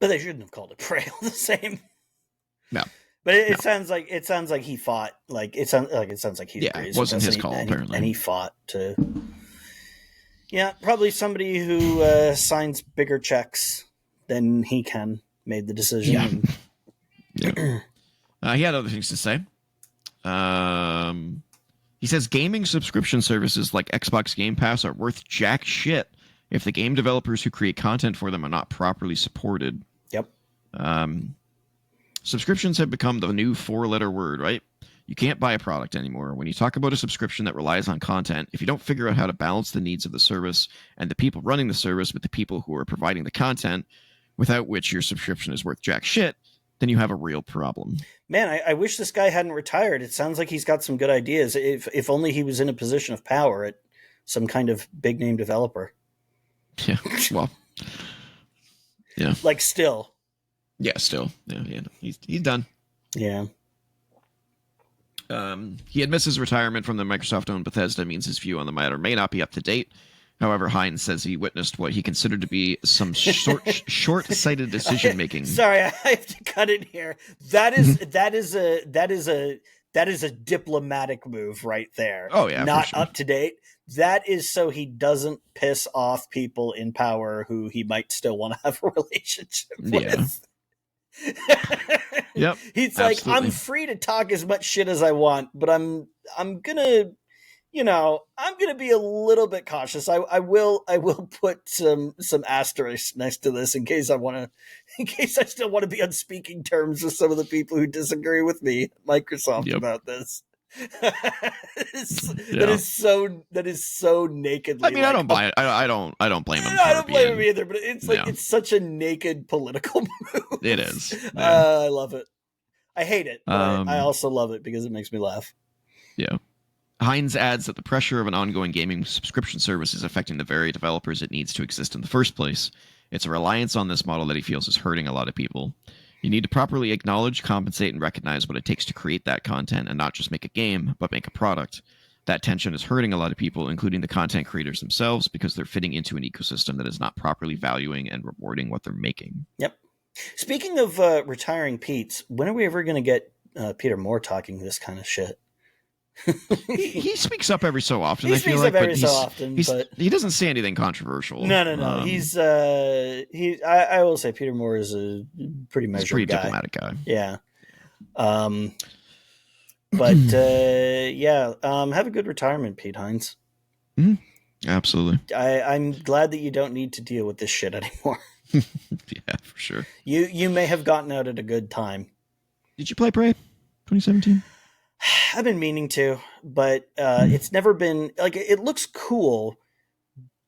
B: But they shouldn't have called it Prey all the same.
A: No.
B: But it sounds like he fought. Like it sounds like he
A: agrees. It wasn't his call, apparently.
B: And he fought to. Yeah, probably somebody who signs bigger checks than he can made the decision.
A: Yeah. He had other things to say. He says gaming subscription services like Xbox Game Pass are worth jack shit if the game developers who create content for them are not properly supported.
B: Yep.
A: Subscriptions have become the new 4-letter word, right? You can't buy a product anymore. When you talk about a subscription that relies on content, if you don't figure out how to balance the needs of the service and the people running the service with the people who are providing the content, without which your subscription is worth jack shit, then you have a real problem.
B: Man, I wish this guy hadn't retired. It sounds like he's got some good ideas. If only he was in a position of power at some kind of big name developer.
A: Yeah, well, yeah.
B: Like still.
A: Yeah, still. Yeah, he's done.
B: Yeah.
A: He admits his retirement from the Microsoft-owned Bethesda means his view on the matter may not be up to date. However, Hines says he witnessed what he considered to be some short-sighted decision-making.
B: Sorry, I have to cut in here. That is a diplomatic move right there.
A: Oh yeah,
B: not
A: sure.
B: Up to date. That is so he doesn't piss off people in power who he might still want to have a relationship with.
A: Yep.
B: He's
A: absolutely.
B: Like, I'm free to talk as much shit as I want, but I'm gonna be a little bit cautious. I will put some asterisks next to this in case I still want to be on speaking terms with some of the people who disagree with me at Microsoft about this. That is so nakedly.
A: I mean, I don't buy it. I don't blame him.
B: I don't blame him either. But it's like it's such a naked political move.
A: It is.
B: Yeah. I love it. I hate it, but I also love it because it makes me laugh.
A: Yeah. Hines adds that the pressure of an ongoing gaming subscription service is affecting the very developers it needs to exist in the first place. It's a reliance on this model that he feels is hurting a lot of people. You need to properly acknowledge, compensate, and recognize what it takes to create that content and not just make a game, but make a product. That tension is hurting a lot of people, including the content creators themselves, because they're fitting into an ecosystem that is not properly valuing and rewarding what they're making.
B: Yep. Speaking of retiring Pete's, when are we ever going to get Peter Moore talking this kind of shit?
A: he speaks up every so often.
B: He speaks up every so often, but
A: he doesn't say anything controversial.
B: No. I will say Peter Moore is a pretty measured guy.
A: Diplomatic guy.
B: Yeah. But have a good retirement, Pete Hines.
A: Mm-hmm. Absolutely.
B: I'm glad that you don't need to deal with this shit anymore.
A: Yeah, for sure.
B: You may have gotten out at a good time.
A: Did you play Prey 2017?
B: I've been meaning to, but it's never been like it looks cool,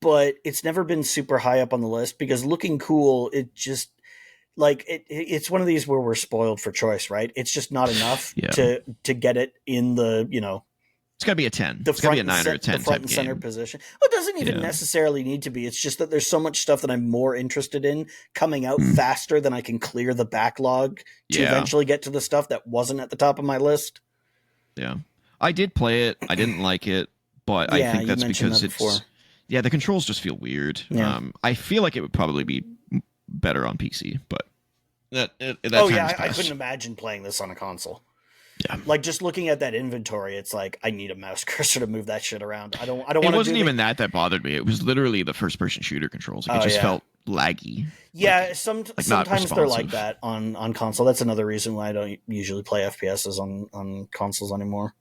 B: but it's never been super high up on the list because looking cool, it just like it's one of these where we're spoiled for choice, right? It's just not enough to get it in the,
A: it's got to be a 10. It's got to be a 9 or a 10
B: the front and center position. Well, it doesn't even necessarily need to be. It's just that there's so much stuff that I'm more interested in coming out faster than I can clear the backlog to eventually get to the stuff that wasn't at the top of my list.
A: Yeah, I did play it. I didn't like it, but I think that's because the controls just feel weird.
B: Yeah.
A: I feel like it would probably be better on PC, but
B: I couldn't imagine playing this on a console.
A: Yeah,
B: like just looking at that inventory, it's like I need a mouse cursor to move that shit around. I don't want to.
A: It wasn't even that bothered me. It was literally the first-person shooter controls. Like, it just felt laggy.
B: Yeah, sometimes they're like that on console. That's another reason why I don't usually play FPSs on consoles anymore.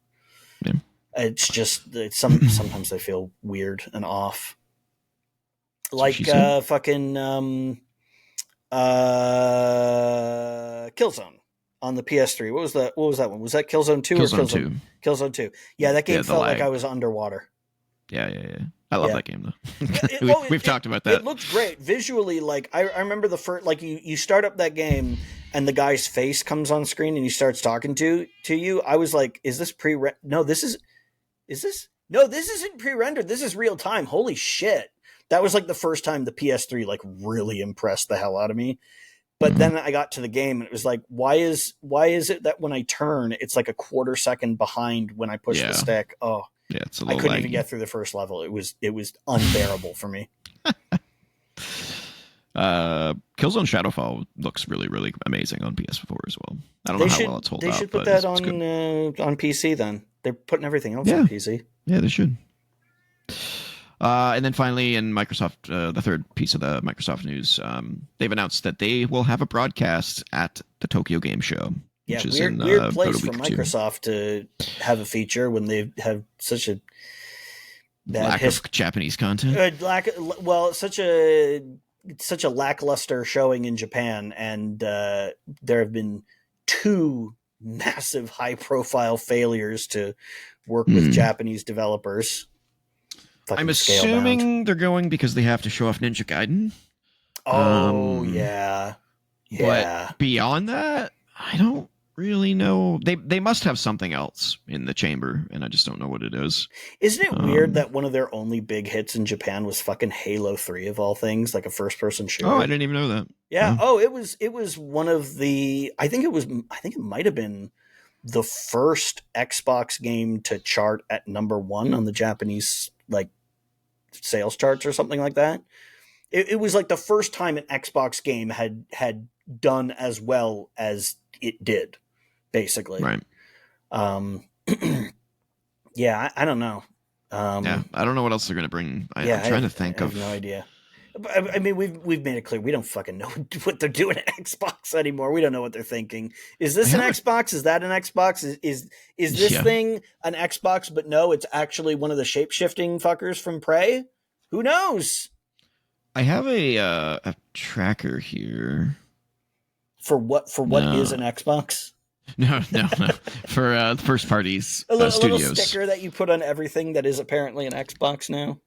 A: Yeah.
B: It's just sometimes they feel weird and off. Like fucking Killzone on the PS3. What was that one? Was that Killzone 2 or Killzone 2? Killzone 2. Yeah, that game felt like I was underwater.
A: Yeah. I love that game though. We've talked about that.
B: It looks great visually. Like I remember the first, like you start up that game and the guy's face comes on screen and he starts talking to you. I was like, is this no, this isn't pre-rendered. This is real time. Holy shit. That was like the first time the PS3 like really impressed the hell out of me. But then I got to the game and it was like, why is it that when I turn, it's like a quarter second behind when I push the stick? Oh,
A: yeah, it's a
B: I
A: little
B: couldn't
A: laggy.
B: even get through the first level. It was unbearable for me.
A: Killzone Shadowfall looks really, really amazing on PS4 as well. I don't know how well it's holding up.
B: They should put that on PC then. They're putting everything else on PC.
A: Yeah, they should. And then finally, in Microsoft, the third piece of the Microsoft news, they've announced that they will have a broadcast at the Tokyo Game Show.
B: Yeah,
A: which
B: weird place for Microsoft to have a feature when they have such a
A: lack of Japanese content.
B: Such a lackluster showing in Japan, and there have been 2 massive high-profile failures to work with Japanese developers.
A: I'm assuming they're going because they have to show off Ninja Gaiden.
B: Oh, yeah.
A: But beyond that, I don't really know. They must have something else in the chamber, and I just don't know what it is.
B: Isn't it weird that one of their only big hits in Japan was fucking Halo 3 of all things, like a first-person shooter?
A: Oh, I didn't even know that.
B: Yeah. Oh, it was one of the. I think it might have been the first Xbox game to chart at number 1 on the Japanese like sales charts or something like that. It was like the first time an Xbox game had done as well as it did, basically.
A: Right.
B: Yeah, I don't know.
A: I don't know what else they're going to bring. I'm trying to think of.
B: I have no idea. I mean, we've made it clear we don't fucking know what they're doing at Xbox anymore. We don't know what they're thinking. Is this an Xbox? Is that an Xbox? Is this thing an Xbox? But no, it's actually one of the shape-shifting fuckers from Prey. Who knows?
A: I have a tracker here.
B: For what is an Xbox?
A: No. For first parties
B: A little
A: studios.
B: sticker that you put on everything that is apparently an Xbox now.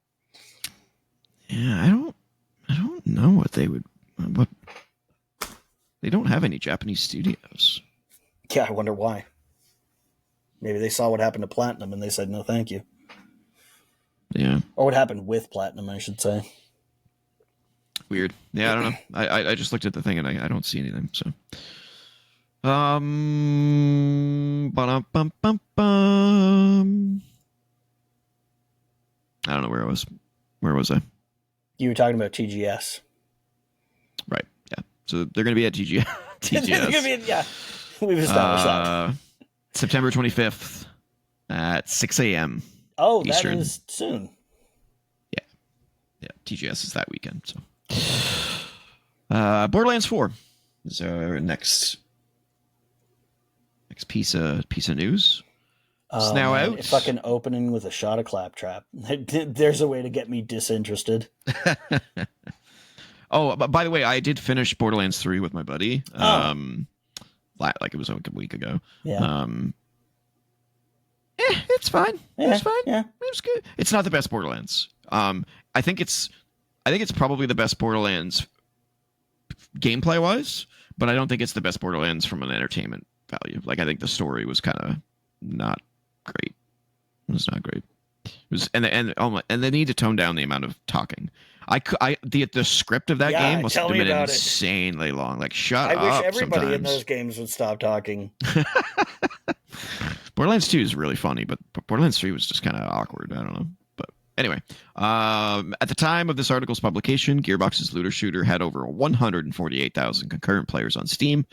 A: Yeah, I don't know what they would. What they don't have any Japanese studios.
B: Yeah, I wonder why. Maybe they saw what happened to Platinum and they said no, thank you.
A: Yeah.
B: Or what happened with Platinum, I should say.
A: Weird. Yeah, I don't know. I just looked at the thing and I don't see anything. So, ba-dum-bum-bum-bum. I don't know where I was. Where was I?
B: You were talking about TGS.
A: Right. Yeah. So they're going to be at TGS.
B: They're gonna be, yeah, we've established that.
A: September 25th at 6 a.m.
B: Oh,
A: Eastern.
B: that is soon.
A: Yeah. TGS is that weekend. So, Borderlands 4 is our next piece of news. It's now out.
B: Fucking opening with a shot of Claptrap. There's a way to get me disinterested.
A: Oh, by the way, I did finish Borderlands 3 with my buddy. Like it was a week ago.
B: Yeah.
A: It's fine.
B: Yeah,
A: It's fine.
B: yeah.
A: It's good. It's not the best Borderlands. I think it's probably the best Borderlands gameplay wise, but I don't think it's the best Borderlands from an entertainment value. Like I think the story was kind of not great. It was not great. It was and they need to tone down the amount of talking. The script of that game must have been insanely long. Like shut up.
B: I wish everybody
A: sometimes.
B: in those games would stop talking.
A: Borderlands 2 is really funny, but Borderlands 3 was just kind of awkward. I don't know. But anyway, at the time of this article's publication, Gearbox's looter shooter had over 148,000 concurrent players on Steam,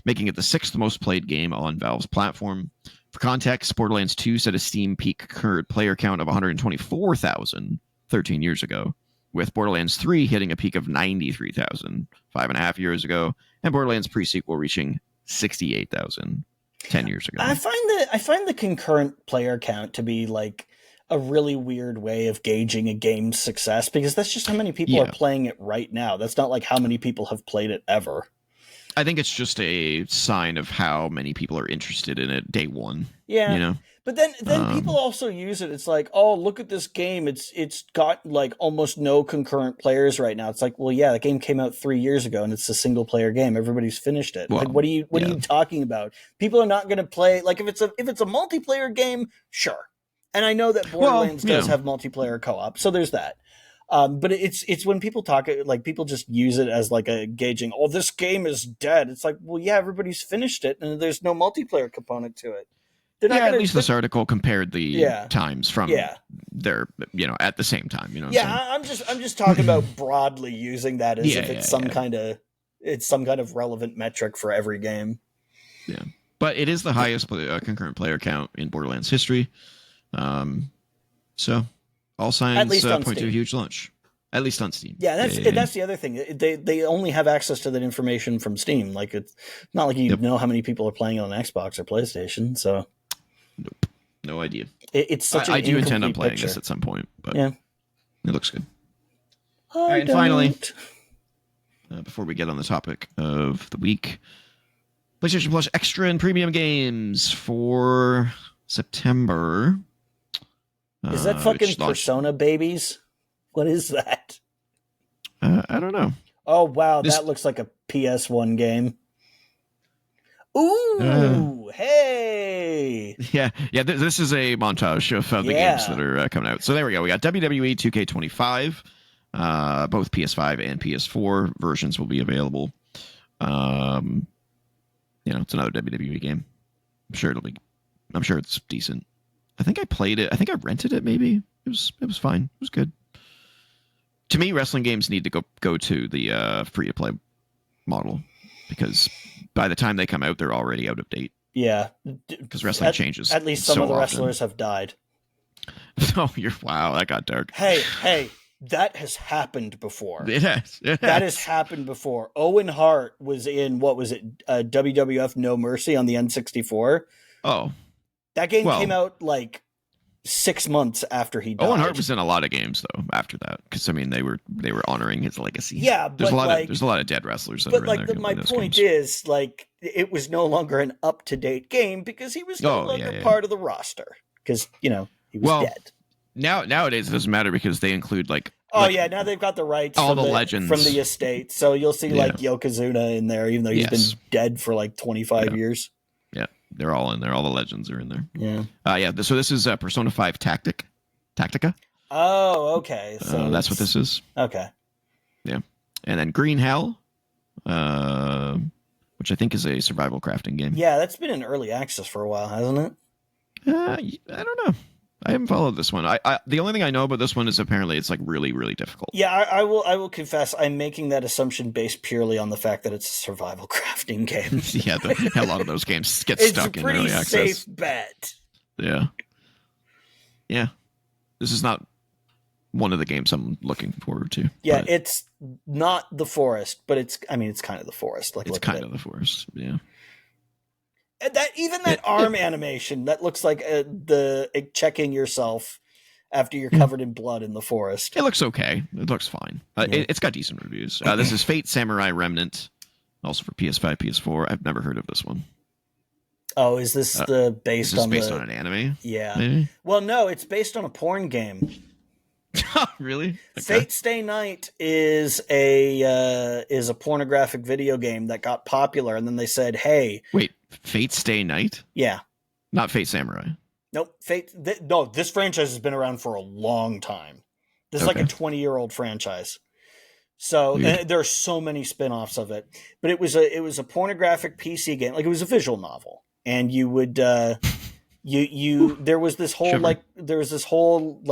A: making it the sixth most played game on Valve's platform. For context, Borderlands 2 set a Steam peak concurrent player count of 124,000 13 years ago, with Borderlands 3 hitting a peak of 93,000 5.5 years ago, and Borderlands pre-sequel reaching 68,000 10 years ago.
B: I find the concurrent player count to be like a really weird way of gauging a game's success, because that's just how many people are playing it right now. That's not like how many people have played it ever.
A: I think it's just a sign of how many people are interested in it day one.
B: Yeah.
A: You know?
B: But then people also use it. It's like, oh, look at this game. It's got like almost no concurrent players right now. It's like, well, yeah, the game came out 3 years ago and it's a single player game. Everybody's finished it. Well, like, what are you talking about? People are not going to play. Like if it's a multiplayer game, sure. And I know that Borderlands does have multiplayer co-op, so there's that. But it's when people talk, like people just use it as like a gauging. Oh, this game is dead. It's like, well, yeah, everybody's finished it, and there's no multiplayer component to it.
A: At least this article compared the times from their, at the same time.
B: I'm just talking about broadly using that as if it's some kind of relevant metric for every game.
A: Yeah, but it is the highest concurrent player count in Borderlands history. So all signs point to a huge launch. At least on Steam.
B: Yeah, that's the other thing. They only have access to that information from Steam. Like it's not like you know how many people are playing on Xbox or PlayStation. So.
A: Nope. No idea.
B: It's such
A: I do intend on playing this at some point, but it looks good.
B: All right, and finally,
A: before we get on the topic of the week, PlayStation Plus Extra and Premium games for September.
B: Is that fucking Persona babies? What is that?
A: I don't know.
B: Oh, wow. That looks like a PS1 game. Ooh, hey.
A: Yeah. This is a montage of the games that are coming out. So there we go. We got WWE 2K25. Both PS5 and PS4 versions will be available. It's another WWE game. I'm sure it's decent. I think I played it. I think I rented it. Maybe it was fine. It was good. To me, wrestling games need to go to the free to play model, because by the time they come out, they're already out of date.
B: Yeah,
A: because wrestling changes.
B: At least some of the wrestlers have died.
A: Oh, wow, that got dark.
B: Hey, that has happened before.
A: It has.
B: That has happened before. Owen Hart was in, what was it, WWF No Mercy on the N64.
A: Oh.
B: That game came out like 6 months after he died.
A: Owen Hart was in a lot of games though after that, because I mean they were honoring his legacy.
B: Yeah,
A: there's a lot of dead wrestlers. That
B: but
A: are
B: like
A: in there,
B: my point is, like, it was no longer an up-to-date game because he was no longer part of the roster because he was dead.
A: Nowadays it doesn't matter because they include
B: now they've got the rights
A: all the legends
B: from the estate, so you'll see like Yokozuna in there, even though he's been dead for like 25 years.
A: Yeah, they're all in there. All the legends are in there.
B: Yeah.
A: So this is Persona 5 Tactica.
B: Oh, okay. So
A: that's what this is.
B: Okay.
A: Yeah, and then Green Hell, which I think is a survival crafting game.
B: Yeah, that's been in early access for a while, hasn't it?
A: I don't know. I haven't followed this one. I the only thing I know about this one is apparently it's like really, really difficult.
B: Yeah, I will confess I'm making that assumption based purely on the fact that it's a survival crafting game.
A: Yeah, a lot of those games get stuck in early access.
B: It's a pretty safe bet.
A: Yeah. Yeah. This is not one of the games I'm looking forward to.
B: Yeah, it's not The Forest, but it's kind of The Forest. Like,
A: it's kind of The Forest, yeah.
B: That arm animation that looks like the checking yourself after you're covered in blood in the forest.
A: It looks okay. It looks fine. It's got decent reviews. This is Fate Samurai Remnant, also for PS5, PS4. I've never heard of this one.
B: Oh, is this based on
A: an anime?
B: Yeah.
A: Maybe?
B: Well, no, it's based on a porn game.
A: Really?
B: Okay. Fate Stay Night is a pornographic video game that got popular, and then they said, "Hey,
A: wait, Fate Stay Night?
B: Yeah,
A: not Fate Samurai.
B: Nope, this franchise has been around for a long time. This is like a 20-year-old franchise. So there are so many spin-offs of it, but it was a pornographic PC game, like it was a visual novel, and you would." There was this whole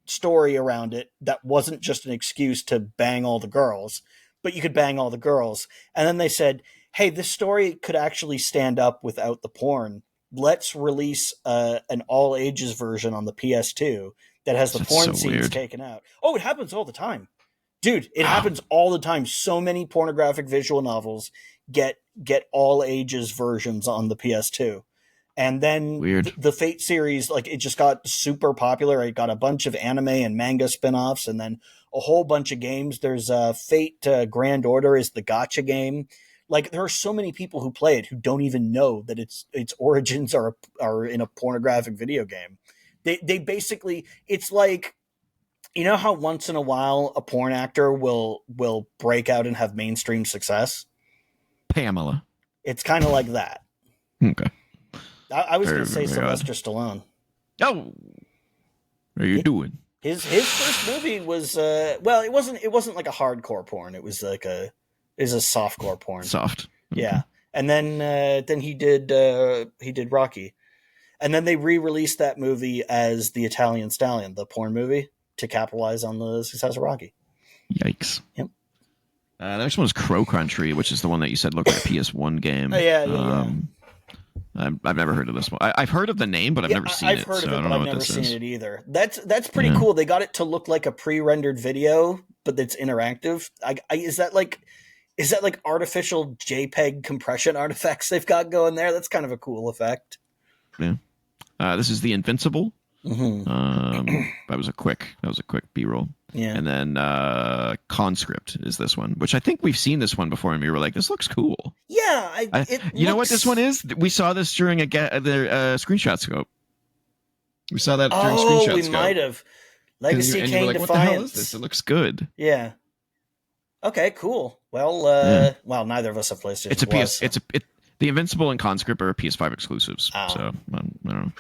B: story around it that wasn't just an excuse to bang all the girls, but you could bang all the girls. And then they said, hey, this story could actually stand up without the porn. Let's release an all ages version on the PS2 that has the porn scenes taken out. Oh, it happens all the time. Dude, it happens all the time. So many pornographic visual novels get all ages versions on the PS2. And then the Fate series, like, it just got super popular. It got a bunch of anime and manga spin-offs, and then a whole bunch of games. There's Fate Grand Order is the gacha game. Like, there are so many people who play it who don't even know that its origins are in a pornographic video game. They basically, it's like, you know how once in a while a porn actor will break out and have mainstream success?
A: Pamela.
B: It's kind of like that.
A: Okay.
B: I was going to say Sylvester Stallone.
A: Oh, what are you doing?
B: His first movie was it wasn't like a hardcore porn. It was like a softcore porn.
A: Soft. Okay.
B: Yeah. And then he did Rocky. And then they re-released that movie as The Italian Stallion, the porn movie, to capitalize on the success of Rocky.
A: Yikes.
B: Yep.
A: The next one is Crow Country, which is the one that you said looked like a PS1 game.
B: Oh, yeah.
A: I've never heard of this one. I've heard of the name, but I've never seen it.
B: I've heard of it,
A: but
B: I've never seen it either. That's pretty cool. They got it to look like a pre-rendered video, but it's interactive. Is that like artificial JPEG compression artifacts they've got going there? That's kind of a cool effect.
A: Yeah. This is The Invincible.
B: Mm-hmm.
A: That was a quick B-roll.
B: Yeah.
A: And then Conscript is this one, which I think we've seen this one before, and we were like, "This looks cool."
B: Yeah,
A: know what this one is? We saw this during the screenshot scope. We saw that during screenshot scope. Oh, we
B: might have. Legacy Kane Defiance.
A: What the hell is this? It looks good.
B: Yeah. Okay, cool. Well, neither of us have PlayStation.
A: The Invincible and Conscript are PS5 exclusives. Oh. So I don't know.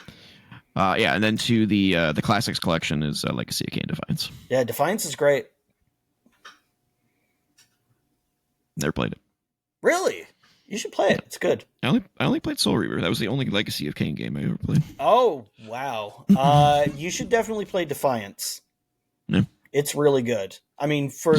A: And then to the Classics collection is Legacy of Kane Defiance.
B: Yeah, Defiance is great.
A: Never played it.
B: Really? You should play it. It's good.
A: I only played Soul Reaver. That was the only Legacy of Kane game I ever played.
B: Oh, wow. You should definitely play Defiance.
A: Yeah.
B: It's really good. I mean, for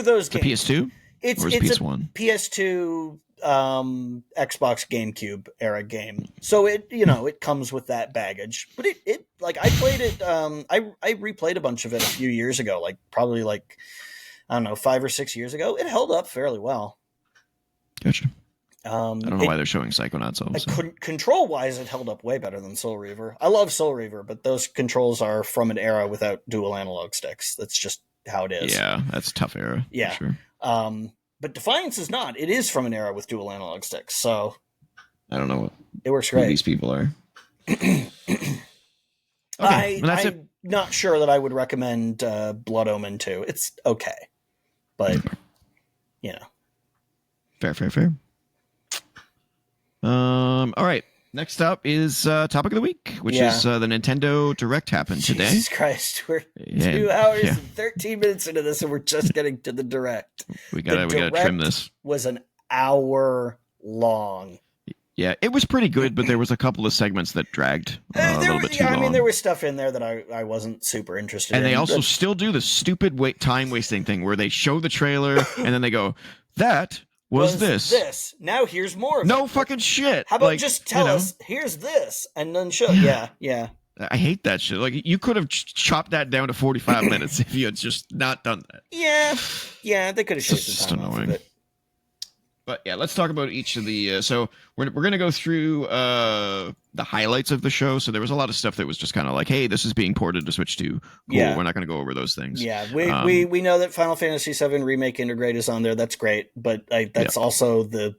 B: those games.
A: It's a PS2? It's PS1?
B: A PS2 Xbox GameCube era game, so it comes with that baggage. But it I played it. I replayed a bunch of it a few years ago, like probably I don't know, 5 or 6 years ago. It held up fairly well.
A: Gotcha. I don't know why they're showing Psychonauts. Also.
B: Control-wise, it held up way better than Soul Reaver. I love Soul Reaver, but those controls are from an era without dual analog sticks. That's just how it is.
A: Yeah, that's a tough era.
B: Yeah.
A: For sure.
B: But Defiance is not. It is from an era with dual analog sticks, so
A: I don't know what
B: it works great.
A: Who these people are.
B: Okay, I'm not sure that I would recommend Blood Omen 2. It's okay, but you know,
A: fair. All right. Next up is topic of the week, which is the Nintendo Direct happened today.
B: Jesus Christ, we're 2 hours and 13 minutes into this, and we're just getting to the Direct.
A: We gotta trim this.
B: Was an hour long.
A: Yeah, it was pretty good, but there was a couple of segments that dragged a little bit too long.
B: I mean, there was stuff in there that I wasn't super interested in.
A: And they also still do the stupid time-wasting thing where they show the trailer, and then they go, that was this.
B: Now here's more of
A: no fucking shit.
B: How about just tell us, here's this, and then show. Yeah.
A: I hate that shit. Like, you could have chopped that down to 45 minutes if you had just not done that.
B: Yeah, they could have shaved some time off of it.
A: But yeah, let's talk about each of the. So we're going to go through the highlights of the show. So there was a lot of stuff that was just kind of like, hey, this is being ported to Switch 2. Cool. Yeah. We're not going to go over those things.
B: Yeah, we know that Final Fantasy VII Remake Integrate is on there. That's great, but that's also the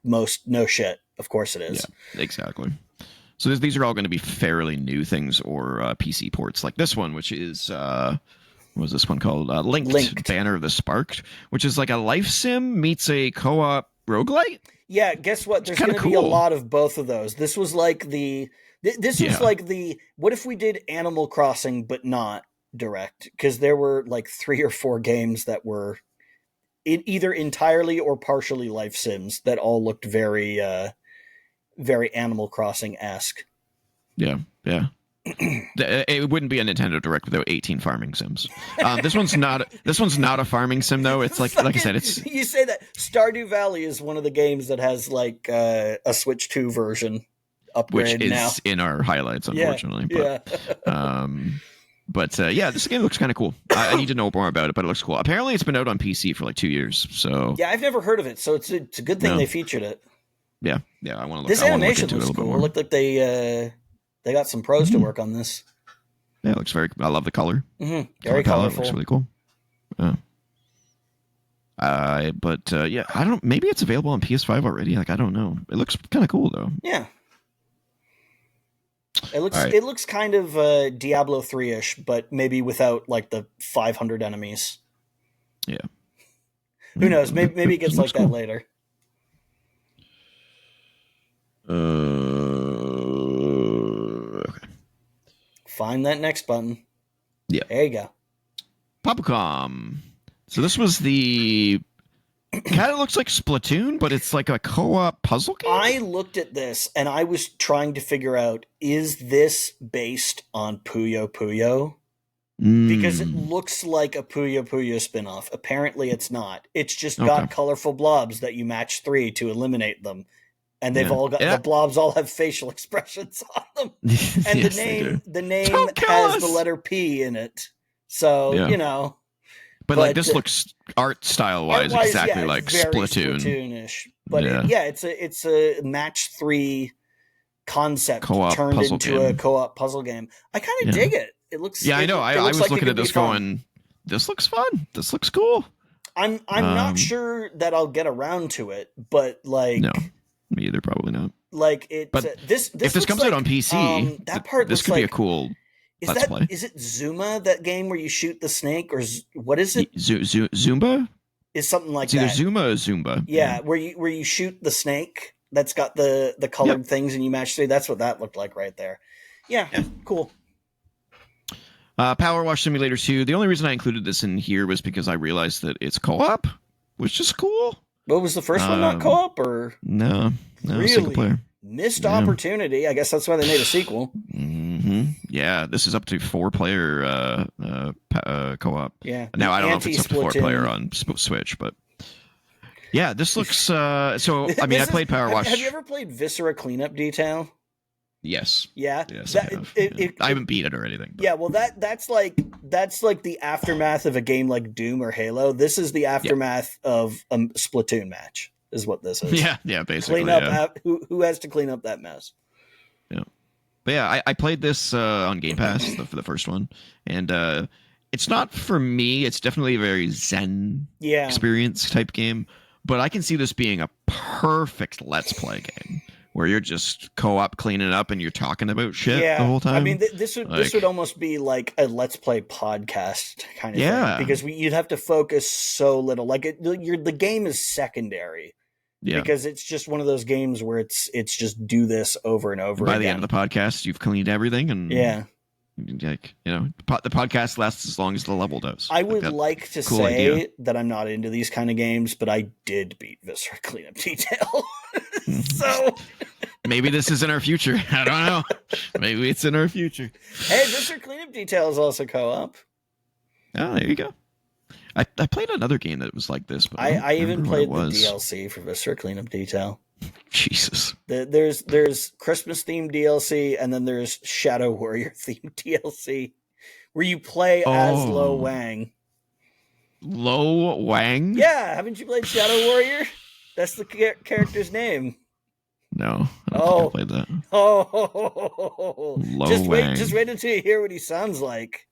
B: most no shit. Of course it is.
A: Yeah, exactly. So these are all going to be fairly new things or PC ports, like this one, which is. What was this one called? Linked Banner of the Spark, which is like a life sim meets a co-op roguelite.
B: Yeah, guess what? There's going to be a lot of both of those. This was like like the what if we did Animal Crossing but not Direct? Because there were like 3 or 4 games that were either entirely or partially life sims that all looked very very Animal Crossing-esque.
A: Yeah. It wouldn't be a Nintendo Direct without 18 farming sims. This one's not a farming sim though. It's like I said, it's
B: you say that Stardew Valley is one of the games that has like a Switch 2 version upgrade,
A: which is
B: now
A: in our highlights, unfortunately. But this game looks kind of cool. I need to know more about it, but it looks cool. Apparently, it's been out on PC for like 2 years. So
B: yeah, I've never heard of it, so it's a good thing they featured it.
A: Yeah, I want to look.
B: This animation looks cool. It looked like they got some pros to work on this.
A: Yeah, it looks very. I love the color.
B: Mm-hmm. Very colorful.
A: Looks really cool. I don't. Maybe it's available on PS5 already. Like, I don't know. It looks kind of cool though.
B: Yeah. It looks kind of Diablo 3-ish, but maybe without like the 500 enemies.
A: Yeah.
B: Who knows? Maybe it gets like that later.
A: Okay.
B: Find that next button.
A: Yeah.
B: There you go.
A: Popcom. So this was the kind of looks like Splatoon, but it's like a co-op puzzle game.
B: I looked at this and I was trying to figure out, is this based on Puyo Puyo? Because it looks like a Puyo Puyo spinoff. Apparently it's not. It's just got colorful blobs that you match 3 to eliminate them. And they've all got the blobs all have facial expressions on them. And the name has the letter P in it. So, you know.
A: But like this looks art style wise exactly like Splatoon.
B: Splatoon-ish. But it's a match 3 concept
A: co-op
B: turned into a co-op puzzle game. I kind of dig it. It looks
A: I know. I was like looking at this going, this looks fun. This looks cool.
B: I'm not sure that I'll get around to it, but like
A: no. Me either, probably not.
B: Like it,
A: but
B: this
A: if this comes out on PC,
B: that part
A: this could be a cool. Let's play.
B: Is it Zuma, that game where you shoot the snake, or what is it?
A: Zumba
B: is something like
A: it's
B: that.
A: Either Zuma or Zumba.
B: Yeah, where you shoot the snake that's got the colored things, and you match 3. That's what that looked like right there. Yeah. Cool.
A: Power Wash Simulator 2. The only reason I included this in here was because I realized that it's co-op, which is cool.
B: What was the first one, not co-op, or
A: no,
B: really?
A: Single player.
B: Missed opportunity. I guess that's why they made a sequel.
A: Mm-hmm. Yeah, this is up to 4-player co-op.
B: Yeah.
A: Now I don't know if it's up to 4-player on Switch, but yeah, this looks. So I mean, I played Power Wash.
B: Have you ever played Viscera Cleanup Detail?
A: Yes.
B: Yeah.
A: Yes, I haven't beat it or anything.
B: But. Yeah. Well, that's like the aftermath of a game like Doom or Halo. This is the aftermath of a Splatoon match. is what this is.
A: Yeah, basically.
B: Clean up. Who has to clean up that mess?
A: Yeah. But yeah, I played this on Game Pass for the first one, and it's not for me. It's definitely a very zen experience type game, but I can see this being a perfect Let's Play game where you're just co-op cleaning up and you're talking about shit the whole time.
B: I mean, this would almost be like a Let's Play podcast kind of thing, because you'd have to focus so little. Like the game is secondary. Yeah. Because it's just one of those games where it's just do this over and over again.
A: By the end of the podcast, you've cleaned everything, and like, you know, the podcast lasts as long as the level does.
B: I would like to say that I'm not into these kind of games, but I did beat Viscera Cleanup Detail. So
A: maybe this is in our future. I don't know. Maybe it's in our future.
B: Hey, Viscera Cleanup Detail is also co-op.
A: Oh, there you go. I played another game that was like this, but
B: I even played the DLC for Viscera Cleanup Detail.
A: Jesus.
B: There's Christmas themed DLC, and then there's Shadow Warrior themed DLC, where you play as Lo Wang.
A: Lo Wang?
B: Yeah, haven't you played Shadow Warrior? That's the character's name.
A: No, I don't think I played that.
B: Oh,
A: Wang.
B: Just wait until you hear what he sounds like.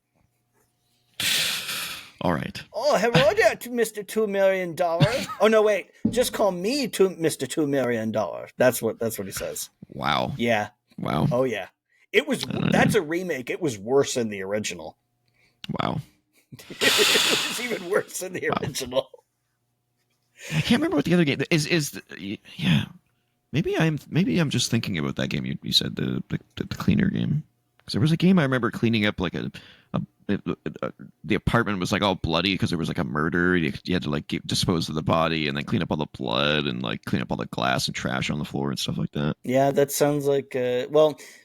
A: All right.
B: Oh, hello there, Mr. $2 million. Oh no, wait. Just call me Mr. $2 million. That's what he says.
A: Wow.
B: Yeah.
A: Wow.
B: Oh yeah. That's a remake. It was worse than the original.
A: Wow.
B: It was even worse than the original.
A: I can't remember what the other game is. Yeah. Maybe I'm just thinking about that game you said, the cleaner game. Because there was a game I remember cleaning up like the apartment was like all bloody because there was like a murder. You had to like dispose of the body and then clean up all the blood and like clean up all the glass and trash on the floor and stuff like that.
B: Yeah, that sounds like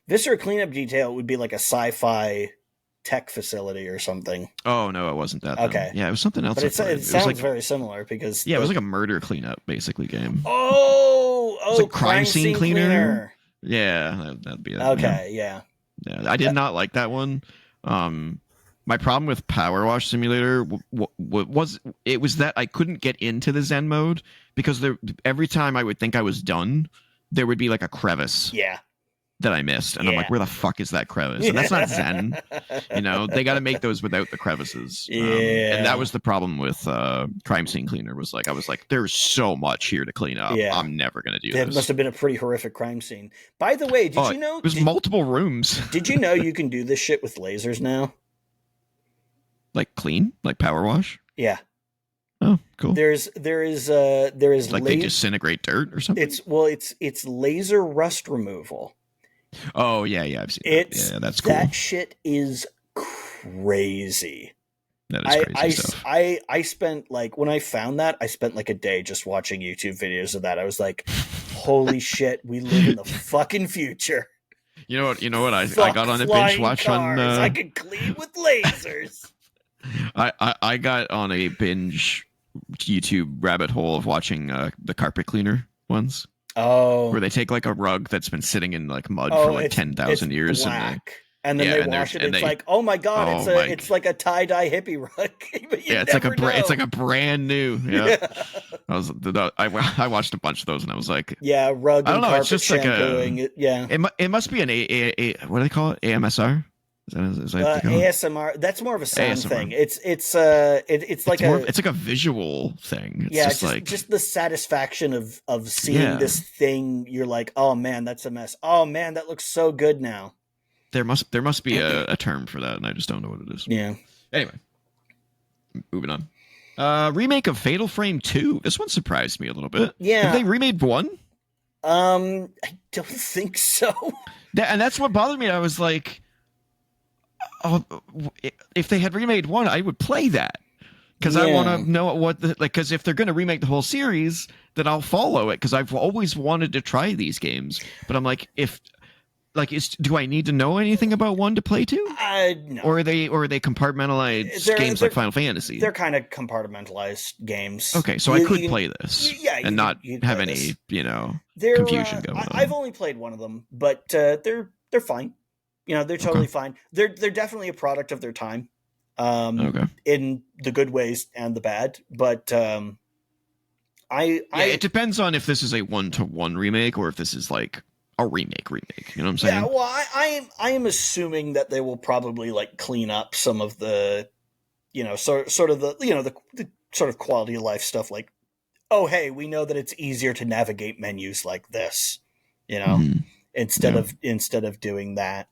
B: Viscera Cleanup Detail would be like a sci-fi tech facility or something.
A: Oh no, it wasn't that.
B: Okay,
A: then. Yeah, it was something else.
B: But it sounds like, very similar because
A: it was like a murder cleanup basically game.
B: Oh,
A: like crime scene cleaner. Yeah, that'd be it.
B: Okay, yeah.
A: I did not like that one. My problem with Power Wash Simulator was that I couldn't get into the Zen mode because every time I would think I was done, there would be like a crevice.
B: Yeah.
A: That I missed, and I'm like, where the fuck is that crevice? And that's not Zen. You know, they got to make those without the crevices.
B: Yeah.
A: And that was the problem with Crime Scene Cleaner. I was like, there's so much here to clean up. Yeah. I'm never gonna do this.
B: It must have been a pretty horrific crime scene. By the way, did you know
A: it was multiple rooms?
B: Did you know you can do this shit with lasers now?
A: Like clean, like power wash?
B: Yeah.
A: Oh, cool.
B: There is
A: like they disintegrate dirt or something.
B: It's laser rust removal.
A: Oh yeah, I've seen that. Yeah, that's cool.
B: That shit is crazy.
A: That is crazy stuff.
B: I spent like when I found that, I spent like a day just watching YouTube videos of that. I was like, holy shit, we live in the fucking future.
A: You know what? I got on a binge watch
B: on. I can clean with lasers.
A: I got on a binge YouTube rabbit hole of watching the carpet cleaner ones.
B: Oh,
A: where they take like a rug that's been sitting in like mud for like 10,000 years,
B: and then they wash it. It's like, oh my god, it's like a tie-dye hippie rug.
A: It's like a brand new. Yeah, I watched a bunch of those and I was like,
B: yeah, rug.
A: I don't know. It's just
B: shampooing.
A: It must be an a what do they call it? AMSR. Is that
B: ASMR. That's more of a sound ASMR thing. It's like
A: a visual thing. It's
B: just the satisfaction of seeing this thing. You're like, oh man, that's a mess. Oh man, that looks so good now.
A: There must be a term for that, and I just don't know what it is.
B: Yeah.
A: Anyway, moving on. Remake of Fatal Frame 2. This one surprised me a little bit.
B: Yeah.
A: Have they remade 1?
B: I don't think so.
A: And that's what bothered me. I was like, oh, if they had remade 1, I would play that because I want to know what because if they're going to remake the whole series, then I'll follow it because I've always wanted to try these games. But I'm like, do I need to know anything about 1 to play 2?
B: No.
A: Or are they compartmentalized games like Final Fantasy?
B: They're kind of compartmentalized games.
A: Okay, so I could play this, and not have any confusion going on.
B: I've only played one of them, but they're fine. They're totally fine. They're definitely a product of their time, in the good ways and the bad. But
A: It depends on if this is a 1-to-1 remake or if this is like a remake. You know what I'm saying?
B: Yeah, well, I am assuming that they will probably like clean up some of the, sort of the, the sort of quality of life stuff. Like, oh, hey, we know that it's easier to navigate menus like this, instead of doing that,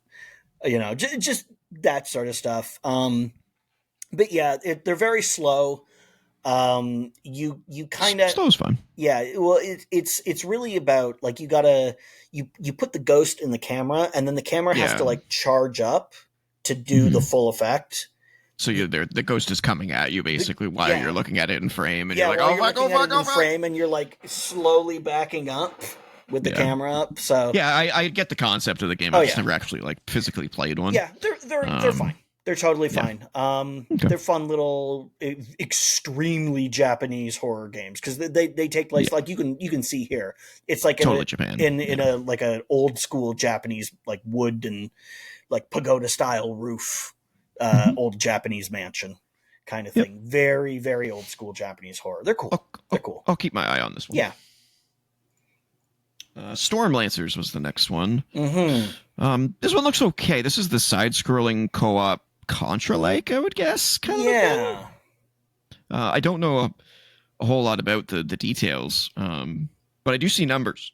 B: just that sort of stuff. But yeah, they're very slow. You kind of
A: slow's fun.
B: Yeah, well, it's really about like you put the ghost in the camera, and then the camera has to like charge up to do the full effect.
A: So the ghost is coming at you basically while you're looking at it in frame, and you're like,
B: oh fuck, frame, and you're like slowly backing up with the camera up. So
A: yeah, I get the concept of the game. I've just never actually like physically played one.
B: Yeah, they're fine. They're totally fine. They're fun little, extremely Japanese horror games because they take place like you can see here. It's like
A: totally Japan
B: in a like an old school Japanese like wood and like pagoda style roof, old Japanese mansion kind of thing. Very very old school Japanese horror. They're cool. They're cool.
A: I'll keep my eye on this one.
B: Yeah.
A: Storm Lancers was the next one. This one looks okay. This is the side-scrolling co-op Contra-like, I would guess. Kind of.
B: Yeah.
A: I don't know a whole lot about the details, but I do see numbers.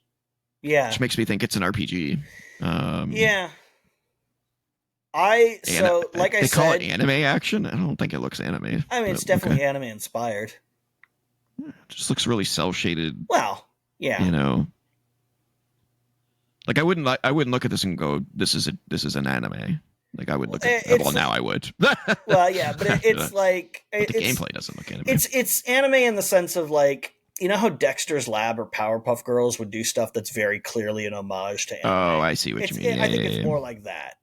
B: Yeah.
A: Which makes me think it's an RPG.
B: Yeah. Like I said,
A: they call it anime action. I don't think it looks anime.
B: I mean, it's definitely anime inspired.
A: It just looks really cel-shaded.
B: Well, yeah.
A: Like I wouldn't look at this and go, this is an anime. Like I would look at now I would.
B: Well, yeah, but it's like
A: but the gameplay doesn't look anime.
B: It's anime in the sense of like, you know how Dexter's Lab or Powerpuff Girls would do stuff that's very clearly an homage to anime.
A: Oh, I see what you mean.
B: I think it's more like that.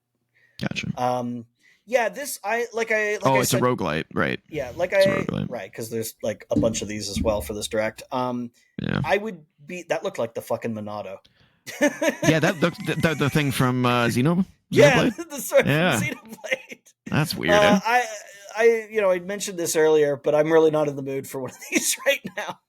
A: Gotcha.
B: Yeah, this it's
A: a roguelite, right?
B: Yeah, right, because there's like a bunch of these as well for this direct. I would be that looked like the fucking Monado.
A: Yeah, that the thing from Xenoblade?
B: Yeah, the sort of Xenoblade.
A: That's weird.
B: I mentioned this earlier, but I'm really not in the mood for one of these right now.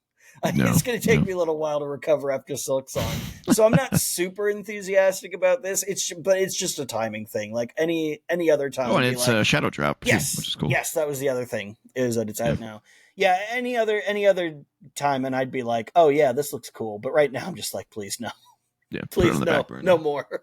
B: It's going to take me a little while to recover after Silksong, so I'm not super enthusiastic about this. But it's just a timing thing, like any other time.
A: Oh, and it's a Shadow Drop.
B: Yes,
A: which is cool.
B: Yes, that was the other thing, is that it's out now. Yeah, any other time, and I'd be like, oh yeah, this looks cool. But right now, I'm just like, please no.
A: Yeah,
B: please no more.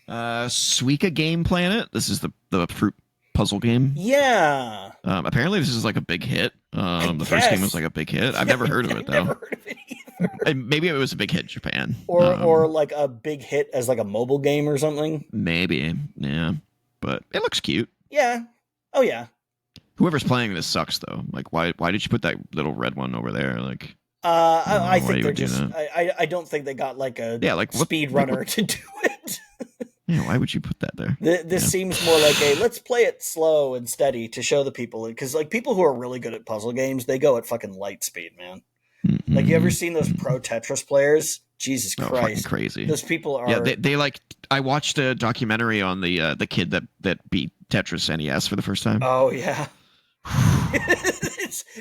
A: Suika Game Planet. This is the fruit puzzle game.
B: Yeah.
A: Apparently this is like a big hit. The first game was like a big hit. I've never heard of it though.
B: Never heard of it either.
A: And maybe it was a big hit in Japan.
B: Or like a big hit as like a mobile game or something.
A: Maybe. Yeah. But it looks cute.
B: Yeah. Oh yeah.
A: Whoever's playing this sucks though. Like why did you put that little red one over there? Like
B: I think they're just. I don't think they got like a speed runner to do it.
A: Yeah, why would you put that there?
B: This seems more like a let's play it slow and steady to show the people, because like people who are really good at puzzle games, they go at fucking light speed, man. Mm-hmm. Like you ever seen those pro Tetris players? Jesus Christ,
A: fucking crazy.
B: Those people are.
A: Yeah, they like. I watched a documentary on the kid that beat Tetris NES for the first time.
B: Oh yeah.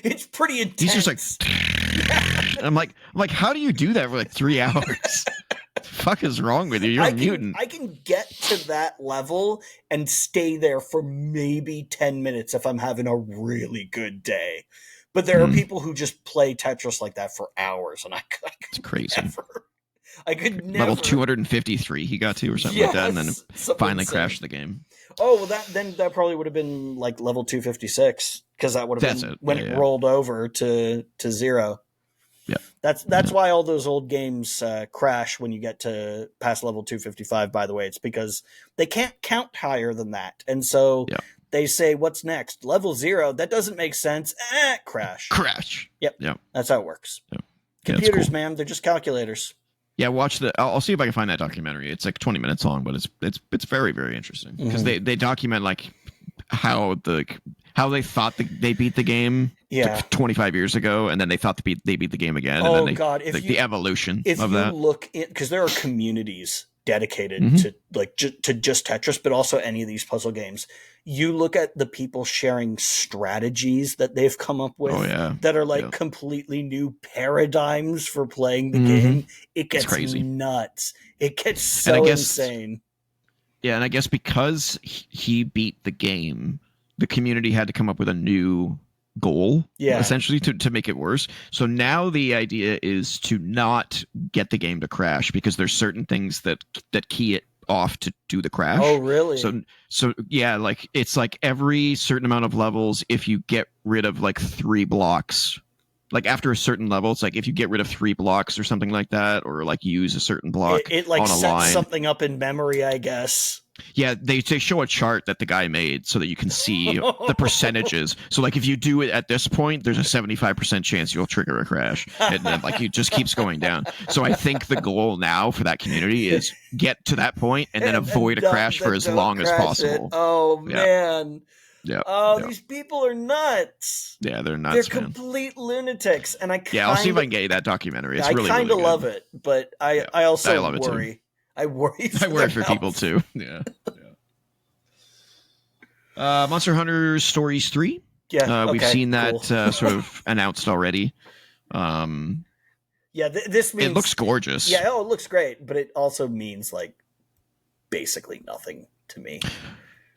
B: it's pretty intense.
A: He's just like, I'm like, how do you do that for like 3 hours? The fuck is wrong with you? You're a mutant.
B: I can get to that level and stay there for maybe 10 minutes if I'm having a really good day. But there are people who just play Tetris like that for hours, and I could
A: it's crazy.
B: I could never.
A: Level 253 he got to or something like that, and then finally crashed the game.
B: Oh, well, that probably would have been like level 256, because that would have been when it rolled over to 0.
A: Yeah,
B: that's why all those old games crash when you get to past level 255. By the way, it's because they can't count higher than that, and so they say, "What's next? Level 0? That doesn't make sense." Crash. Yep. That's how it works. Yep. Computers, cool. Man, they're just calculators.
A: Yeah, watch I'll see if I can find that documentary. It's like 20 minutes long, but it's very, very interesting because they document like how they thought they beat the game 25 years ago, and then they thought they beat the game again.
B: Oh,
A: and then
B: God.
A: the evolution
B: if
A: of
B: you
A: that.
B: Look, because there are communities dedicated to like to just Tetris, but also any of these puzzle games. You look at the people sharing strategies that they've come up with that are like completely new paradigms for playing the game. It gets crazy, nuts. It gets so insane.
A: Yeah, and I guess because he beat the game, the community had to come up with a new goal, essentially, to make it worse. So now the idea is to not get the game to crash, because there's certain things that key it off to do the crash.
B: Oh, really?
A: So yeah, like it's like every certain amount of levels, if you get rid of like 3 blocks, like after a certain level, it's like if you get rid of 3 blocks or something like that, or like use a certain block,
B: it like sets something up in memory, I guess.
A: Yeah, they show a chart that the guy made so that you can see the percentages. So like if you do it at this point, there's a 75% chance you'll trigger a crash. And then like it just keeps going down. So I think the goal now for that community is get to that point and then avoid a crash for as long as possible.
B: Oh, man.
A: Yeah.
B: Oh, these people are nuts.
A: Yeah, they're nuts.
B: They're complete lunatics. And
A: I'll see if I can get you that documentary. It's really,
B: kind of
A: really
B: love it, but I also
A: love it
B: worry.
A: Too.
B: I worry
A: for people too. Yeah. Monster Hunter Stories 3.
B: Yeah,
A: we've seen that sort of announced already.
B: This means
A: it looks gorgeous.
B: Yeah, it looks great, but it also means like basically nothing to me.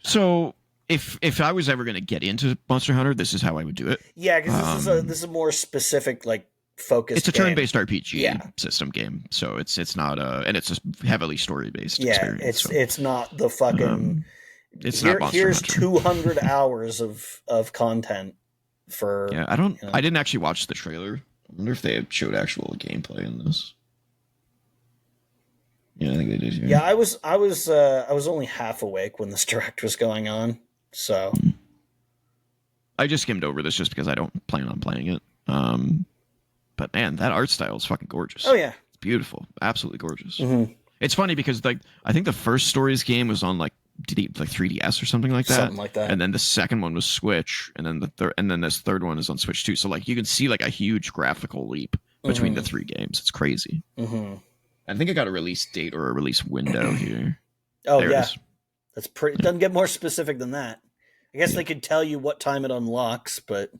A: So if I was ever going to get into Monster Hunter, this is how I would do it.
B: Yeah, because this is a more specific like focus.
A: It's a turn-based RPG system game, so it's not and it's a heavily story-based experience.
B: It's not the fucking.
A: It's not Monster
B: here's
A: Hunter.
B: 200 hours of content for.
A: Yeah, I don't. I didn't actually watch the trailer. I wonder if they showed actual gameplay in this. Yeah, I think they did.
B: Yeah, I was only half awake when this direct was going on, so.
A: I just skimmed over this just because I don't plan on playing it. But man, that art style is fucking gorgeous.
B: Oh yeah,
A: it's beautiful, absolutely gorgeous. It's funny because like I think the first Stories game was on like 3DS or something like that, and then the second one was Switch, and then this third one is on Switch too. So like you can see like a huge graphical leap between the 3 games. It's crazy. I think I got a release date or a release window here.
B: Oh there yeah, that's pretty. It doesn't get more specific than that. I guess they could tell you what time it unlocks, but.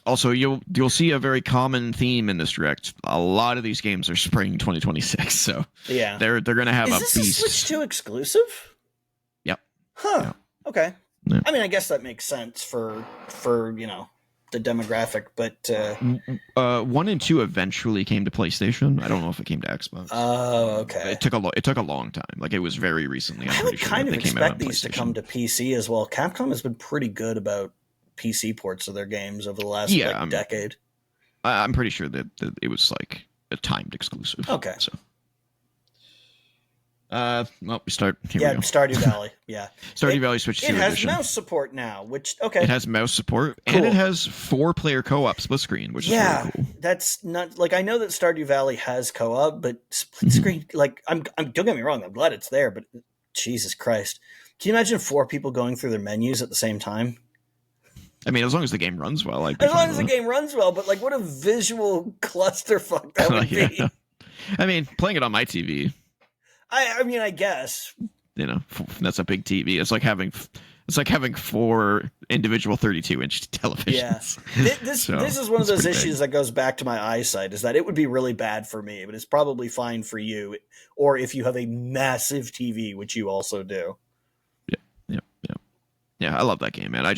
A: Also, you'll see a very common theme in this direct. A lot of these games are spring 2026, so
B: yeah,
A: they're going to have a beast.
B: Is this a Switch 2 exclusive?
A: Yep.
B: Huh.
A: Yeah.
B: Okay.
A: Yeah.
B: I mean, I guess that makes sense for the demographic, but
A: 1 and 2 eventually came to PlayStation. I don't know if it came to Xbox.
B: Oh, okay.
A: It took a long time. Like it was very recently.
B: I would kind of expect these to come to PC as well. Capcom has been pretty good about PC ports of their games over the last decade.
A: I'm pretty sure that it was like a timed exclusive.
B: Okay.
A: So, we start. Here we go.
B: Stardew Valley. Yeah,
A: Stardew Valley Switch 2
B: edition. It has
A: edition.
B: mouse support now, which
A: It has mouse support,
B: cool.
A: and it has 4-player co-op split screen, which is really cool.
B: That's not like I know that Stardew Valley has co-op, but split screen. Like I'm don't get me wrong, I'm glad it's there, but Jesus Christ, can you imagine 4 people going through their menus at the same time?
A: I mean, as long as the game runs well.
B: As long as the game runs well, but like, what a visual clusterfuck that would be.
A: I mean, playing it on my TV.
B: I mean, I guess.
A: That's a big TV. It's like having 4 individual 32-inch televisions.
B: Yeah. This is one of those issues that goes back to my eyesight, is that it would be really bad for me, but it's probably fine for you, or if you have a massive TV, which you also do.
A: Yeah, I love that game, man. I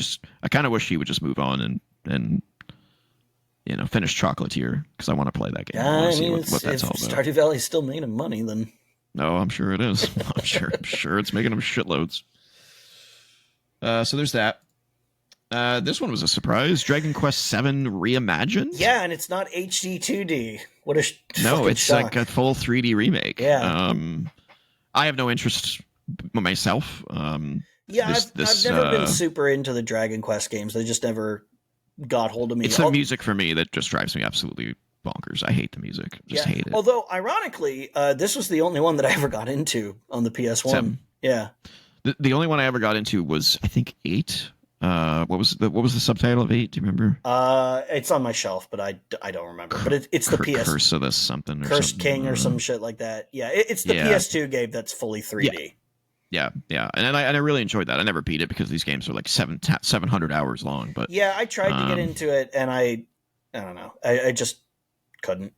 A: kind of wish he would just move on and finish Chocolatier, because I want to play that game. I want to see what that's all about.
B: Stardew Valley's still making money, then.
A: No, I'm sure it is. I'm sure it's making them shitloads. So there's that. This one was a surprise. Dragon Quest VII Reimagined.
B: Yeah, and it's not HD 2D. What a
A: it's
B: shock.
A: like a full 3D remake.
B: Yeah.
A: I have no interest myself.
B: I've never been super into the Dragon Quest games. They just never got hold of me.
A: It's the music for me that just drives me absolutely bonkers. I hate the music. Hate it.
B: Although, ironically, this was the only one that I ever got into on the PS1.
A: 7.
B: Yeah.
A: The only one I ever got into was, I think, 8. What was the subtitle of 8? Do you remember?
B: It's on my shelf, but I don't remember. But it's the PS
A: Curse of this something or
B: Cursed
A: something.
B: King or some shit like that. Yeah, it's the
A: Yeah.
B: PS2 game that's fully 3D.
A: Yeah, and I really enjoyed that. I never beat it because these games are like 700 hours long. But
B: yeah, I tried to get into it, and I don't know, I just couldn't.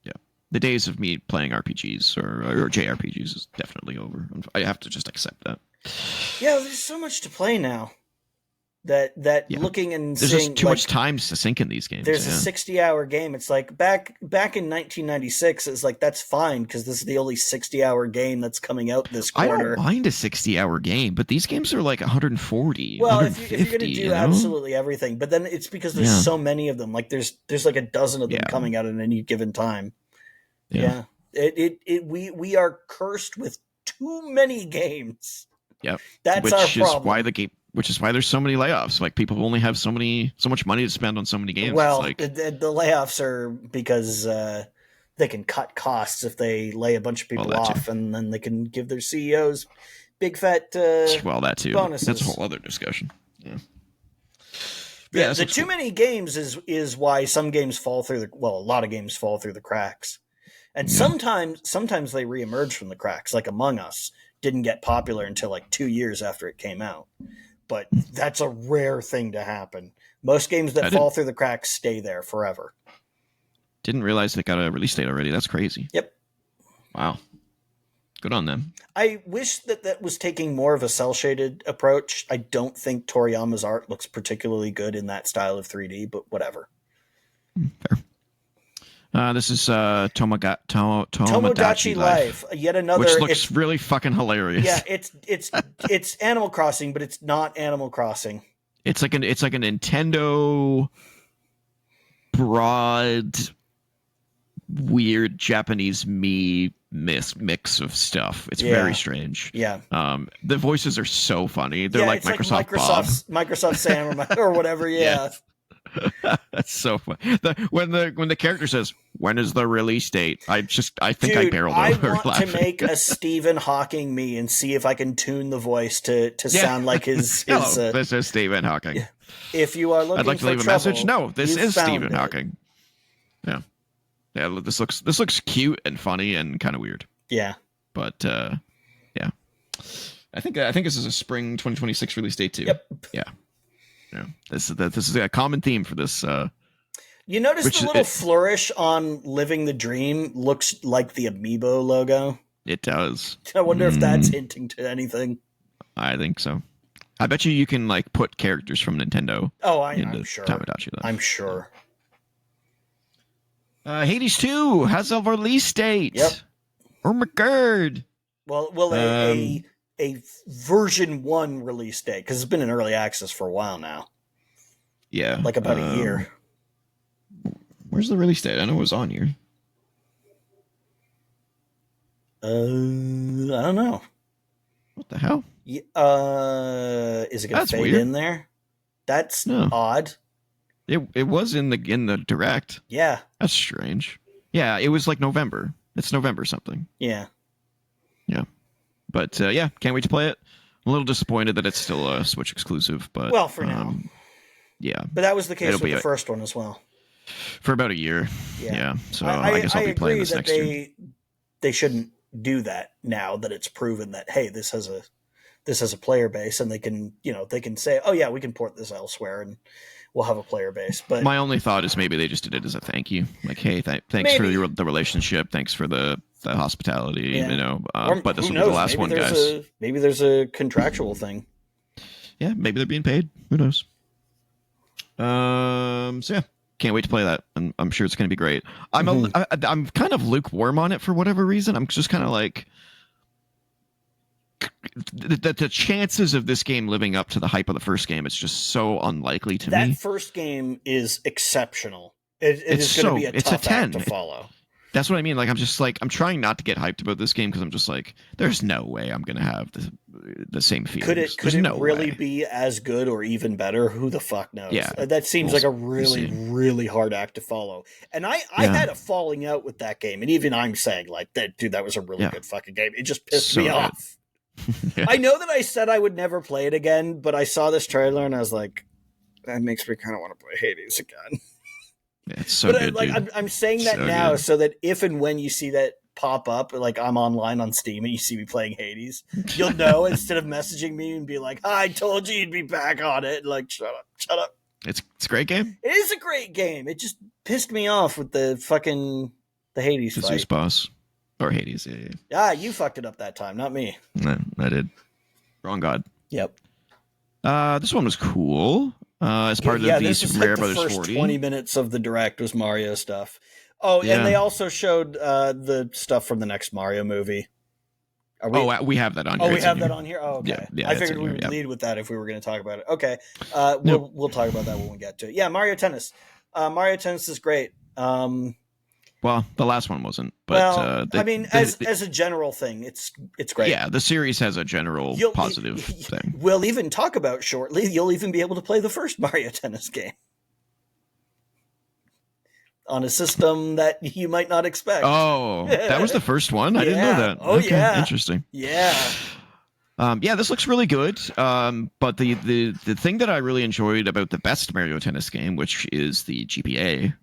A: Yeah, the days of me playing RPGs or JRPGs is definitely over. I have to just accept that.
B: Yeah, there's so much to play now. That
A: Yeah.
B: looking and
A: there's
B: seeing
A: just too much time to sink in these games.
B: There's a 60-hour game. It's like back in 1996. It's like that's fine because this is the only 60-hour game that's coming out this quarter.
A: I don't mind a 60-hour game, but these games are like 140.
B: Well,
A: 150,
B: if you're going to do absolutely everything, but then it's because there's so many of them. Like there's like a dozen of them coming out at any given time. Yeah. We are cursed with too many games.
A: Yep.
B: That's our problem.
A: Which is why there's so many layoffs. Like people only have so much money to spend on so many games.
B: Well,
A: like,
B: the layoffs are because they can cut costs if they lay a bunch of people off, and then they can give their CEOs big fat
A: that too.
B: Bonuses.
A: That's a whole other discussion.
B: Yeah, the too many games is why some games fall through a lot of games fall through the cracks. And sometimes they reemerge from the cracks. Like Among Us didn't get popular until like 2 years after it came out. But that's a rare thing to happen. Most games that fall through the cracks stay there forever.
A: Didn't realize they got a release date already. That's crazy.
B: Yep.
A: Wow. Good on them.
B: I wish that was taking more of a cel-shaded approach. I don't think Toriyama's art looks particularly good in that style of 3D, but whatever.
A: Fair. This is
B: Tomodachi Life. Yet another,
A: which looks really fucking hilarious.
B: Yeah, it's Animal Crossing, but it's not Animal Crossing.
A: It's like a Nintendo broad, weird Japanese mix of stuff. It's very strange.
B: Yeah.
A: The voices are so funny. They're like
B: Microsoft Sam or whatever. Yeah.
A: That's so fun. When the character says, "When is the release date?" I think I barreled over.
B: I want to make a Stephen Hawking me and see if I can tune the voice to sound like his.
A: Hello, this is Stephen Hawking.
B: If you are looking,
A: I'd like to leave a message. No, this is Stephen Hawking. Yeah. This looks cute and funny and kind of weird.
B: Yeah.
A: But yeah, I think this is a spring 2026 release date too.
B: Yep.
A: Yeah. Yeah, this is a common theme for this.
B: You notice the little flourish on "Living the Dream" looks like the Amiibo logo.
A: It does.
B: I wonder if that's hinting to anything.
A: I think so. I bet you can like put characters from Nintendo.
B: Oh, I'm sure.
A: Tomodachi,
B: I'm sure.
A: Hades 2 has a release date.
B: Yep.
A: Oh my god.
B: Well, a version 1 release date, because it's been in early access for a while now.
A: Yeah.
B: Like about a year.
A: Where's the release date? I know it was on here.
B: I don't know.
A: What the hell?
B: Is it going to fade
A: weird.
B: in there? That's odd.
A: It was in the direct.
B: Yeah.
A: That's strange. Yeah, it was like November. It's November something.
B: Yeah.
A: Yeah. But yeah, can't wait to play it. I'm a little disappointed that it's still a Switch exclusive, but
B: well, for now.
A: Yeah.
B: But that was the case with the first one as well.
A: For about a year. Yeah. So I guess I'll be playing this next year.
B: They shouldn't do that now that it's proven that, hey, this has a player base, and they can say, oh yeah, we can port this elsewhere and we'll have a player base. But
A: my only thought is maybe they just did it as a thank you. Like, hey, thanks for the relationship. Thanks for the hospitality,
B: yeah.
A: But this will be the last one, guys.
B: Maybe there's a contractual thing.
A: Yeah, maybe they're being paid. Who knows? So yeah, can't wait to play that. And I'm sure it's going to be great. I'm kind of lukewarm on it for whatever reason. I'm just kind of like the chances of this game living up to the hype of the first game. It's just so unlikely to me.
B: That first game is exceptional. It is going to be a tough act to follow.
A: That's what I mean. Like, I'm trying not to get hyped about this game because I'm just like, there's no way I'm going to have the same feelings.
B: Could it really be as good or even better? Who the fuck knows?
A: Yeah.
B: That seems like a really, really hard act to follow. And I had a falling out with that game. And even I'm saying, like, that was a really good fucking game. It just pissed me off.
A: Yeah.
B: I know that I said I would never play it again, but I saw this trailer and I was like, that makes me kind of want to play Hades again.
A: Yeah, it's so good,
B: like,
A: dude.
B: I'm saying that
A: So
B: now
A: good.
B: so that if and when you see that pop up, like I'm online on Steam and you see me playing Hades, you'll know instead of messaging me and be like, I told you you'd be back on it. Like, shut up.
A: It's a great game.
B: It is a great game. It just pissed me off with the Hades
A: The
B: fight.
A: Zeus boss. Or Hades, yeah.
B: Ah, you fucked it up that time, not me.
A: No, I did. Wrong god.
B: Yep.
A: This one was cool. As part of the Super Mario Brothers 40.
B: The first 20 minutes of the direct was Mario stuff. Oh,
A: Yeah.
B: and they also showed the stuff from the next Mario movie.
A: We have that on here.
B: Oh, we have that on here? Oh, okay.
A: Yeah,
B: I figured we would lead with that if we were going to talk about it. Okay. We'll talk about that when we get to it. Yeah, Mario Tennis. Mario Tennis is great.
A: Well, the last one wasn't. But
B: as a general thing, it's great.
A: Yeah, the series has a general positive thing.
B: We'll even talk about shortly. You'll even be able to play the first Mario Tennis game on a system that you might not expect.
A: Oh, that was the first one? I didn't know that.
B: Oh, okay, yeah.
A: Interesting.
B: Yeah.
A: This looks really good. But the thing that I really enjoyed about the best Mario Tennis game, which is the GBA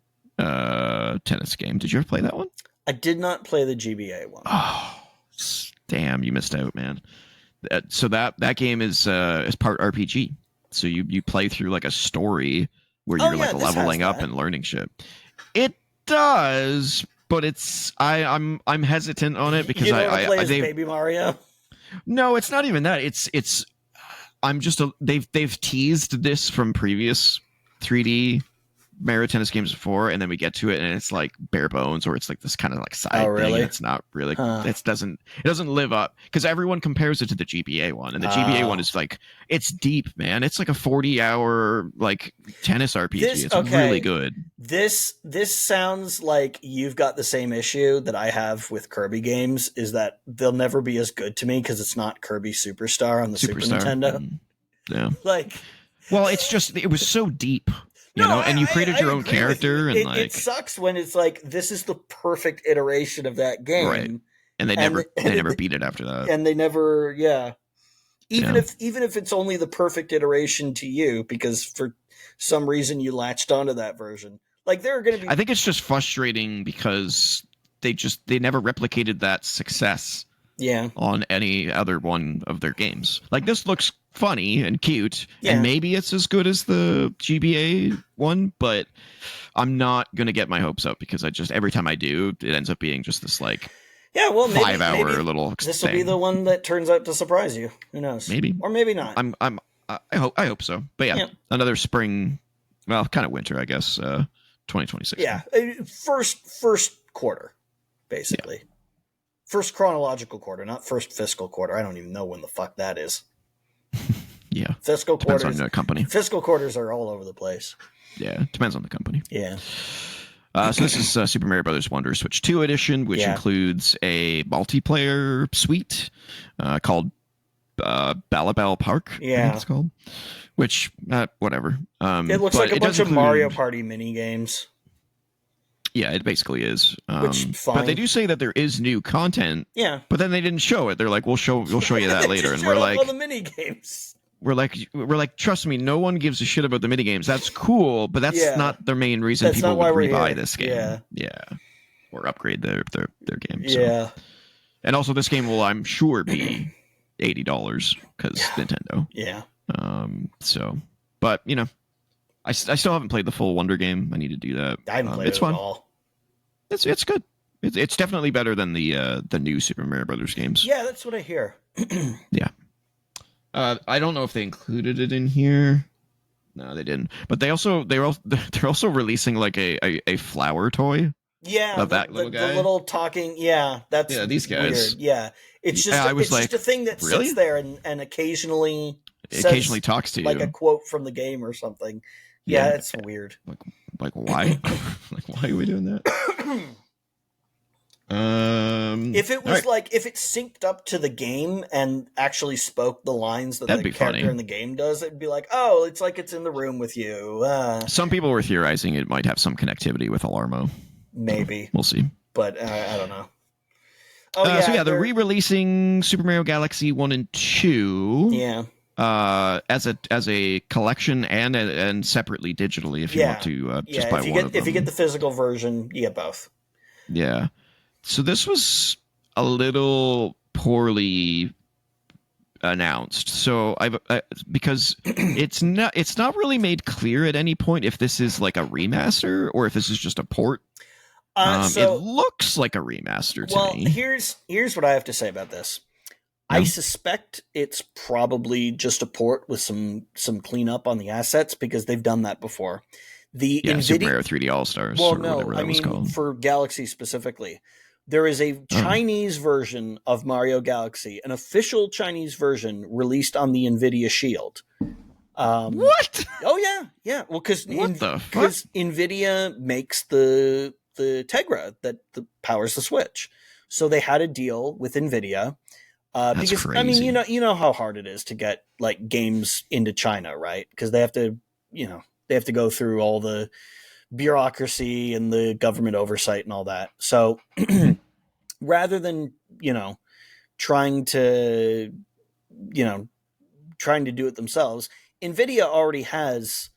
A: tennis game. Did you ever play that one?
B: I did not play the GBA one.
A: Oh, damn, you missed out, man. So that game is part RPG. So you play through like a story where you're like leveling up and learning shit. It does, but I'm hesitant on it because
B: you don't play as Baby Mario.
A: No, it's not even that. It's I'm just they've teased this from previous 3D Mario Tennis games before, and then we get to it and it's like bare bones, or it's like this kind of like side thing. It's not really it doesn't live up because everyone compares it to the GBA one, and the GBA one is like, it's deep, man. It's like a 40-hour like tennis RPG. It's really good.
B: This sounds like you've got the same issue that I have with Kirby games, is that they'll never be as good to me because it's not Kirby Superstar on the Super Nintendo.
A: Yeah.
B: Like,
A: well, it's just, it was so deep. You know, and you created your own character, and
B: it sucks when it's like, this is the perfect iteration of that game,
A: right? And they never beat it after that,
B: and they never, even if it's only the perfect iteration to you, because for some reason you latched onto that version. Like, there are going to be,
A: I think it's just frustrating because they never replicated that success.
B: Yeah.
A: On any other one of their games. Like, this looks funny and cute, and maybe it's as good as the GBA one, but I'm not going to get my hopes up because every time I do, it ends up being just this like 5-hour little
B: this will be the one that turns out to surprise you. Who knows?
A: Maybe.
B: Or maybe not.
A: I hope so. But another spring, well, kind of winter, I guess, 2026.
B: Yeah. First quarter, basically. Yeah. First chronological quarter, not first fiscal quarter. I don't even know when the fuck that is.
A: Yeah.
B: Fiscal quarters.
A: Depends on the company.
B: Fiscal quarters are all over the place.
A: Yeah. Depends on the company.
B: Yeah.
A: So this is Super Mario Brothers Wonder Switch 2 edition, which includes a multiplayer suite called Balabal Park.
B: Yeah.
A: I think it's called. Which, whatever.
B: It looks like a bunch of Mario Party mini games.
A: Yeah, it basically is. But they do say that there is new content.
B: Yeah.
A: But then they didn't show it. They're like, we'll show you that later. And we're like,
B: all the mini games.
A: We're like, trust me, no one gives a shit about the mini games. That's cool, but that's not the main reason people would rebuy this game. Yeah. Or upgrade their game. So.
B: Yeah.
A: And also, this game will, I'm sure, be $80 because Nintendo.
B: Yeah.
A: But you know, I still haven't played the full Wonder game. I need to do that.
B: I haven't played it at all.
A: It's good. It's definitely better than the new Super Mario Brothers games.
B: Yeah, that's what I hear.
A: Yeah. I don't know if they included it in here. No, they didn't. But they're also releasing like a flower toy.
B: Yeah,
A: of that little guy.
B: The little talking. Yeah, that's
A: these guys.
B: Weird. Yeah, it's just just a thing that sits there and occasionally
A: talks to you,
B: like a quote from the game or something. Yeah, it's weird.
A: Like why? Like, why are we doing that?
B: If it was if it synced up to the game and actually spoke the lines that the character in the game does, it'd be like, oh, it's like it's in the room with you.
A: Some people were theorizing it might have some connectivity with Alarmo.
B: Maybe.
A: We'll see.
B: But I don't know. Oh yeah,
A: so yeah, they're re-releasing Super Mario Galaxy 1 and 2.
B: Yeah.
A: As a collection and separately digitally if you want to just buy one of them.
B: If you get the physical version, you get both.
A: Yeah. So this was a little poorly announced. So because it's not really made clear at any point if this is like a remaster or if this is just a port. It looks like a remaster to me.
B: Well, here's what I have to say about this. Yeah. I suspect it's probably just a port with some cleanup on the assets because they've done that before.
A: Nvidia Super Mario 3D All Stars.
B: Well, no, I mean for Galaxy specifically, there is a Chinese version of Mario Galaxy, an official Chinese version released on the Nvidia Shield.
A: What?
B: Oh yeah. Well, because Nvidia makes the Tegra that powers the Switch, so they had a deal with Nvidia.
A: That's because crazy.
B: I mean, you know how hard it is to get like games into China, right? Because they have to go through all the bureaucracy and the government oversight and all that. So rather than trying to do it themselves, Nvidia already has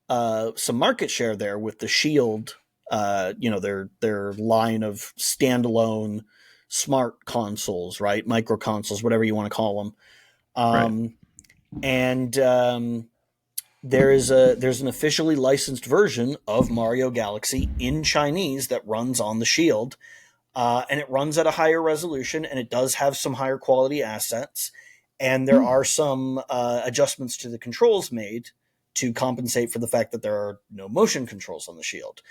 B: some market share there with the Shield. Their line of standalone smart consoles, right? Micro consoles, whatever you want to call them.
A: Right.
B: And there's an officially licensed version of Mario Galaxy in Chinese that runs on the Shield. And it runs at a higher resolution, and it does have some higher quality assets. And there are some adjustments to the controls made to compensate for the fact that there are no motion controls on the Shield.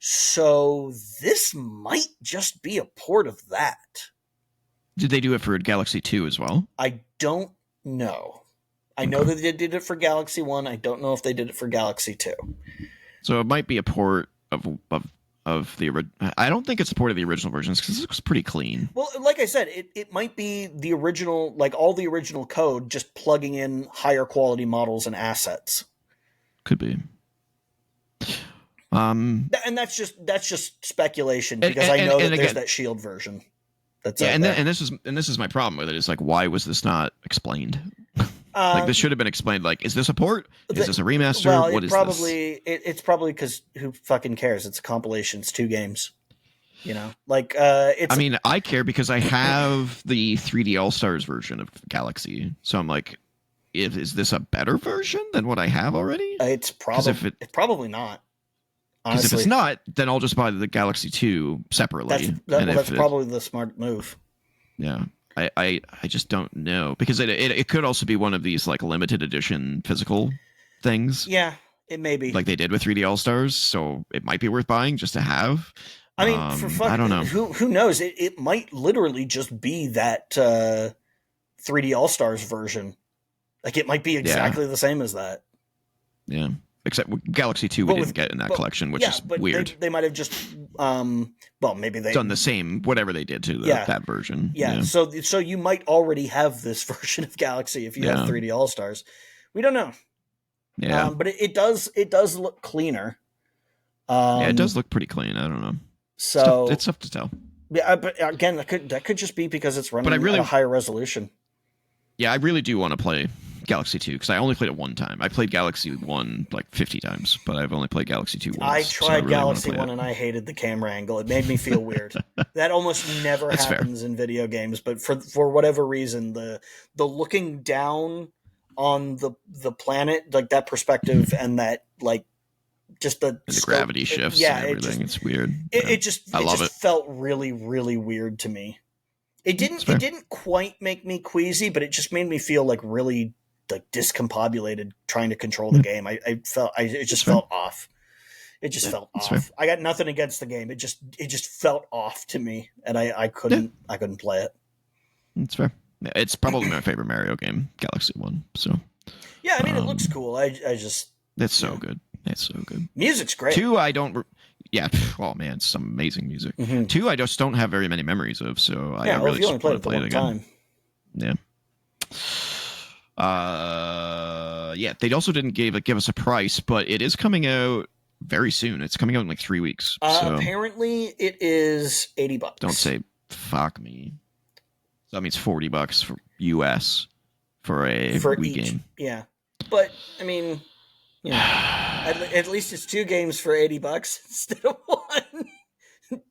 B: So this might just be a port of that.
A: Did they do it for Galaxy 2 as well?
B: I don't know. I know that they did it for Galaxy 1. I don't know if they did it for Galaxy 2.
A: So it might be a port of the original. I don't think it's a port of the original versions because it looks pretty clean.
B: Well, like I said, it might be the original, like all the original code, just plugging in higher quality models and assets.
A: Could be.
B: And that's just speculation because I know that there's that Shield version. That's
A: and this is my problem with it. It's like, why was this not explained? Like this should have been explained. Like, is this a port? Is this a remaster?
B: Well,
A: what is
B: this? It's probably because who fucking cares? It's a compilation. It's 2 games. Like it's.
A: I mean, I care because I have the 3D All Stars version of Galaxy, so I'm like, is this a better version than what I have already?
B: It's probably not.
A: Because if it's not, then I'll just buy the Galaxy 2 separately.
B: That's probably the smart move.
A: Yeah. I just don't know. Because it could also be one of these like limited edition physical things.
B: Yeah, it may be.
A: Like they did with 3D All Stars, so it might be worth buying just to have.
B: I mean, I don't know. Who knows? It might literally just be that 3D All Stars version. Like it might be exactly the same as that.
A: Yeah. Except Galaxy 2 we didn't get in that collection, which is weird.
B: They might have just, maybe they've
A: done the same, whatever they did to that version.
B: Yeah, so you might already have this version of Galaxy if you have 3D All Stars. We don't know.
A: Yeah.
B: But it does look cleaner.
A: It does look pretty clean. I don't know.
B: So
A: it's tough to tell.
B: Yeah, but again, that could just be because it's running at a higher resolution.
A: Yeah, I really do want to play Galaxy 2 because I only played it one time. I played Galaxy 1 like 50 times, but I've only played Galaxy 2 once.
B: I tried Galaxy 1 and I hated the camera angle. It made me feel weird. That almost never happens in video games, but for whatever reason, the looking down on the planet, like that perspective and that like just the
A: gravity shifts and everything. It's weird.
B: It just felt really, really weird to me. It didn't quite make me queasy, but it just made me feel like really like discombobulated trying to control the game. It just felt off. It just felt off. Fair. I got nothing against the game. It just felt off to me, and I couldn't play it.
A: That's fair. It's probably my favorite Mario game, Galaxy 1. So
B: yeah, I mean it looks cool. It's
A: so good. It's so good.
B: Music's great.
A: 2, I don't. Yeah. Oh man, it's some amazing music. Mm-hmm. 2, I just don't have very many memories of, so I really just want to play it again. Yeah. They also didn't give us a price, but it is coming out very soon. It's coming out in like 3 weeks.
B: Apparently, it is $80.
A: Don't say fuck me. That means $40 for US for a Wii game.
B: Yeah, but I mean, at least it's 2 games for $80 instead of 1.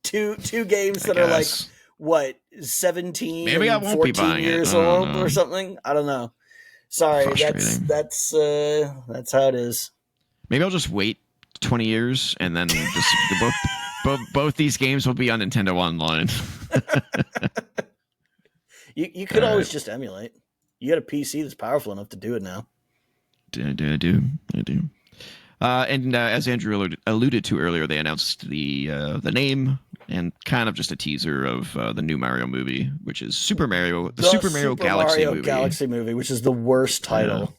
B: two games that are like what 17
A: Maybe
B: and 14 years old or something. I don't know. Sorry, that's how it is.
A: Maybe I'll just wait 20 years and then just both these games will be on Nintendo Online.
B: You could always just emulate. You got a PC that's powerful enough to do it now.
A: I do. And as Andrew alluded to earlier, they announced the name and kind of just a teaser of the new Mario movie, which is Super Mario Galaxy movie,
B: which is the worst title.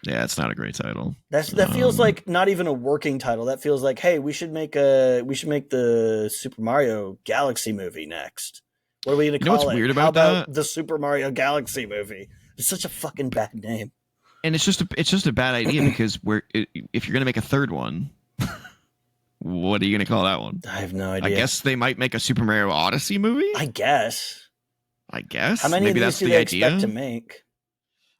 A: Yeah, it's not a great title.
B: That feels like not even a working title. That feels like, hey, we should make the Super Mario Galaxy movie next. What are we going to call it?
A: What's weird about that?
B: The Super Mario Galaxy movie. It's such a fucking bad name.
A: And it's just a bad idea because if you're going to make a third one, what are you going to call that one?
B: I have no idea.
A: I guess they might make a Super Mario Odyssey movie.
B: I guess.
A: How
B: many of these do they expect to make?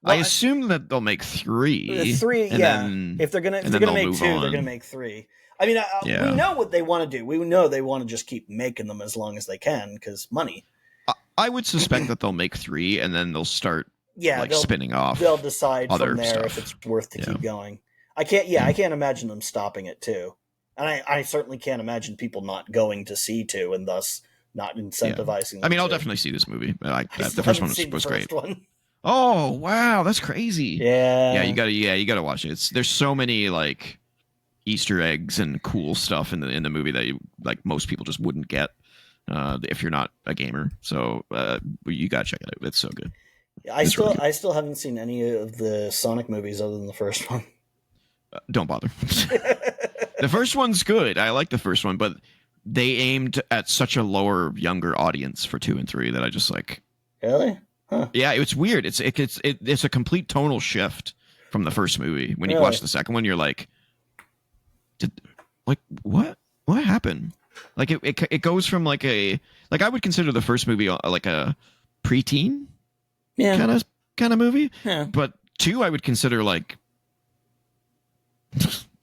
A: Well, I assume that they'll make 3.
B: 3, yeah. If they're gonna make 2, they're gonna make 3. I mean, we know what they want to do. We know they want to just keep making them as long as they can because money.
A: I would suspect that they'll make 3 and then they'll start spinning off.
B: They'll decide from there
A: stuff.
B: If it's worth to keep going. I can't imagine them stopping it too. And I certainly can't imagine people not going to see 2 and thus not incentivizing them.
A: I mean, I'll definitely see this movie. The first one was great. Oh, wow, that's crazy.
B: Yeah.
A: You gotta watch it. There's so many like Easter eggs and cool stuff in the movie that most people just wouldn't get if you're not a gamer. So you gotta check it out. It's so good.
B: I still haven't seen any of the Sonic movies other than the first one.
A: Don't bother. The first one's good. I like the first one, but they aimed at such a younger audience for 2 and 3 that I just like.
B: Really? Huh.
A: Yeah, it's weird. It's a complete tonal shift from the first movie. When you watch the second one, you're like, what happened? Like it goes from like I would consider the first movie like a preteen kind of movie.
B: Yeah.
A: But 2 I would consider like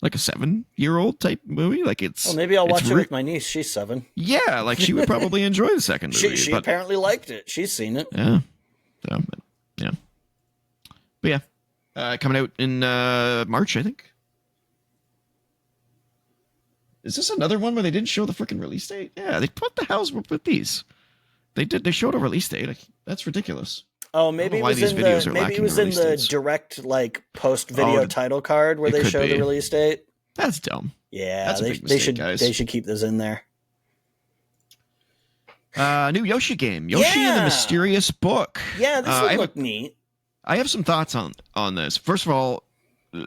A: a 7-year-old type movie. Like it's.
B: Well, maybe I'll watch it with my niece. She's 7.
A: Yeah, like she would probably enjoy the second movie.
B: She apparently liked it. She's seen it.
A: Yeah. So, yeah. But yeah, coming out in March, I think. Is this another one where they didn't show the freaking release date? Yeah, what the hell's with these? They showed a release date. That's ridiculous.
B: Oh, maybe it was in the direct post video title card where they show the release date.
A: That's dumb.
B: Yeah,
A: that's a big mistake, guys.
B: They should keep those in there.
A: New Yoshi game, Yoshi and the Mysterious Book.
B: Yeah, this would look neat.
A: I have some thoughts on this. First of all, I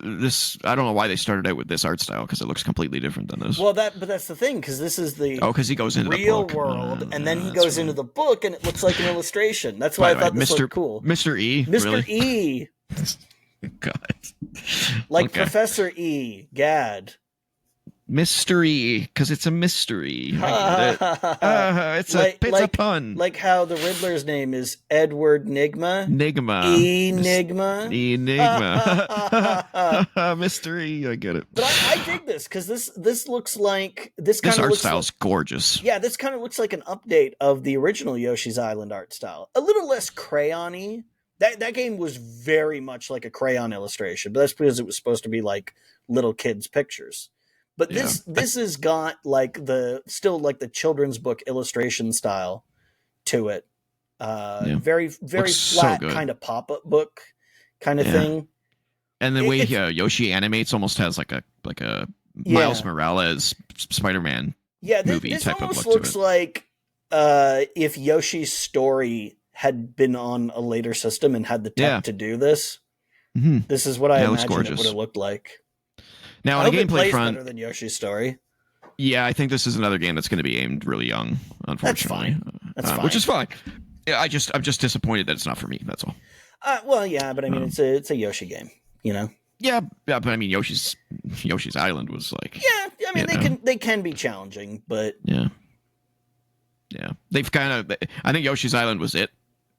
A: don't know why they started out with this art style because it looks completely different than this.
B: Well, but that's the thing because this is the
A: because he goes into
B: real
A: the
B: world and then he goes into the book and it looks like an illustration. That's why I thought this looked cool.
A: Mr. E,
B: Mr. E,
A: God,
B: Professor E, Gad.
A: Mystery, because it's a mystery. It's a pun.
B: Like how the Riddler's name is Edward Nigma. Enigma.
A: Mystery, I get it.
B: But I dig this because this looks like this
A: art style's gorgeous.
B: Yeah, this kind of looks like an update of the original Yoshi's Island art style. A little less crayon-y. That game was very much like a crayon illustration, but that's because it was supposed to be like little kids' pictures. But this has got the children's book illustration style to it. Very very flat kind of pop-up book kind of thing.
A: And the way Yoshi animates almost has like a Miles Morales Spider-Man movie
B: this
A: type of
B: almost
A: look
B: looks
A: to it.
B: like if Yoshi's story had been on a later system and had the tech to do this.
A: Mm-hmm.
B: This is what I imagine it would have looked like.
A: Now, on a gameplay front,
B: better than Yoshi's Story.
A: Yeah, I think this is another game that's going to be aimed really young. Unfortunately,
B: that's fine.
A: Which is fine. Yeah, I'm just disappointed that it's not for me. That's all.
B: Well, yeah, but I mean, it's a Yoshi game, you know.
A: Yeah, but I mean, Yoshi's Island was like.
B: Yeah, I mean, they can be challenging, but
A: yeah, they've kind of. I think Yoshi's Island was it.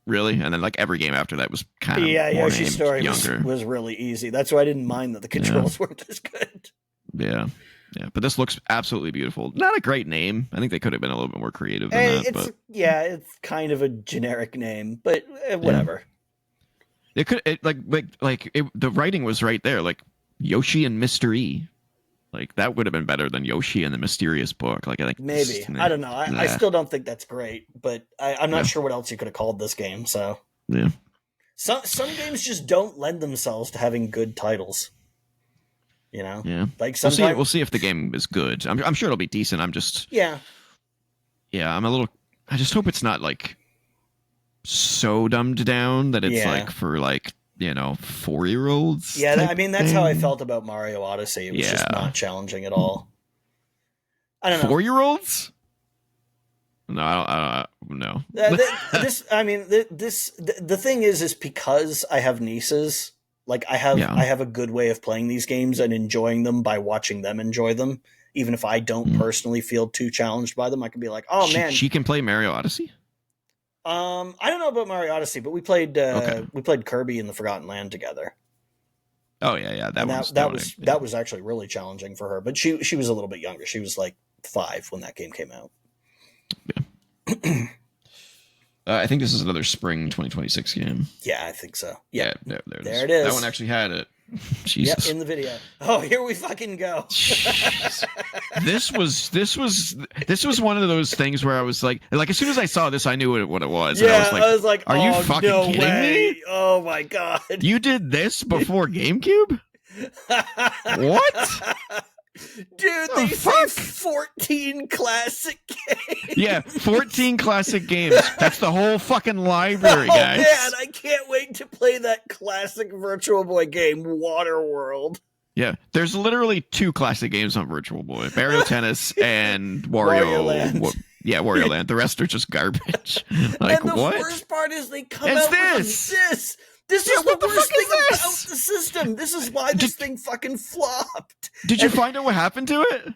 A: really, and then like every game after that was kind of
B: Yeah,
A: more
B: Yoshi's
A: named,
B: Story
A: younger.
B: was really easy. That's why I didn't mind that the controls weren't as good.
A: Yeah. Yeah, but this looks absolutely beautiful. Not a great name. I think they could have been a little bit more creative than that.
B: It's kind of a generic name, but whatever.
A: It could the writing was right there, like Yoshi and Mr. E. Like that would have been better than Yoshi and the Mysterious Book. Like I think
B: maybe I don't know. I still don't think that's great, but I'm not sure what else you could have called this game. So
A: yeah,
B: some games just don't lend themselves to having good titles. You know, like sometimes
A: we'll see if the game is good. I'm sure it'll be decent. I'm just
B: yeah.
A: I just hope it's not like so dumbed down that it's like for like 4-year-olds.
B: Yeah, I mean that's how I felt about Mario Odyssey. It was just not challenging at all. I don't know.
A: 4-year-olds? No, I don't know.
B: The thing is because I have nieces. Like I have a good way of playing these games and enjoying them by watching them enjoy them. Even if I don't personally feel too challenged by them, I can be like, "Oh man,
A: she can play Mario Odyssey."
B: I don't know about Mario Odyssey, but we played Kirby in the Forgotten Land together.
A: Oh yeah,
B: that was actually really challenging for her. But she was a little bit younger. She was like 5 when that game came out.
A: Yeah. I think this is another spring 2026 game.
B: Yeah, I think so.
A: Yeah,
B: there
A: it
B: is.
A: That one actually had it. Jesus.
B: Yep, in the video. Oh, here we fucking go.
A: This was one of those things where I was like as soon as I saw this, I knew what it was.
B: Yeah, I was like,
A: are you fucking kidding me?
B: Oh my god.
A: You did this before GameCube? What?
B: Dude, they say 14 classic games.
A: Yeah, 14 classic games. That's the whole fucking library, guys.
B: Oh man, I can't wait to play that classic Virtual Boy game, Waterworld.
A: Yeah, there's literally 2 classic games on Virtual Boy: Mario Tennis and Wario Land. Wario Land. The rest are just garbage. Like,
B: and the
A: what?
B: worst part is they come out with this. This is the worst thing about the system. This is why this thing fucking flopped.
A: Did you find out what happened to it?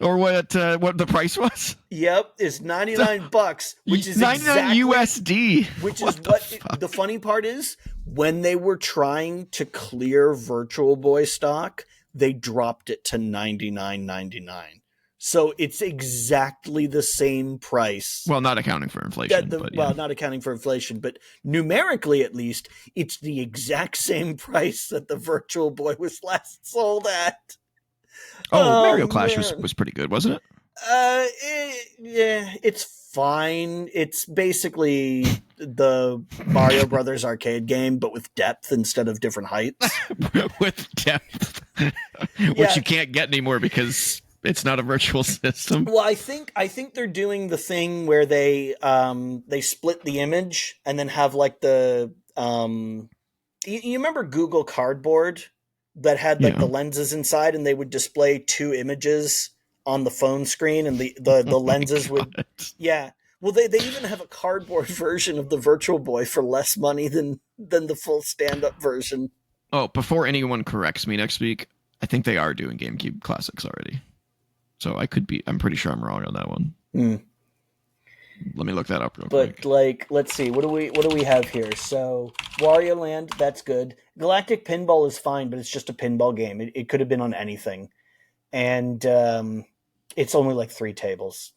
A: Or what the price was?
B: Yep, it's $99, which is
A: 99 USD.
B: Which is the funny part is when they were trying to clear Virtual Boy stock, they dropped it to $99.99. So it's exactly the same price.
A: Well, not accounting for inflation.
B: Not accounting for inflation, but numerically at least, it's the exact same price that the Virtual Boy was last sold at.
A: Mario Clash was pretty good, wasn't it?
B: Yeah, it's fine. It's basically the Mario Brothers arcade game, but with depth instead of different heights.
A: With depth, which you can't get anymore because it's not a virtual system.
B: Well, I think they're doing the thing where they split the image and then have like the you remember Google Cardboard that had like the lenses inside, and they would display 2 images on the phone screen, and the lenses would Well, they even have a cardboard version of the Virtual Boy for less money than the full stand-up version.
A: Oh, before anyone corrects me next week, I think they are doing GameCube classics already. So I'm pretty sure I'm wrong on that one. Let me look that up real quick.
B: But like, let's see, what do we have here? So Wario Land, that's good. Galactic Pinball is fine, but it's just a pinball game. It could have been on anything. And it's only like 3 tables.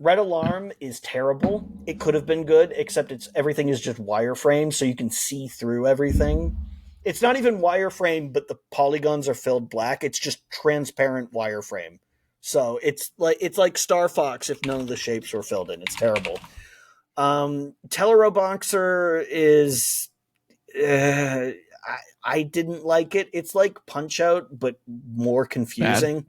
B: Red Alarm is terrible. It could have been good, except everything is just wireframe, so you can see through everything. It's not even wireframe, but the polygons are filled black. It's just transparent wireframe. So it's like Star Fox if none of the shapes were filled in. It's terrible. Teleroboxer is I didn't like it. It's like Punch-Out, but more confusing.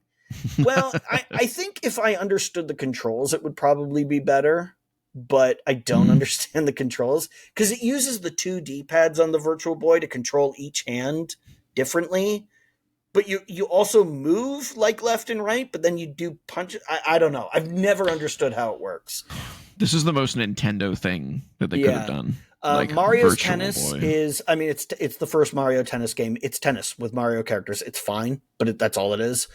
B: Well, I think if I understood the controls, it would probably be better. But I don't understand the controls because it uses the 2 D-pads on the Virtual Boy to control each hand differently. But you also move like left and right, but then you do punch. I don't know. I've never understood how it works.
A: This is the most Nintendo thing that they could have done.
B: Mario's Tennis is, I mean, it's the first Mario Tennis game. It's tennis with Mario characters. It's fine, but that's all it is.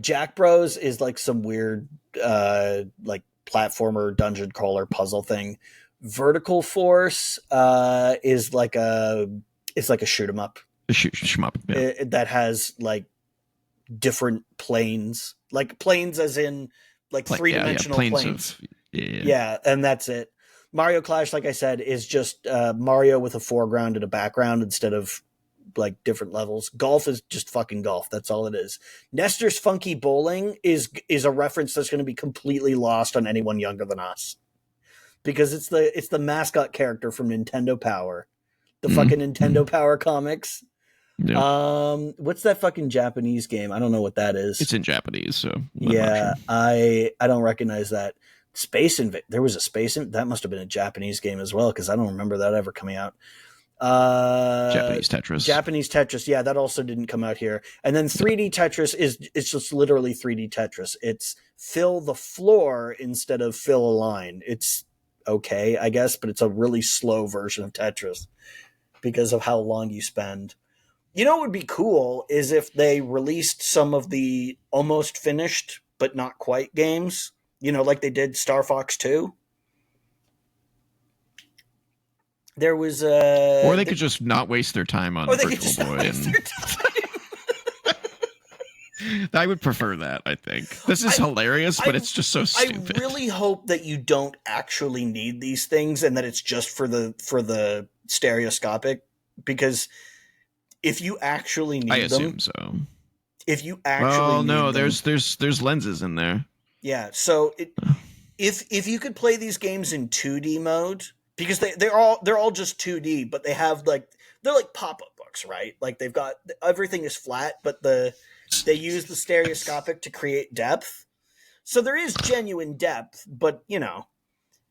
B: Jack Bros is like some weird like platformer dungeon crawler puzzle thing. Vertical Force is like a shoot 'em up.
A: A shoot 'em up. Yeah.
B: That has like different planes, like planes as in like three-dimensional planes. Yeah, and that's it. Mario Clash, like I said, is just Mario with a foreground and a background instead of like different levels. Golf is just fucking golf. That's all it is. Nestor's Funky Bowling is a reference that's going to be completely lost on anyone younger than us, because it's the mascot character from Nintendo Power, the fucking Nintendo Power comics. Yeah. What's that fucking Japanese game? I don't know what that is.
A: It's in Japanese, so
B: yeah, sure. I don't recognize that. There was a that must have been a Japanese game as well, because I don't remember that ever coming out.
A: Japanese Tetris. Yeah, that also didn't come out here. And then 3D Tetris it's just literally 3D Tetris. It's fill the floor instead of fill a line. It's okay, I guess, but it's a really slow version of Tetris because of how long you spend. You know what would be cool is if they released some of the almost finished but not quite games, like they did Star Fox 2. There was or they could just not waste their time on Virtual Boy. I would prefer that, I think. This is hilarious, but it's just so stupid.
B: I really hope that you don't actually need these things and that it's just for the stereoscopic, because if you actually need them... I
A: assume so.
B: If you actually need them...
A: there's lenses in there.
B: Yeah, so if you could play these games in 2D mode... Because they're all just 2D, but they have they're like pop-up books, right? Like they've got everything is flat, but they use the stereoscopic to create depth. So there is genuine depth, but you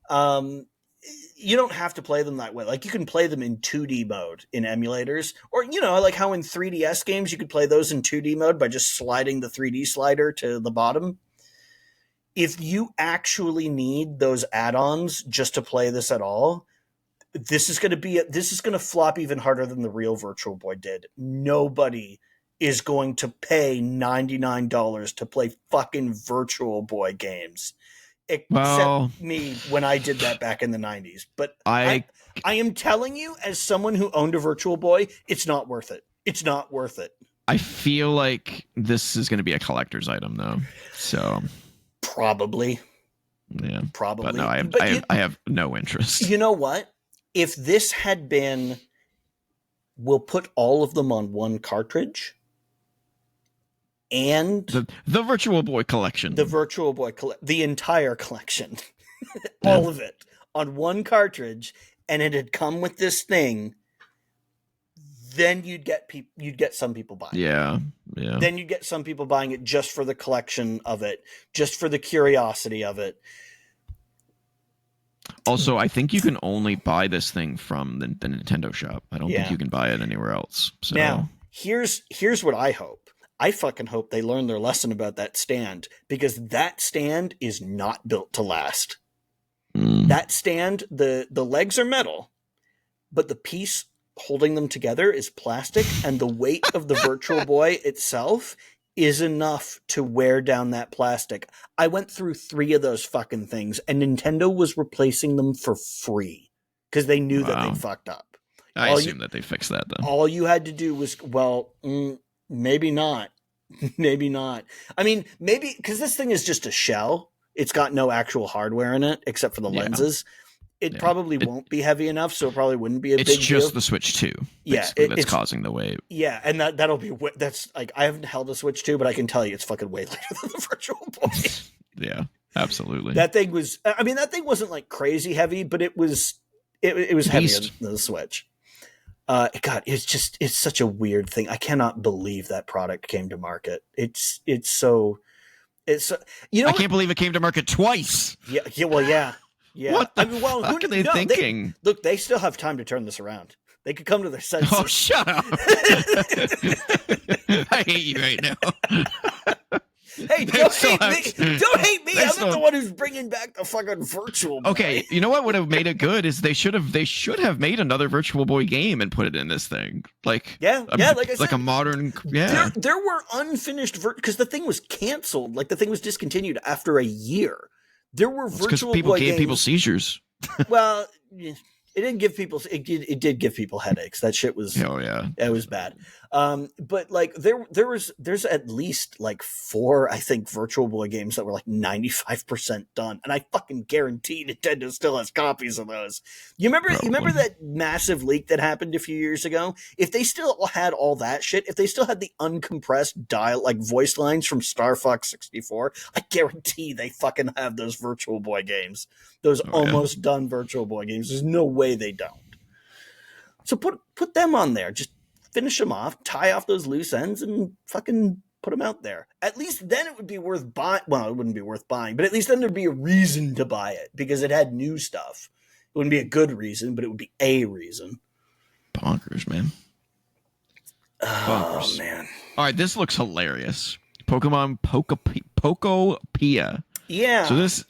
B: don't have to play them that way. Like you can play them in 2D mode in emulators, or like how in 3DS games you could play those in 2D mode by just sliding the 3D slider to the bottom. If you actually need those add-ons just to play this at all, this is going to flop even harder than the real Virtual Boy did. Nobody is going to pay $99 to play fucking Virtual Boy games, except me when I did that back in the 90s. But I am telling you, as someone who owned a Virtual Boy, it's not worth it. It's not worth it.
A: I feel like this is going to be a collector's item, though. So...
B: Probably.
A: Yeah.
B: Probably.
A: But no, I have no interest.
B: You know what? If this had been, we'll put all of them on one cartridge, and...
A: The Virtual Boy collection.
B: The entire collection. All of it. On one cartridge, and it had come with this thing... Then you'd get some people buying it. Yeah. Then you'd get some people buying it just for the collection of it, just for the curiosity of it.
A: Also, I think you can only buy this thing from the Nintendo shop. I don't think you can buy it anywhere else. So.
B: Now, here's what I hope. I fucking hope they learn their lesson about that stand, because that stand is not built to last. That stand, the legs are metal, but the piece holding them together is plastic, and the weight of the Virtual Boy itself is enough to wear down that plastic. I went through 3 of those fucking things, and Nintendo was replacing them for free because they knew that they fucked up.
A: I assume that they fixed that, though.
B: All you had to do was, maybe not. Maybe not. I mean, maybe, because this thing is just a shell. It's got no actual hardware in it except for the lenses. It probably won't be heavy enough, so it probably wouldn't be a big deal. It's just
A: the Switch 2
B: that's
A: causing the weight.
B: Yeah, and that'll be... That's like, I haven't held a Switch 2, but I can tell you it's fucking way lighter than the Virtual Boy.
A: Yeah, absolutely.
B: That thing was... I mean, that thing wasn't like crazy heavy, but it was heavier than the Switch. God, it's such a weird thing. I cannot believe that product came to market. It's so... I
A: can't believe it came to market twice.
B: Yeah, well, yeah. Yeah.
A: What the fuck are they thinking?
B: They still have time to turn this around. They could come to their senses.
A: Oh, shut up. I hate you right now.
B: Hey, don't hate me. Don't hate me. I'm not the one who's bringing back the fucking Virtual Boy.
A: Okay, you know what would have made it good is they should have made another Virtual Boy game and put it in this thing. Like
B: like I said,
A: like a modern
B: There were unfinished because the thing was canceled. Like the thing was discontinued after a year. There were Virtual Boy games.
A: People gave people seizures.
B: Well, it didn't give people. It did give people headaches. That shit was.
A: Oh yeah,
B: it was bad. But like there's at least like 4, I think, Virtual Boy games that were like 95% done, and I fucking guarantee Nintendo still has copies of those. You remember that massive leak that happened a few years ago? If they still had all that shit, if they still had the uncompressed like voice lines from Star Fox 64, I guarantee they fucking have those Virtual Boy games. Those almost done Virtual Boy games. There's no way they don't. So put them on there. Just finish them off, tie off those loose ends, and fucking put them out there. At least then it would be worth buying. Well, it wouldn't be worth buying, but at least then there'd be a reason to buy it because it had new stuff. It wouldn't be a good reason, but it would be a reason.
A: Bonkers, man.
B: Oh, man.
A: All right, this looks hilarious. Pokemon Pokopia.
B: Yeah.
A: So this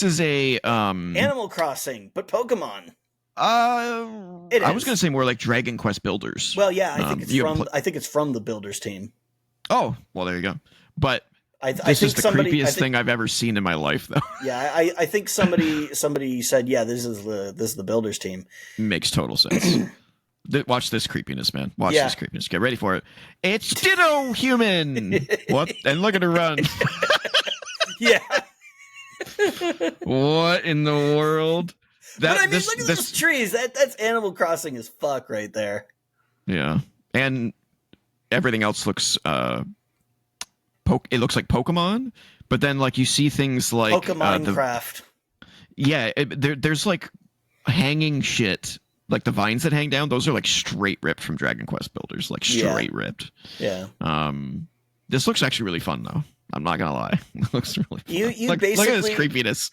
A: is a
B: Animal Crossing, but Pokemon.
A: I was gonna say more like Dragon Quest Builders.
B: Well, yeah, I think it's from the Builders team.
A: Oh, well, there you go. But this is the creepiest thing I've ever seen in my life, though.
B: Yeah, I think somebody said, yeah, this is the Builders team.
A: Makes total sense. Watch this creepiness, man. Watch this creepiness. Get ready for it. It's Ditto Human. What? And look at her run.
B: Yeah.
A: What in the world?
B: But I mean, look at those trees. That's Animal Crossing as fuck right there.
A: Yeah, and everything else looks it looks like Pokemon, but then like you see things like
B: Pokemon Craft.
A: Yeah, there's like hanging shit, like the vines that hang down. Those are like straight ripped from Dragon Quest Builders, like straight ripped.
B: Yeah.
A: This looks actually really fun though. I'm not gonna lie. It looks really fun.
B: You basically
A: look at this creepiness.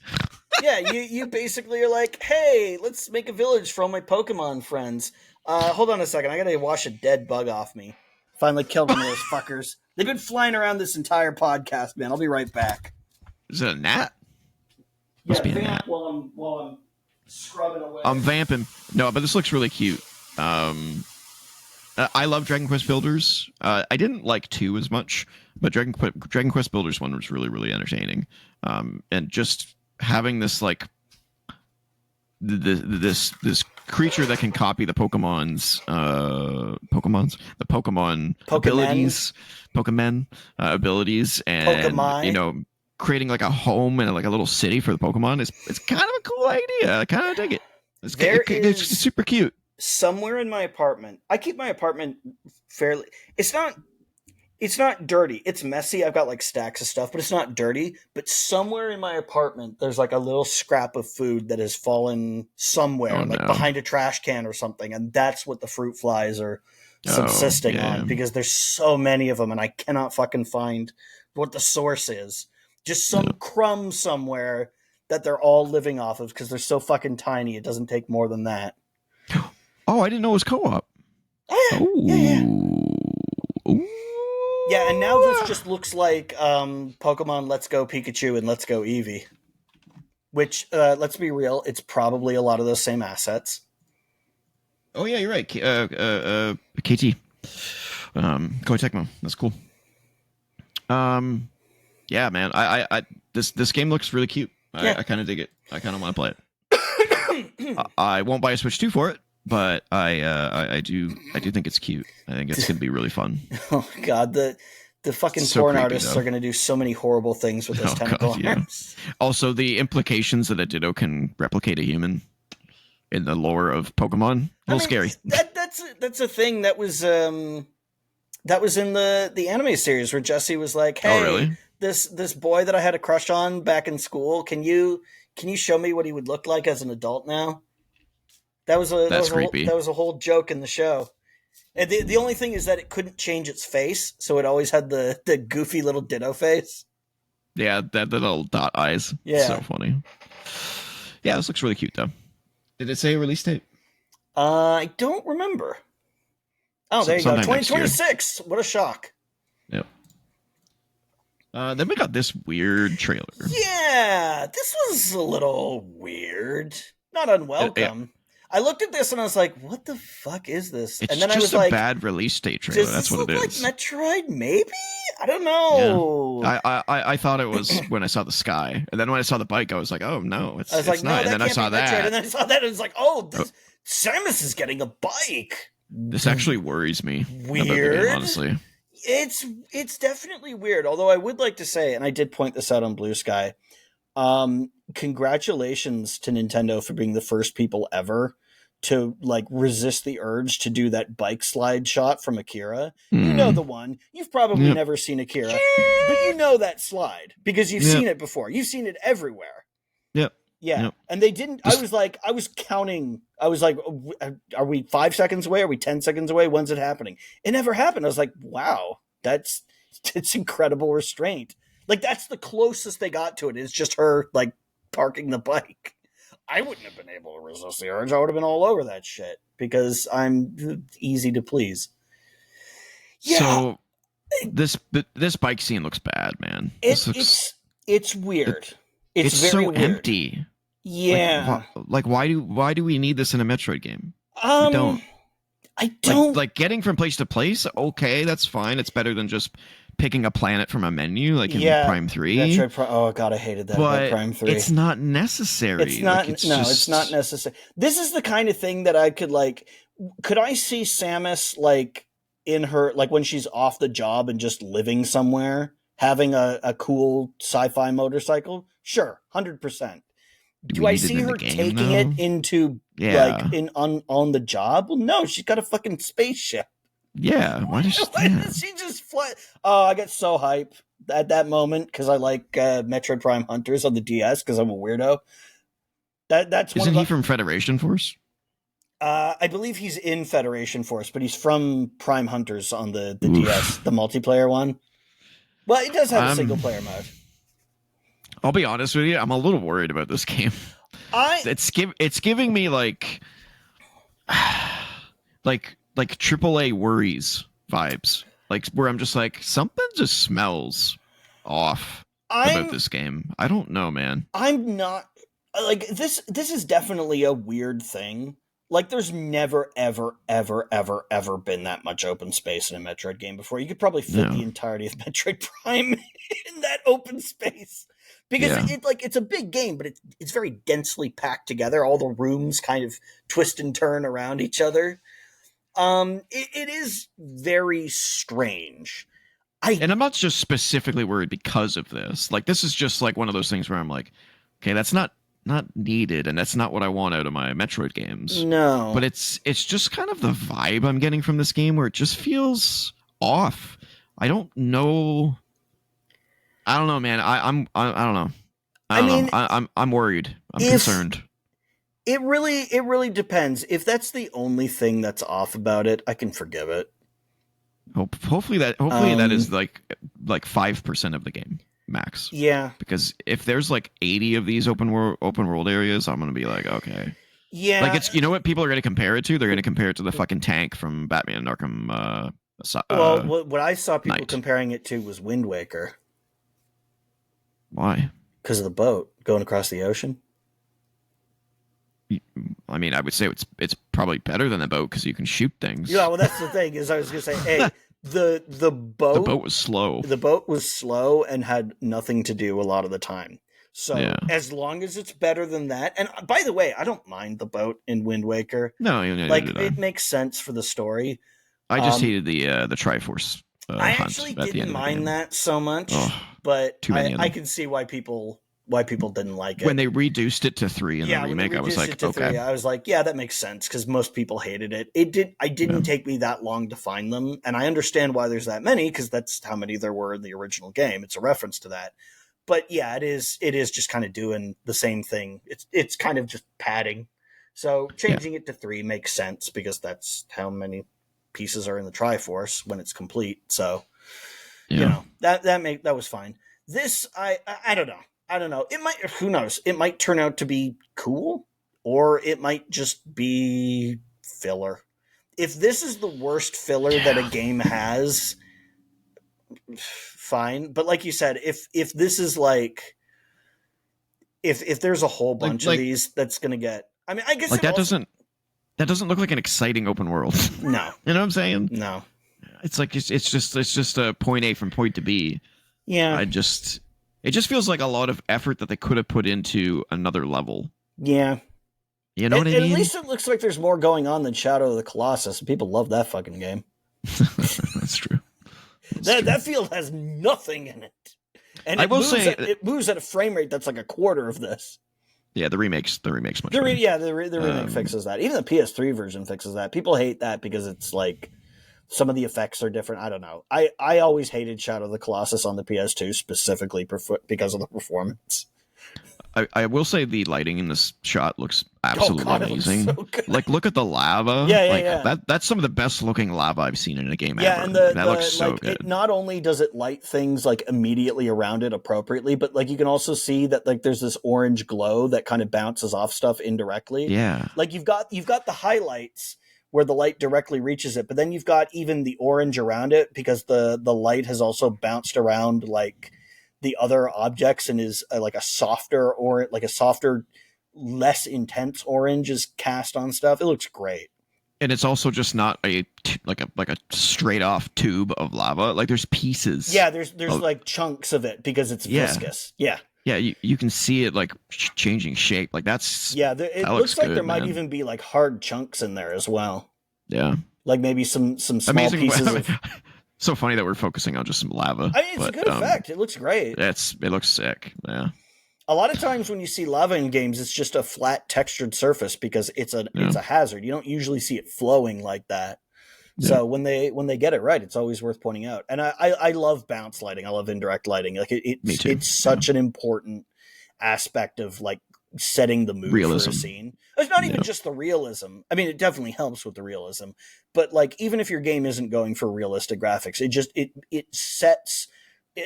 B: Yeah, you basically are like, hey, let's make a village for all my Pokemon friends. Hold on a second, I gotta wash a dead bug off me. Finally killed one of those fuckers. They've been flying around this entire podcast, man. I'll be right back.
A: Is it a gnat?
B: Must be a gnat. While I'm scrubbing away.
A: I'm vamping. No, but this looks really cute. I love Dragon Quest Builders. I didn't like 2 as much, but Dragon Quest Builders 1 was really, really entertaining. And just having this like this creature that can copy the Pokemon abilities, and creating like a home and like a little city for the Pokemon it's kind of a cool idea. I kind of dig it. It's super cute.
B: Somewhere in my apartment, I keep my apartment fairly. It's not dirty. It's messy. I've got like stacks of stuff, but it's not dirty. But somewhere in my apartment, there's like a little scrap of food that has fallen somewhere, behind a trash can or something. And that's what the fruit flies are subsisting on, because there's so many of them and I cannot fucking find what the source is. Just some crumb somewhere that they're all living off of because they're so fucking tiny. It doesn't take more than that.
A: Oh, I didn't know it was co-op.
B: Oh, yeah. Ooh. Yeah, and now this just looks like Pokemon Let's Go Pikachu and Let's Go Eevee. Which, let's be real, it's probably a lot of those same assets.
A: Oh, yeah, you're right. KT. Koei Tecmo. That's cool. Yeah, man. This game looks really cute. I kind of dig it. I kind of want to play it. I won't buy a Switch 2 for it, but I do think it's cute. I think it's gonna be really fun. Oh
B: god, the fucking porn artists are gonna do so many horrible things with this tentacle arms.
A: Also, the implications that a Ditto can replicate a human in the lore of Pokemon, a little scary.
B: That's a thing that was in the anime series where Jesse was like, "Hey,
A: oh, really?
B: this boy that I had a crush on back in school, can you show me what he would look like as an adult now?" That was creepy. That was a whole joke in the show. And the only thing is that it couldn't change its face, so it always had the goofy little Ditto face.
A: Yeah, that little dot eyes.
B: Yeah.
A: So funny. Yeah, this looks really cute, though. Did it say a release date?
B: I don't remember. Oh, there you go. 2026. What a shock.
A: Yep. Then we got this weird trailer.
B: Yeah, this was a little weird. Not unwelcome. I looked at this and I was like, what the fuck is this?
A: It's
B: And then I
A: just
B: was
A: a
B: like,
A: bad release date trailer.
B: does
A: That's
B: this
A: what it
B: look like
A: is.
B: Metroid? Maybe? I don't
A: Yeah.
B: know.
A: I thought it was when I saw the sky, and then when I saw the bike, I was like, oh no,
B: I was like,
A: not.
B: no,
A: And
B: that
A: then I
B: can't
A: saw
B: be Metroid.
A: that.
B: And then I saw that and it was like, Samus is getting a bike.
A: This actually worries me.
B: Weird.
A: About the game, honestly.
B: It's definitely weird. Although I would like to say, and I did point this out on BlueSky, congratulations to Nintendo for being the first people ever to like resist the urge to do that bike slide shot from Akira. You know the one. You've probably never seen Akira, but you know that slide because you've seen it before. You've seen it everywhere.
A: Yep.
B: Yeah.
A: Yep.
B: And they didn't I was counting. I was like, are we 5 seconds away? Are we 10 seconds away? When's it happening? It never happened. I was like, wow, it's incredible restraint. Like that's the closest they got to it. It's just her like parking the bike. I wouldn't have been able to resist the urge. I would have been all over that shit because I'm easy to please. Yeah.
A: So this bike scene looks bad, man.
B: It's weird. It's very
A: so
B: weird.
A: empty.
B: Yeah.
A: Like why do we need this in a Metroid game?
B: I don't
A: like getting from place to place. Okay, that's fine. It's better than just picking a planet from a menu like in Prime 3.
B: Metroid oh god, I hated that about Prime 3.
A: It's not necessary.
B: It's not it's not necessary. This is the kind of thing that I could I see Samus like in her like when she's off the job and just living somewhere having a cool sci-fi motorcycle? Sure, 100%. Do I see her taking it into like on the job? Well, no, she's got a fucking spaceship.
A: Yeah, why does
B: she just fly? Oh, I get so hype at that moment because I like Metroid Prime Hunters on the DS because I'm a weirdo. That's
A: isn't he from Federation Force?
B: I believe he's in Federation Force, but he's from Prime Hunters on the DS, the multiplayer one. Well, it does have a single player mode.
A: I'll be honest with you, I'm a little worried about this game. It's giving me like AAA worries vibes. Like where I'm just like something just smells off about this game. I don't know, man.
B: I'm not like this is definitely a weird thing. Like there's never ever been that much open space in a Metroid game before. You could probably fit the entirety of Metroid Prime in that open space. Because it's a big game, but it's very densely packed together. All the rooms kind of twist and turn around each other. It is very strange.
A: And I'm not just specifically worried because of this. Like this is just like one of those things where I'm like, okay, that's not needed, and that's not what I want out of my Metroid games.
B: No,
A: but it's just kind of the vibe I'm getting from this game where it just feels off. I don't know, man. I don't know. I'm worried. I'm concerned.
B: It really depends. If that's the only thing that's off about it, I can forgive it.
A: Hopefully that is like 5% of the game max.
B: Yeah.
A: Because if there's like 80 of these open world areas, I'm gonna be like, okay.
B: Yeah.
A: Like it's what people are gonna compare it to? They're gonna compare it to the fucking tank from Batman Arkham.
B: What I saw people comparing it to was Wind Waker.
A: Why?
B: Because of the boat going across the ocean.
A: I mean, I would say it's probably better than the boat because you can shoot things.
B: Yeah, well, that's the thing. Is I was gonna say, hey, the boat
A: was slow.
B: The boat was slow and had nothing to do a lot of the time. So as long as it's better than that, and by the way, I don't mind the boat in Wind Waker.
A: No,
B: it makes sense for the story.
A: I just hated the Triforce.
B: I actually didn't mind that so much, but I can see why people didn't like it.
A: When they reduced it to 3 in the remake, I was like, okay.
B: 3, I was like, yeah, that makes sense because most people hated it. It didn't take me that long to find them, and I understand why there's that many because that's how many there were in the original game. It's a reference to that. But yeah, it is just kind of doing the same thing. It's kind of just padding. So changing it to 3 makes sense because that's how many pieces are in the Triforce when it's complete. So that was fine. This I don't know. I don't know. It might. Who knows? It might turn out to be cool, or it might just be filler. If this is the worst filler that a game has, fine. But like you said, if this is like, if there's a whole bunch of these, that's gonna get. I mean, I guess
A: like that doesn't. that doesn't look like an exciting open world.
B: No.
A: You know what I'm saying?
B: No.
A: It's like it's just a point A from point to B.
B: Yeah.
A: It just feels like a lot of effort that they could have put into another level.
B: Yeah.
A: You know what I mean?
B: At least it looks like there's more going on than Shadow of the Colossus. People love that fucking game.
A: That's true.
B: That field has nothing in it. And
A: I will say
B: it moves at a frame rate that's like a quarter of this.
A: Yeah, the remake's much better.
B: The remake fixes that. Even the PS3 version fixes that. People hate that because it's like some of the effects are different. I don't know. I always hated Shadow of the Colossus on the PS2 specifically because of the performance.
A: I will say the lighting in this shot looks absolutely amazing.
B: Looks so good.
A: Like, look at the lava.
B: Yeah.
A: That's some of the best looking lava I've seen in a game ever.
B: Yeah, and
A: that looks so good.
B: It not only does it light things like immediately around it appropriately, but like you can also see that like there's this orange glow that kind of bounces off stuff indirectly.
A: Yeah.
B: Like you've got the highlights where the light directly reaches it, but then you've got even the orange around it because the light has also bounced around like the other objects and is like a softer, less intense orange is cast on stuff. It looks great.
A: And it's also just not like a straight off tube of lava. Like there's pieces.
B: Yeah, there's like chunks of it because it's viscous. Yeah.
A: Yeah, you can see it like changing shape. Like that's
B: it looks like there might even be like hard chunks in there as well.
A: Yeah,
B: like maybe some small pieces of.
A: So funny that we're focusing on just some lava.
B: I mean, it's a good effect. It looks great.
A: It looks sick. Yeah.
B: A lot of times when you see lava in games, it's just a flat textured surface because it's a hazard. You don't usually see it flowing like that. Yeah. So when they get it right, it's always worth pointing out. And I love bounce lighting. I love indirect lighting. Like it's such an important aspect of like setting the mood for a scene. It's not even just the realism. I mean, it definitely helps with the realism, but like even if your game isn't going for realistic graphics, it sets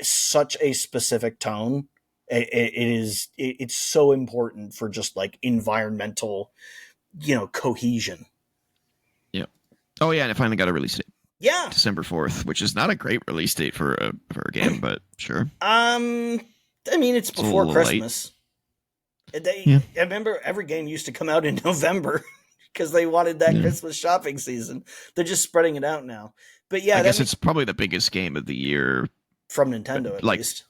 B: such a specific tone. It's so important for just like environmental, cohesion.
A: Yeah. Oh yeah, and it finally got a release date.
B: Yeah,
A: December 4th, which is not a great release date for a game, but sure.
B: I mean, it's before Christmas. I remember every game used to come out in November because they wanted that Christmas shopping season. They're just spreading it out now. But yeah,
A: I guess it's probably the biggest game of the year
B: from Nintendo, at least.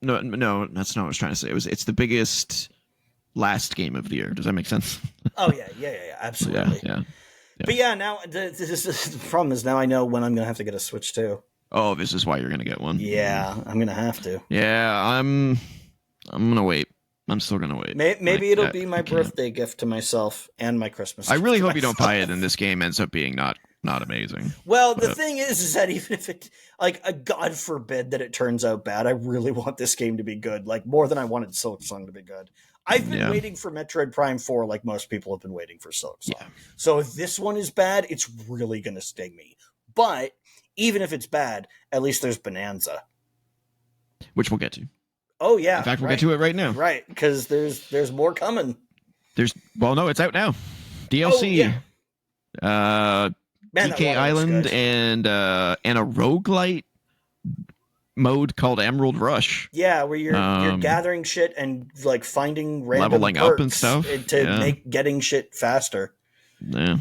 A: No, that's not what I was trying to say. It's the biggest last game of the year. Does that make sense?
B: Oh yeah, absolutely.
A: Yeah.
B: But yeah, now the problem is now I know when I'm gonna have to get a Switch too.
A: Oh, this is why you're gonna get one.
B: Yeah, I'm gonna have to.
A: Yeah, I'm gonna wait. I'm still gonna wait.
B: Maybe it'll be my birthday gift to myself and my Christmas.
A: I really hope you don't buy it and this game ends up being not amazing.
B: Well, the thing is that even if it, like, God forbid that it turns out bad, I really want this game to be good, like more than I wanted Silksong to be good. I've been waiting for Metroid Prime 4 like most people have been waiting for Silksong. Yeah. So if this one is bad, it's really going to sting me. But even if it's bad, at least there's Bonanza.
A: Which we'll get to.
B: Oh, yeah.
A: In fact, we'll get to it right now.
B: Right, because there's more coming.
A: No, it's out now. DLC.
B: Oh, yeah.
A: DK Island and a roguelite mode called Emerald Rush.
B: Yeah, where you're gathering shit and like finding random
A: leveling
B: perks
A: up and stuff
B: to make getting shit faster.
A: Yeah.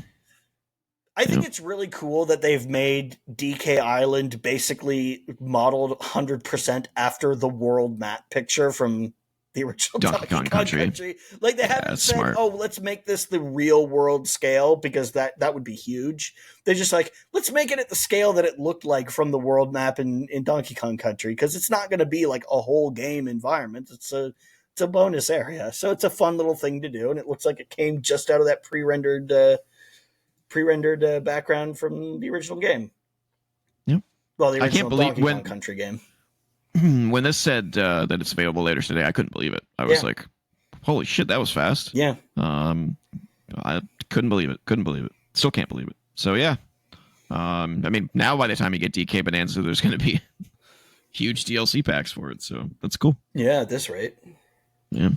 B: I think it's really cool that they've made DK Island basically modeled 100% after the world map picture from the original Donkey Kong Country. Like they haven't said, smart. "Oh, let's make this the real world scale," because that would be huge. They're just like, let's make it at the scale that it looked like from the world map in Donkey Kong Country, because it's not going to be like a whole game environment. It's a bonus area, so it's a fun little thing to do, and it looks like it came just out of that pre-rendered background from the original game.
A: Yep.
B: Well, the original Donkey Kong Country game.
A: When this said that it's available later today, I couldn't believe it. I was like, holy shit, that was fast.
B: Yeah.
A: I couldn't believe it. Still can't believe it. So, yeah. I mean, now by the time you get DK Bonanza, there's going to be huge DLC packs for it. So that's cool.
B: Yeah, at this rate.
A: Yeah.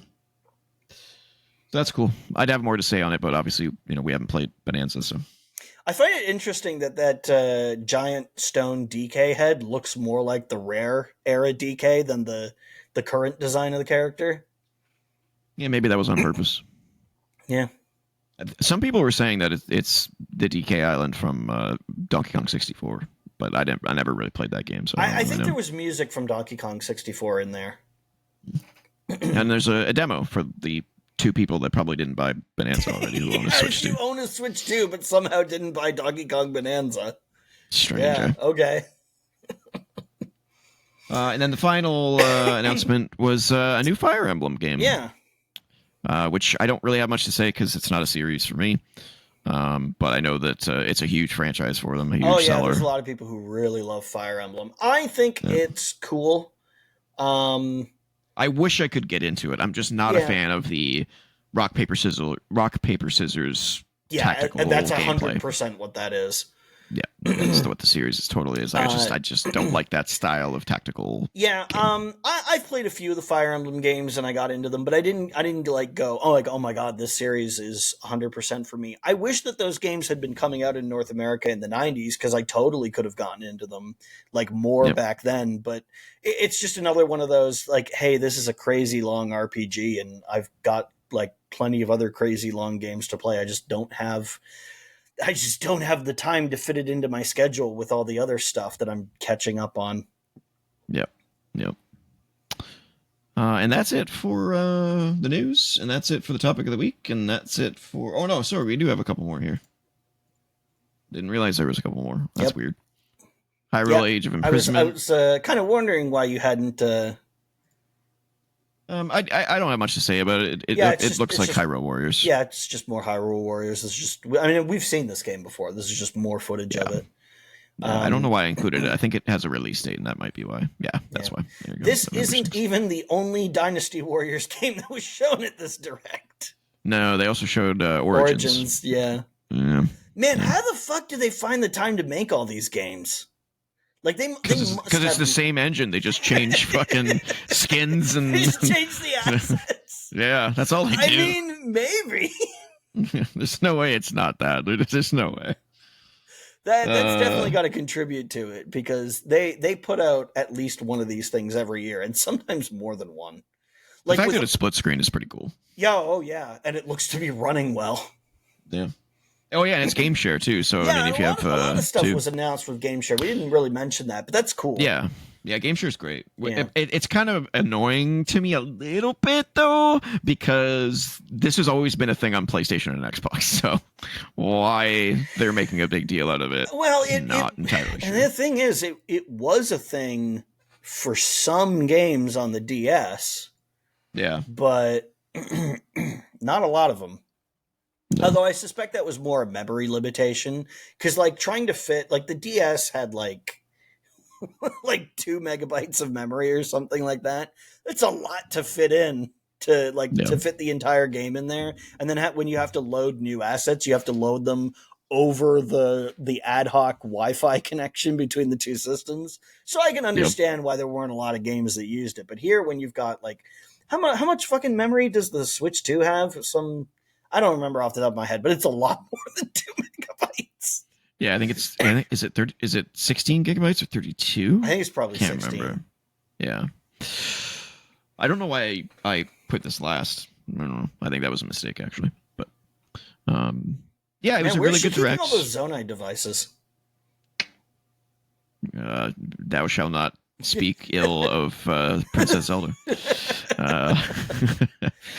A: That's cool. I'd have more to say on it, but obviously, we haven't played Bonanza, so.
B: I find it interesting that giant stone DK head looks more like the Rare era DK than the current design of the character.
A: Yeah, maybe that was on purpose.
B: Yeah.
A: Some people were saying that it's the DK Island from Donkey Kong 64, but I never really played that game, so
B: I think there was music from Donkey Kong 64 in there.
A: And there's a demo for the 2 people that probably didn't buy Bonanza already who own a Switch 2.
B: You own a Switch 2, but somehow didn't buy Donkey Kong Bonanza.
A: Strange.
B: Yeah, okay.
A: And then the final announcement was a new Fire Emblem game.
B: Yeah.
A: Which I don't really have much to say because it's not a series for me. But I know that it's a huge franchise for them, a huge seller.
B: There's a lot of people who really love Fire Emblem. I think it's cool.
A: I wish I could get into it. I'm just not a fan of the rock paper scissors tactical
B: and that's
A: gameplay.
B: 100% what that is.
A: Yeah, that's what the series totally is. I just don't like that style of tactical.
B: Yeah, I've played a few of the Fire Emblem games and I got into them, but I didn't like go, oh my god, this series is 100% for me. I wish that those games had been coming out in North America in the 90s because I totally could have gotten into them like more back then. But it's just another one of those like, hey, this is a crazy long RPG, and I've got like plenty of other crazy long games to play. I just don't have the time to fit it into my schedule with all the other stuff that I'm catching up on.
A: Yep. And that's it for the news, and that's it for the topic of the week, and that's it for... Oh, no, sorry, we do have a couple more here. Didn't realize there was a couple more. That's weird. Hyrule Age of Imprisonment.
B: I was kind of wondering why you hadn't...
A: I don't have much to say about it. It looks like Hyrule Warriors.
B: Yeah, it's just more Hyrule Warriors. It's just, I mean, we've seen this game before. This is just more footage of it.
A: I don't know why I included it. I think it has a release date, and that might be why. Yeah, that's why.
B: This isn't even the only Dynasty Warriors game that was shown at this Direct.
A: No, they also showed Origins.
B: Yeah. Man, how the fuck do they find the time to make all these games? Like because
A: it's the same engine. They just change fucking skins and
B: they just change the assets.
A: Yeah, that's all they do.
B: I mean, maybe.
A: There's no way it's not that. There's no way.
B: That's definitely got to contribute to it because they put out at least one of these things every year, and sometimes more than one.
A: Like the fact that it's split screen is pretty cool.
B: Yeah, and it looks to be running well.
A: Yeah. Oh yeah, and it's game share too. So I mean, if you have
B: a lot of stuff was announced with game share. We didn't really mention that, but that's cool.
A: Yeah, game share is great. Yeah. It's kind of annoying to me a little bit though, because this has always been a thing on PlayStation and Xbox. So why they're making a big deal out of it?
B: Well,
A: not entirely sure.
B: And the thing is, it was a thing for some games on the DS.
A: Yeah,
B: but not a lot of them. No. Although I suspect that was more a memory limitation, because like trying to fit, like the DS had like 2 megabytes of memory or something like that. It's a lot to fit in to fit the entire game in there. And then when you have to load new assets, you have to load them over the ad hoc Wi-Fi connection between the two systems. So I can understand why there weren't a lot of games that used it. But here, when you've got like how much fucking memory does the Switch 2 have? I don't remember off the top of my head, but it's a lot more than 2 megabytes.
A: Yeah, I think is it 16 gigabytes or 32?
B: I think it's probably 16.
A: Can't remember. Yeah. I don't know why I put this last. I don't know. I think that was a mistake, actually. But yeah, it was a really good Direct.
B: All those Zonai devices.
A: Thou shalt not speak ill of Princess Zelda.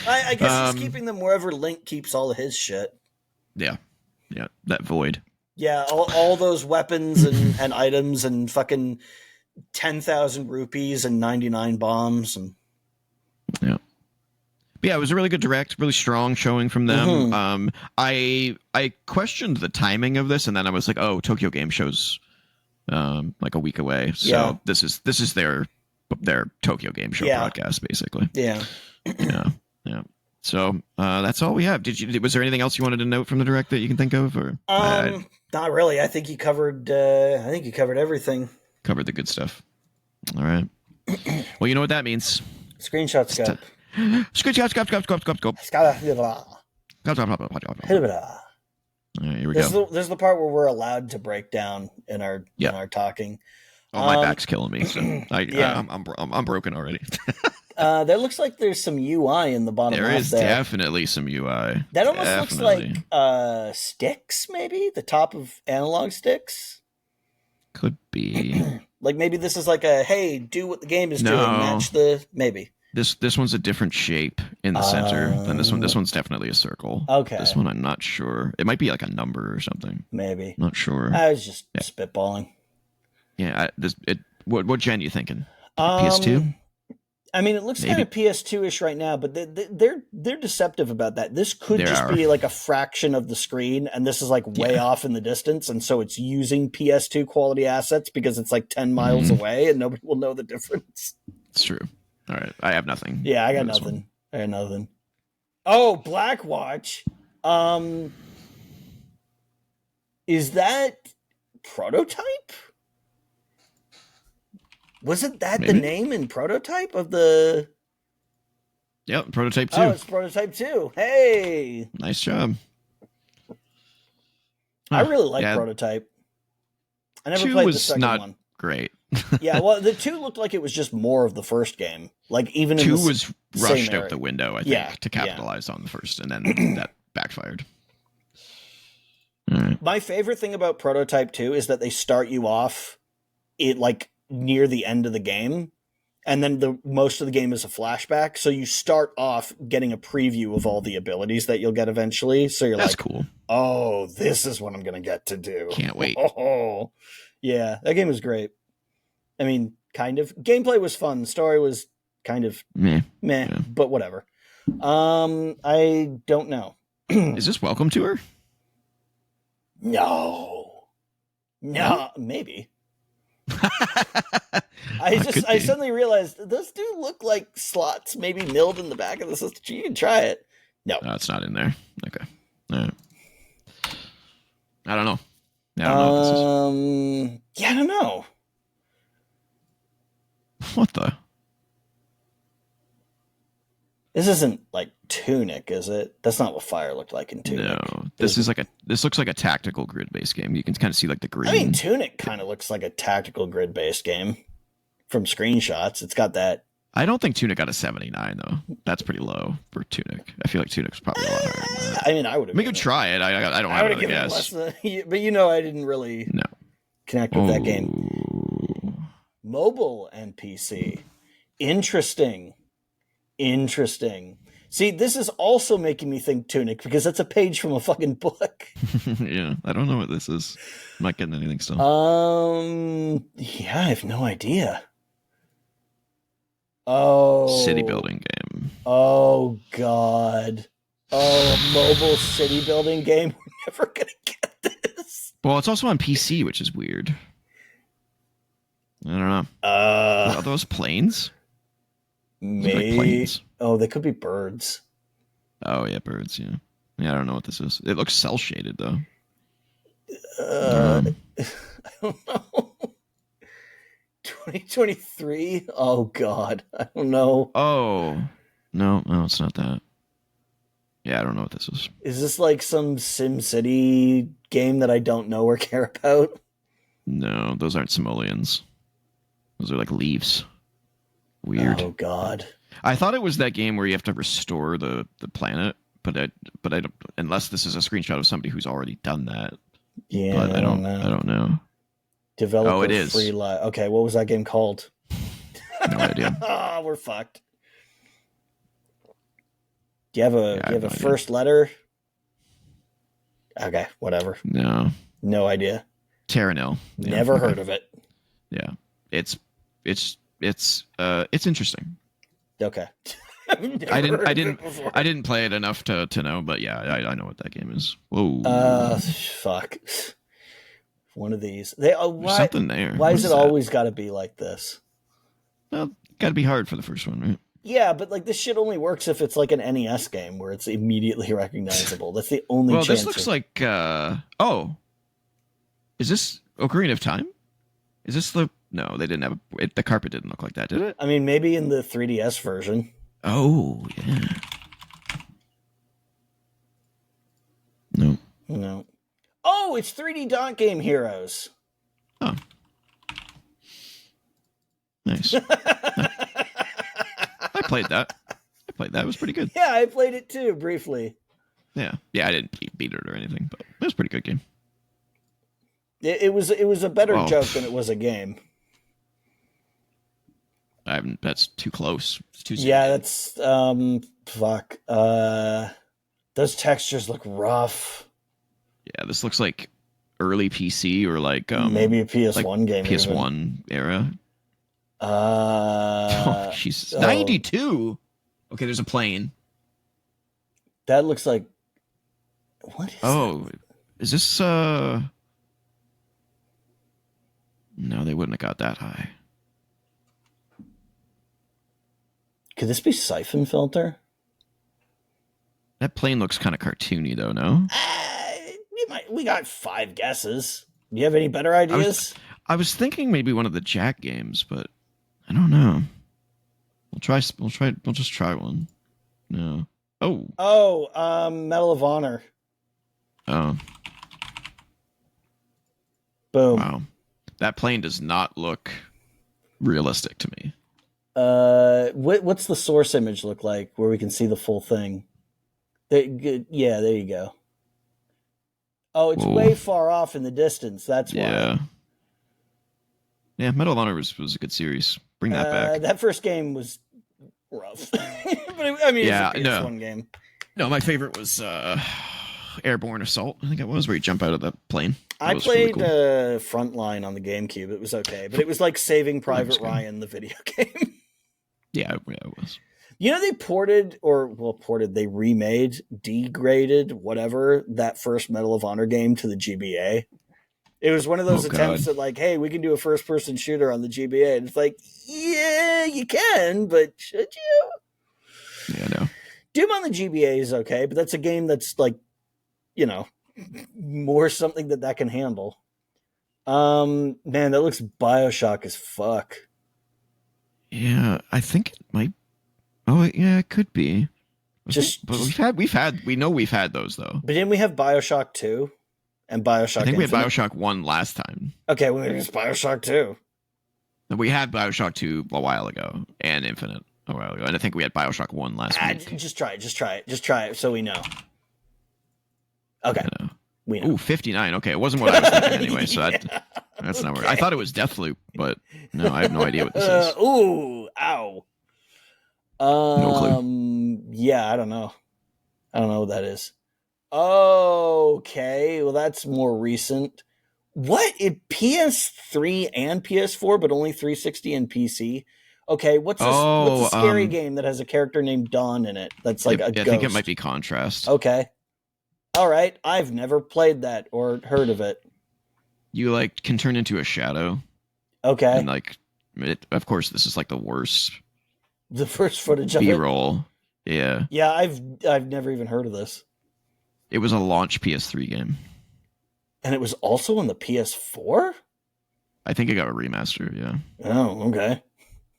B: I guess he's keeping them wherever Link keeps all of his shit.
A: Yeah, that void.
B: Yeah, all those weapons and items and fucking 10,000 rupees and 99 bombs and
A: yeah. But yeah, it was a really good Direct, really strong showing from them. Mm-hmm. I questioned the timing of this, and then I was like, oh, Tokyo Game Show's like a week away, so this is their Tokyo Game Show broadcast, basically.
B: Yeah.
A: So that's all we have. Was there anything else you wanted to note from the Direct that you can think of, or
B: not really? I think you covered. Everything.
A: Covered the good stuff. All right. Well, you know what that means.
B: Screenshot scope.
A: Screenshot scope. All right, here we go.
B: This is the part where we're allowed to break down in our talking.
A: Oh, my back's killing me. So I'm broken already.
B: There looks like there's some UI in the bottom
A: There
B: left
A: is
B: there.
A: definitely some UI.
B: That almost looks like sticks, maybe? The top of analog sticks?
A: Could be.
B: Like maybe this is like a, hey, do what the game is doing, match the... Maybe.
A: This one's a different shape in the center than this one. This one's definitely a circle.
B: Okay.
A: This one I'm not sure. It might be like a number or something.
B: Maybe.
A: Not sure.
B: I was just spitballing.
A: Yeah, what gen you thinking? PS2?
B: I mean, it looks kind of PS2-ish right now, but they're deceptive about that. This could be like a fraction of the screen, and this is like way off in the distance, and so it's using PS2 quality assets because it's like 10 miles away, and nobody will know the difference.
A: It's true. All right, I have nothing.
B: Yeah, I got nothing. I got nothing. Oh, Blackwatch. Is that Prototype? Wasn't that the name in Prototype of the...
A: Yep, Prototype 2.
B: Oh, it's Prototype 2. Hey!
A: Nice job.
B: I really like Prototype. I never played the second one.
A: Great.
B: Yeah, well, the 2 looked like it was just more of the first game. Like, even
A: 2 was rushed out the window, I think, to capitalize on the first, and then that backfired. All right.
B: My favorite thing about Prototype 2 is that they start you off near the end of the game, and then most of the game is a flashback, so you start off getting a preview of all the abilities that you'll get eventually, so you're
A: That's cool.
B: Oh, this is what I'm gonna get to do.
A: Can't wait.
B: Oh, yeah, that game was great. I mean, kind of. Gameplay was fun. The story was kind of meh, but whatever. I don't know.
A: Is this Welcome to Her?
B: No, maybe. I suddenly realized those do look like slots maybe milled in the back of the system. You can try it. No,
A: it's not in there. Okay. All right. I don't know.
B: I don't know.
A: What the?
B: This isn't like Tunic, is it? That's not what Fire looked like in Tunic.
A: No, this looks like a tactical grid-based game. You can kind of see like the green.
B: I mean, Tunic kind of looks like a tactical grid-based game from screenshots. It's got that.
A: I don't think Tunic got a 79 though. That's pretty low for Tunic. I feel like Tunic's probably a lot higher than that.
B: I mean, I would have.
A: We could try it. I don't have another guess.
B: But I didn't really connect with that game. Mobile and PC. Interesting. See, this is also making me think Tunic because that's a page from a fucking book.
A: Yeah, I don't know what this is. I'm not getting anything still.
B: Yeah, I have no idea. Oh.
A: City building game.
B: Oh, God. Oh, a mobile city building game? We're never going to get this.
A: Well, it's also on PC, which is weird. I don't know. Are those planes?
B: Maybe.
A: Planes.
B: Oh, they could be birds.
A: Oh, yeah, birds, yeah. Yeah, I don't know what this is. It looks cel-shaded, though.
B: I don't know. 2023? Oh, God. I don't know.
A: Oh. No, it's not that. Yeah, I don't know what this is.
B: Is this like some SimCity game that I don't know or care about?
A: No, those aren't simoleons. Those are like leaves. Weird.
B: Oh, God.
A: I thought it was that game where you have to restore the planet, but I don't, unless this is a screenshot of somebody who's already done that.
B: Yeah,
A: but I don't know.
B: Developer
A: it is.
B: Free Live. Okay, what was that game called?
A: No idea.
B: Oh, we're fucked. Do you have a first letter? Okay, whatever. No idea.
A: Terranil.
B: Yeah, never heard of it.
A: Yeah, it's interesting.
B: Okay.
A: I didn't play it enough to know, but yeah, I know what that game is. Whoa.
B: Fuck. One of these.
A: There's something there.
B: Why is it always got to be like this?
A: Well, got to be hard for the first one, right?
B: Yeah, but like this shit only works if it's like an NES game where it's immediately recognizable. That's the only chance.
A: Well, this looks like is this Ocarina of Time? Is this no, they didn't have the carpet didn't look like that, did it?
B: I mean, maybe in the 3DS version.
A: Oh, yeah.
B: No. Oh, it's 3D Dot Game Heroes.
A: Oh. Nice. I played that. It was pretty good.
B: Yeah, I played it too briefly.
A: Yeah, I didn't beat it or anything, but it was a pretty good game.
B: It was a better joke than it was a game.
A: That's too close. It's too soon.
B: Yeah, that's fuck. Those textures look rough.
A: Yeah, this looks like early PC or like
B: maybe a PS1 game.
A: PS1 era. Oh, Jesus. 92. Okay, there's a plane.
B: That looks like what is that?
A: Is this no, they wouldn't have got that high.
B: Could this be Siphon Filter?
A: That plane looks kind of cartoony though, no?
B: We got 5 guesses. Do you have any better ideas?
A: I was thinking maybe one of the Jack games, but I don't know. We'll just try one. No.
B: Medal of Honor.
A: Oh.
B: Boom.
A: Wow. That plane does not look realistic to me.
B: What's the source image look like where we can see the full thing? There you go. Oh, it's way far off in the distance. That's why.
A: Yeah, Medal of Honor was a good series. Bring that back.
B: That first game was rough. But it's a PS1 game.
A: No, my favorite was Airborne Assault, I think it was, where you jump out of the plane.
B: I played really cool. Frontline on the GameCube. It was okay, but it was like Saving Private Ryan, the video game.
A: Yeah, it was.
B: You know, they remade, degraded, whatever, that first Medal of Honor game to the GBA. It was one of those attempts that, like, hey, we can do a first-person shooter on the GBA. And it's like, yeah, you can, but should you?
A: Yeah, no.
B: Doom on the GBA is okay, but that's a game that's, like, you know, more something that can handle. Man, that looks BioShock as fuck.
A: Yeah, I think it might. Oh, yeah, it could be. We've had those though. But
B: didn't we have BioShock 2 and BioShock?
A: I think
B: Infinite?
A: we had BioShock 1 last time.
B: Okay, well, it's BioShock 2.
A: We had BioShock 2 a while ago and Infinite a while ago, and I think we had BioShock 1 last week.
B: Just try it, so we know. Okay, we know.
A: Ooh, 59. Okay, it wasn't what I was thinking anyway. So that's not where I thought it was Deathloop, but no, I have no idea what this is.
B: Ooh, ow.
A: No clue.
B: Yeah, I don't know. I don't know what that is. Okay, well, that's more recent. What? PS3 and PS4, but only 360 and PC? Okay, what's a scary game that has a character named Dawn in it? That's like a ghost.
A: I think it might be Contrast.
B: Okay. All right, I've never played that or heard of it.
A: You like can turn into a shadow.
B: Okay.
A: And like, of course, this is like the worst.
B: The first footage of
A: B-roll. Yeah.
B: Yeah, I've never even heard of this.
A: It was a launch PS3 game.
B: And it was also on the PS4?
A: I think it got a remaster, yeah.
B: Oh, okay.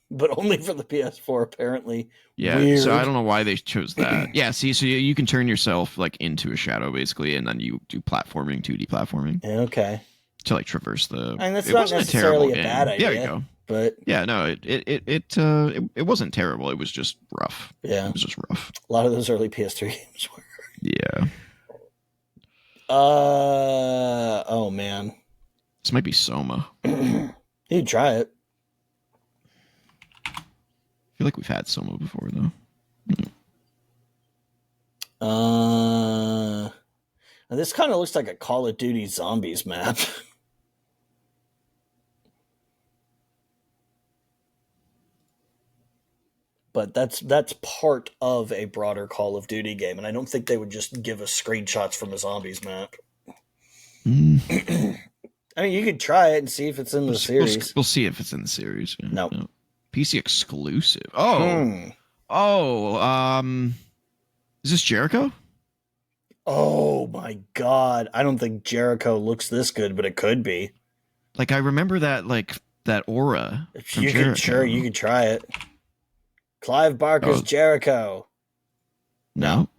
B: But only for the PS4, apparently.
A: Yeah, weird. So I don't know why they chose that. Yeah, see, so you can turn yourself like into a shadow, basically, and then you do platforming, 2D platforming.
B: Okay.
A: To like traverse the...
B: And that's not necessarily a bad idea.
A: There you go.
B: But
A: yeah, no, it wasn't terrible. It was just rough.
B: Yeah.
A: It was just rough.
B: A lot of those early PS3 games were.
A: Yeah.
B: Oh, man.
A: This might be Soma.
B: You'd try it.
A: I feel like we've had Soma before,
B: though. This kind of looks like a Call of Duty Zombies map. But that's part of a broader Call of Duty game, and I don't think they would just give us screenshots from a Zombies map. I mean, you could try it and see if it's in the series.
A: We'll see if it's in the series. Yeah.
B: No.
A: PC exclusive. Is this Jericho?
B: Oh my god. I don't think Jericho looks this good, but it could be.
A: Like, I remember that aura from Jericho.
B: You could try it. Clive Barker's Jericho.
A: No.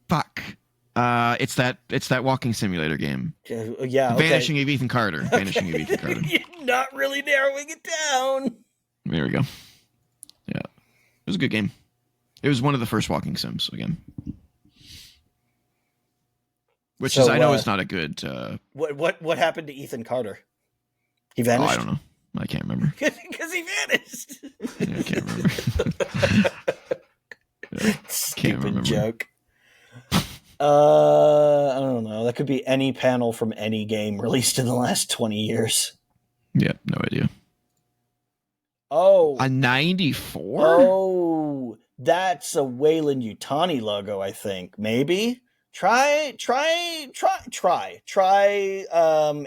A: Fuck. It's that walking simulator game.
B: Yeah.
A: Vanishing of Ethan Carter.
B: Not really narrowing it down.
A: There we go. Yeah. It was a good game. It was one of the first walking sims again. Which is, I know is not a good...
B: What happened to Ethan Carter? He
A: Oh,
B: vanished?
A: I don't know. I can't remember.
B: Because he vanished.
A: Yeah, I can't remember.
B: Stupid joke. I don't know. That could be any panel from any game released in the last 20 years.
A: Yeah, no idea.
B: Oh.
A: A 94?
B: Oh, that's a Wayland Yutani logo, I think. Maybe? Try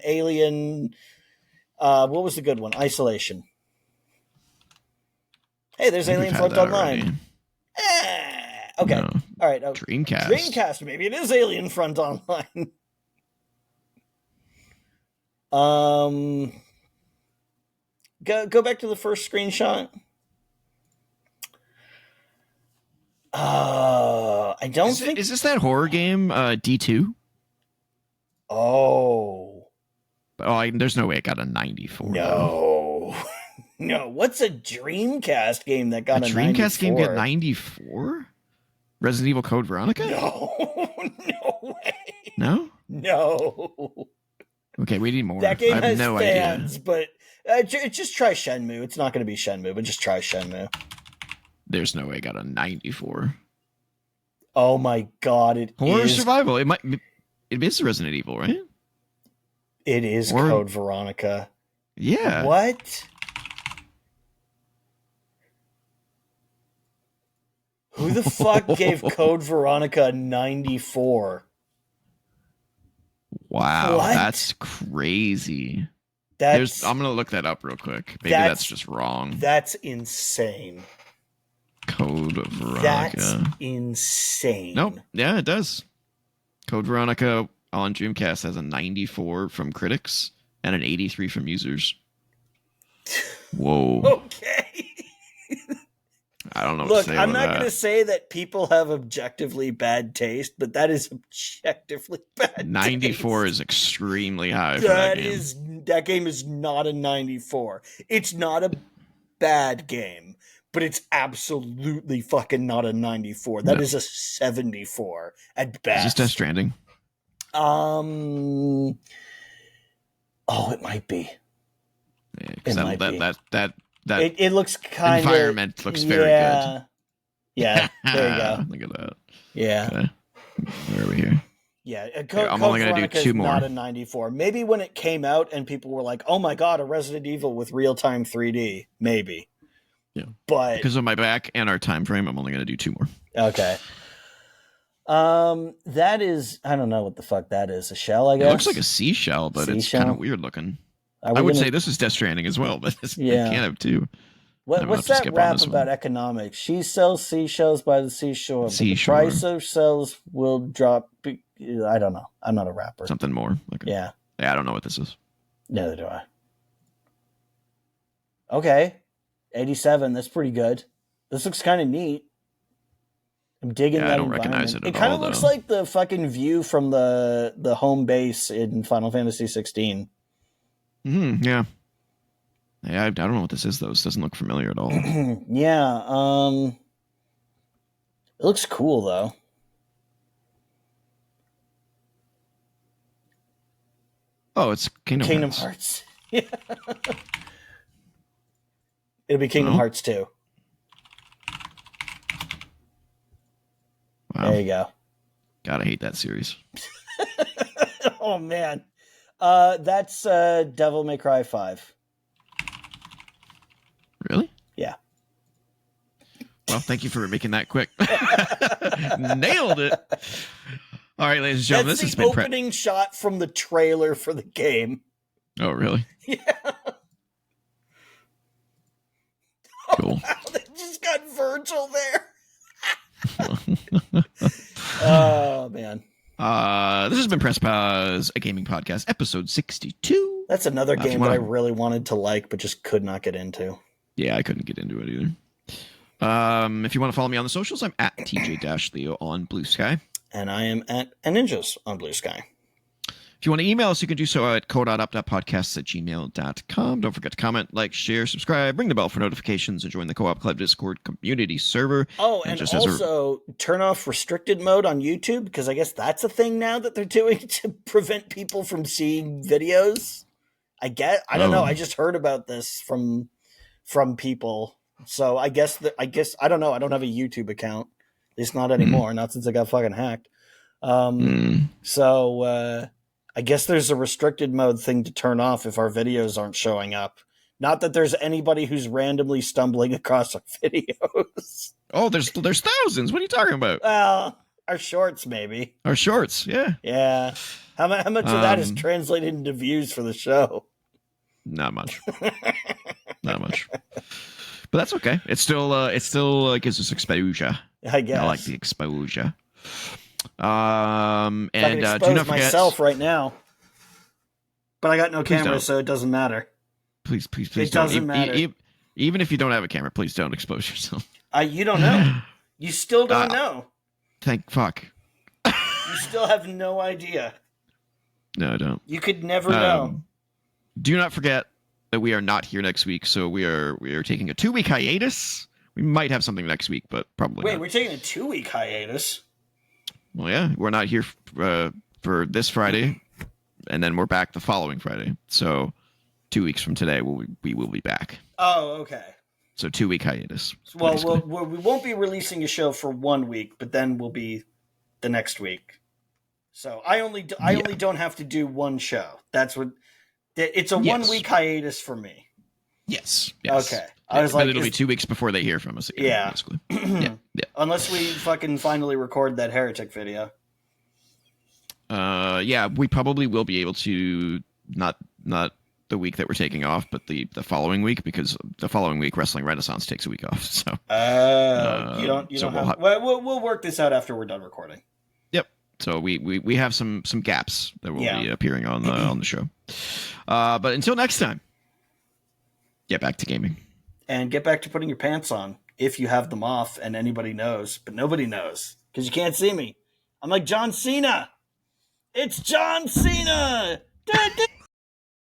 B: Alien... what was the good one? Isolation. Hey, there's Alien Front Online. Okay.
A: No.
B: All right.
A: Dreamcast.
B: Maybe it is Alien Front Online. Go back to the first screenshot. I don't think...
A: Is this that horror game, D2?
B: Oh.
A: There's no way it got a 94.
B: No. No. What's a Dreamcast game that got a 94?
A: Dreamcast game got 94? Resident Evil Code Veronica?
B: No. No way.
A: No?
B: No.
A: Okay, we need more.
B: That game
A: I have
B: has
A: no
B: fans,
A: idea.
B: but just try Shenmue. It's not going to be Shenmue, but just try Shenmue.
A: There's no way it got a 94.
B: Oh my god,
A: Horror survival. It is Resident Evil, right?
B: It is Code Veronica.
A: Yeah.
B: What? Who the fuck gave Code Veronica a 94?
A: Wow,
B: what?
A: That's crazy. I'm going to look that up real quick. Maybe that's just wrong.
B: That's insane.
A: Code Veronica.
B: That's insane.
A: Nope. Yeah, it does. Code Veronica on Dreamcast has a 94 from critics and an 83 from users. Whoa.
B: Okay.
A: I don't know what
B: Look,
A: to say
B: I'm
A: about
B: not
A: that.
B: going to say that people have objectively bad taste, but that is objectively bad
A: 94
B: taste.
A: is extremely high for that game.
B: That game is not a 94. It's not a bad game, but it's absolutely fucking not a 94. That is a 74 at best.
A: Is this Death Stranding?
B: Oh, it might be.
A: Yeah, because that
B: it looks kind of...
A: environment looks very good.
B: Yeah, there you go.
A: Look at that.
B: Yeah.
A: Okay. Where are we here?
B: Yeah,
A: I'm only going to do two more.
B: Not a 94. Maybe when it came out and people were like, "Oh my god, a Resident Evil with real-time 3D." Maybe.
A: Yeah.
B: But
A: because of my back and our time frame, I'm only going to do two more.
B: Okay. That is, I don't know what the fuck that is. A shell, I guess.
A: It looks like a seashell, but it's kind of weird looking. I would say this is Death Stranding as well, but you can't have two.
B: What's that rap about economics? She sells seashells by the seashore, but the price of shells will drop. I don't know. I'm not a rapper.
A: Something more.
B: Yeah,
A: I don't know what this is.
B: Neither do I. Okay. 87. That's pretty good. This looks kind of neat. I'm digging that. I don't recognize it at all. It kind of looks like the fucking view from the home base in Final Fantasy 16.
A: Yeah. Yeah, I don't know what this is, though. This doesn't look familiar at all.
B: Yeah. It looks cool, though.
A: Oh, it's Kingdom
B: Hearts. Yeah. It'll be Kingdom Hearts 2.
A: Wow.
B: There you go.
A: God, I hate that series.
B: Oh, man. That's Devil May Cry 5.
A: Really?
B: Yeah.
A: Well, thank you for making that quick. Nailed it. All right, ladies and gentlemen,
B: this
A: has
B: is
A: been
B: the opening shot from the trailer for the game.
A: Oh, really?
B: Yeah.
A: Cool.
B: Oh, wow, they just got Virgil there. Oh, man.
A: This has been Press Pause, a gaming podcast, episode 62.
B: That's another game that I really wanted to like, but just could not get into.
A: Yeah, I couldn't get into it either. If you want to follow me on the socials, I'm at TJ-Leo on BlueSky.
B: And I am at Ninjas on BlueSky.
A: If you want to email us, you can do so at co.up.podcasts@gmail.com. Don't forget to comment, like, share, subscribe, ring the bell for notifications, and join the Co-op Club Discord community server.
B: Oh, and also turn off restricted mode on YouTube, because I guess that's a thing now that they're doing to prevent people from seeing videos. I don't know. I just heard about this from people. So I guess I don't know. I don't have a YouTube account. At least not anymore. Not since I got fucking hacked. So I guess there's a restricted mode thing to turn off if our videos aren't showing up. Not that there's anybody who's randomly stumbling across our videos.
A: Oh, there's thousands. What are you talking about?
B: Well, our shorts, maybe.
A: Our shorts, yeah.
B: Yeah. How much of that is translated into views for the show?
A: Not much. Not much. But that's okay. It still gives us exposure.
B: I guess.
A: I like the exposure. And
B: I can expose
A: do not forget
B: myself right now. But I got no camera, so it doesn't matter.
A: Please
B: it
A: don't.
B: Doesn't matter.
A: Even if you don't have a camera, please don't expose yourself.
B: You don't know. You still don't know.
A: Thank fuck.
B: You still have no idea.
A: No, I don't.
B: You could never know.
A: Do not forget that we are not here next week, so we are taking a 2-week hiatus. We might have something next week, but probably not.
B: We're taking a 2-week hiatus?
A: Well, yeah, we're not here for this Friday, and then we're back the following Friday. So 2 weeks from today, we will be back.
B: Oh, okay.
A: So 2-week hiatus.
B: Well, we won't be releasing a show for 1 week, but then we'll be the next week. So I only don't have to do one show. That's what. It's a 1 week hiatus for me.
A: Yes.
B: Okay.
A: I was like, it'll be 2 weeks before they hear from us again.
B: Yeah.
A: Basically. Yeah.
B: Unless we fucking finally record that Heretic video.
A: Yeah, we probably will be able to not the week that we're taking off, but the following week, because the following week Wrestling Renaissance takes a week off. So
B: you don't have, we'll work this out after we're done recording.
A: Yep. So we have some gaps that will be appearing on the show. But until next time, get back to gaming.
B: And get back to putting your pants on if you have them off and anybody knows, but nobody knows because you can't see me. I'm like John Cena. It's John Cena.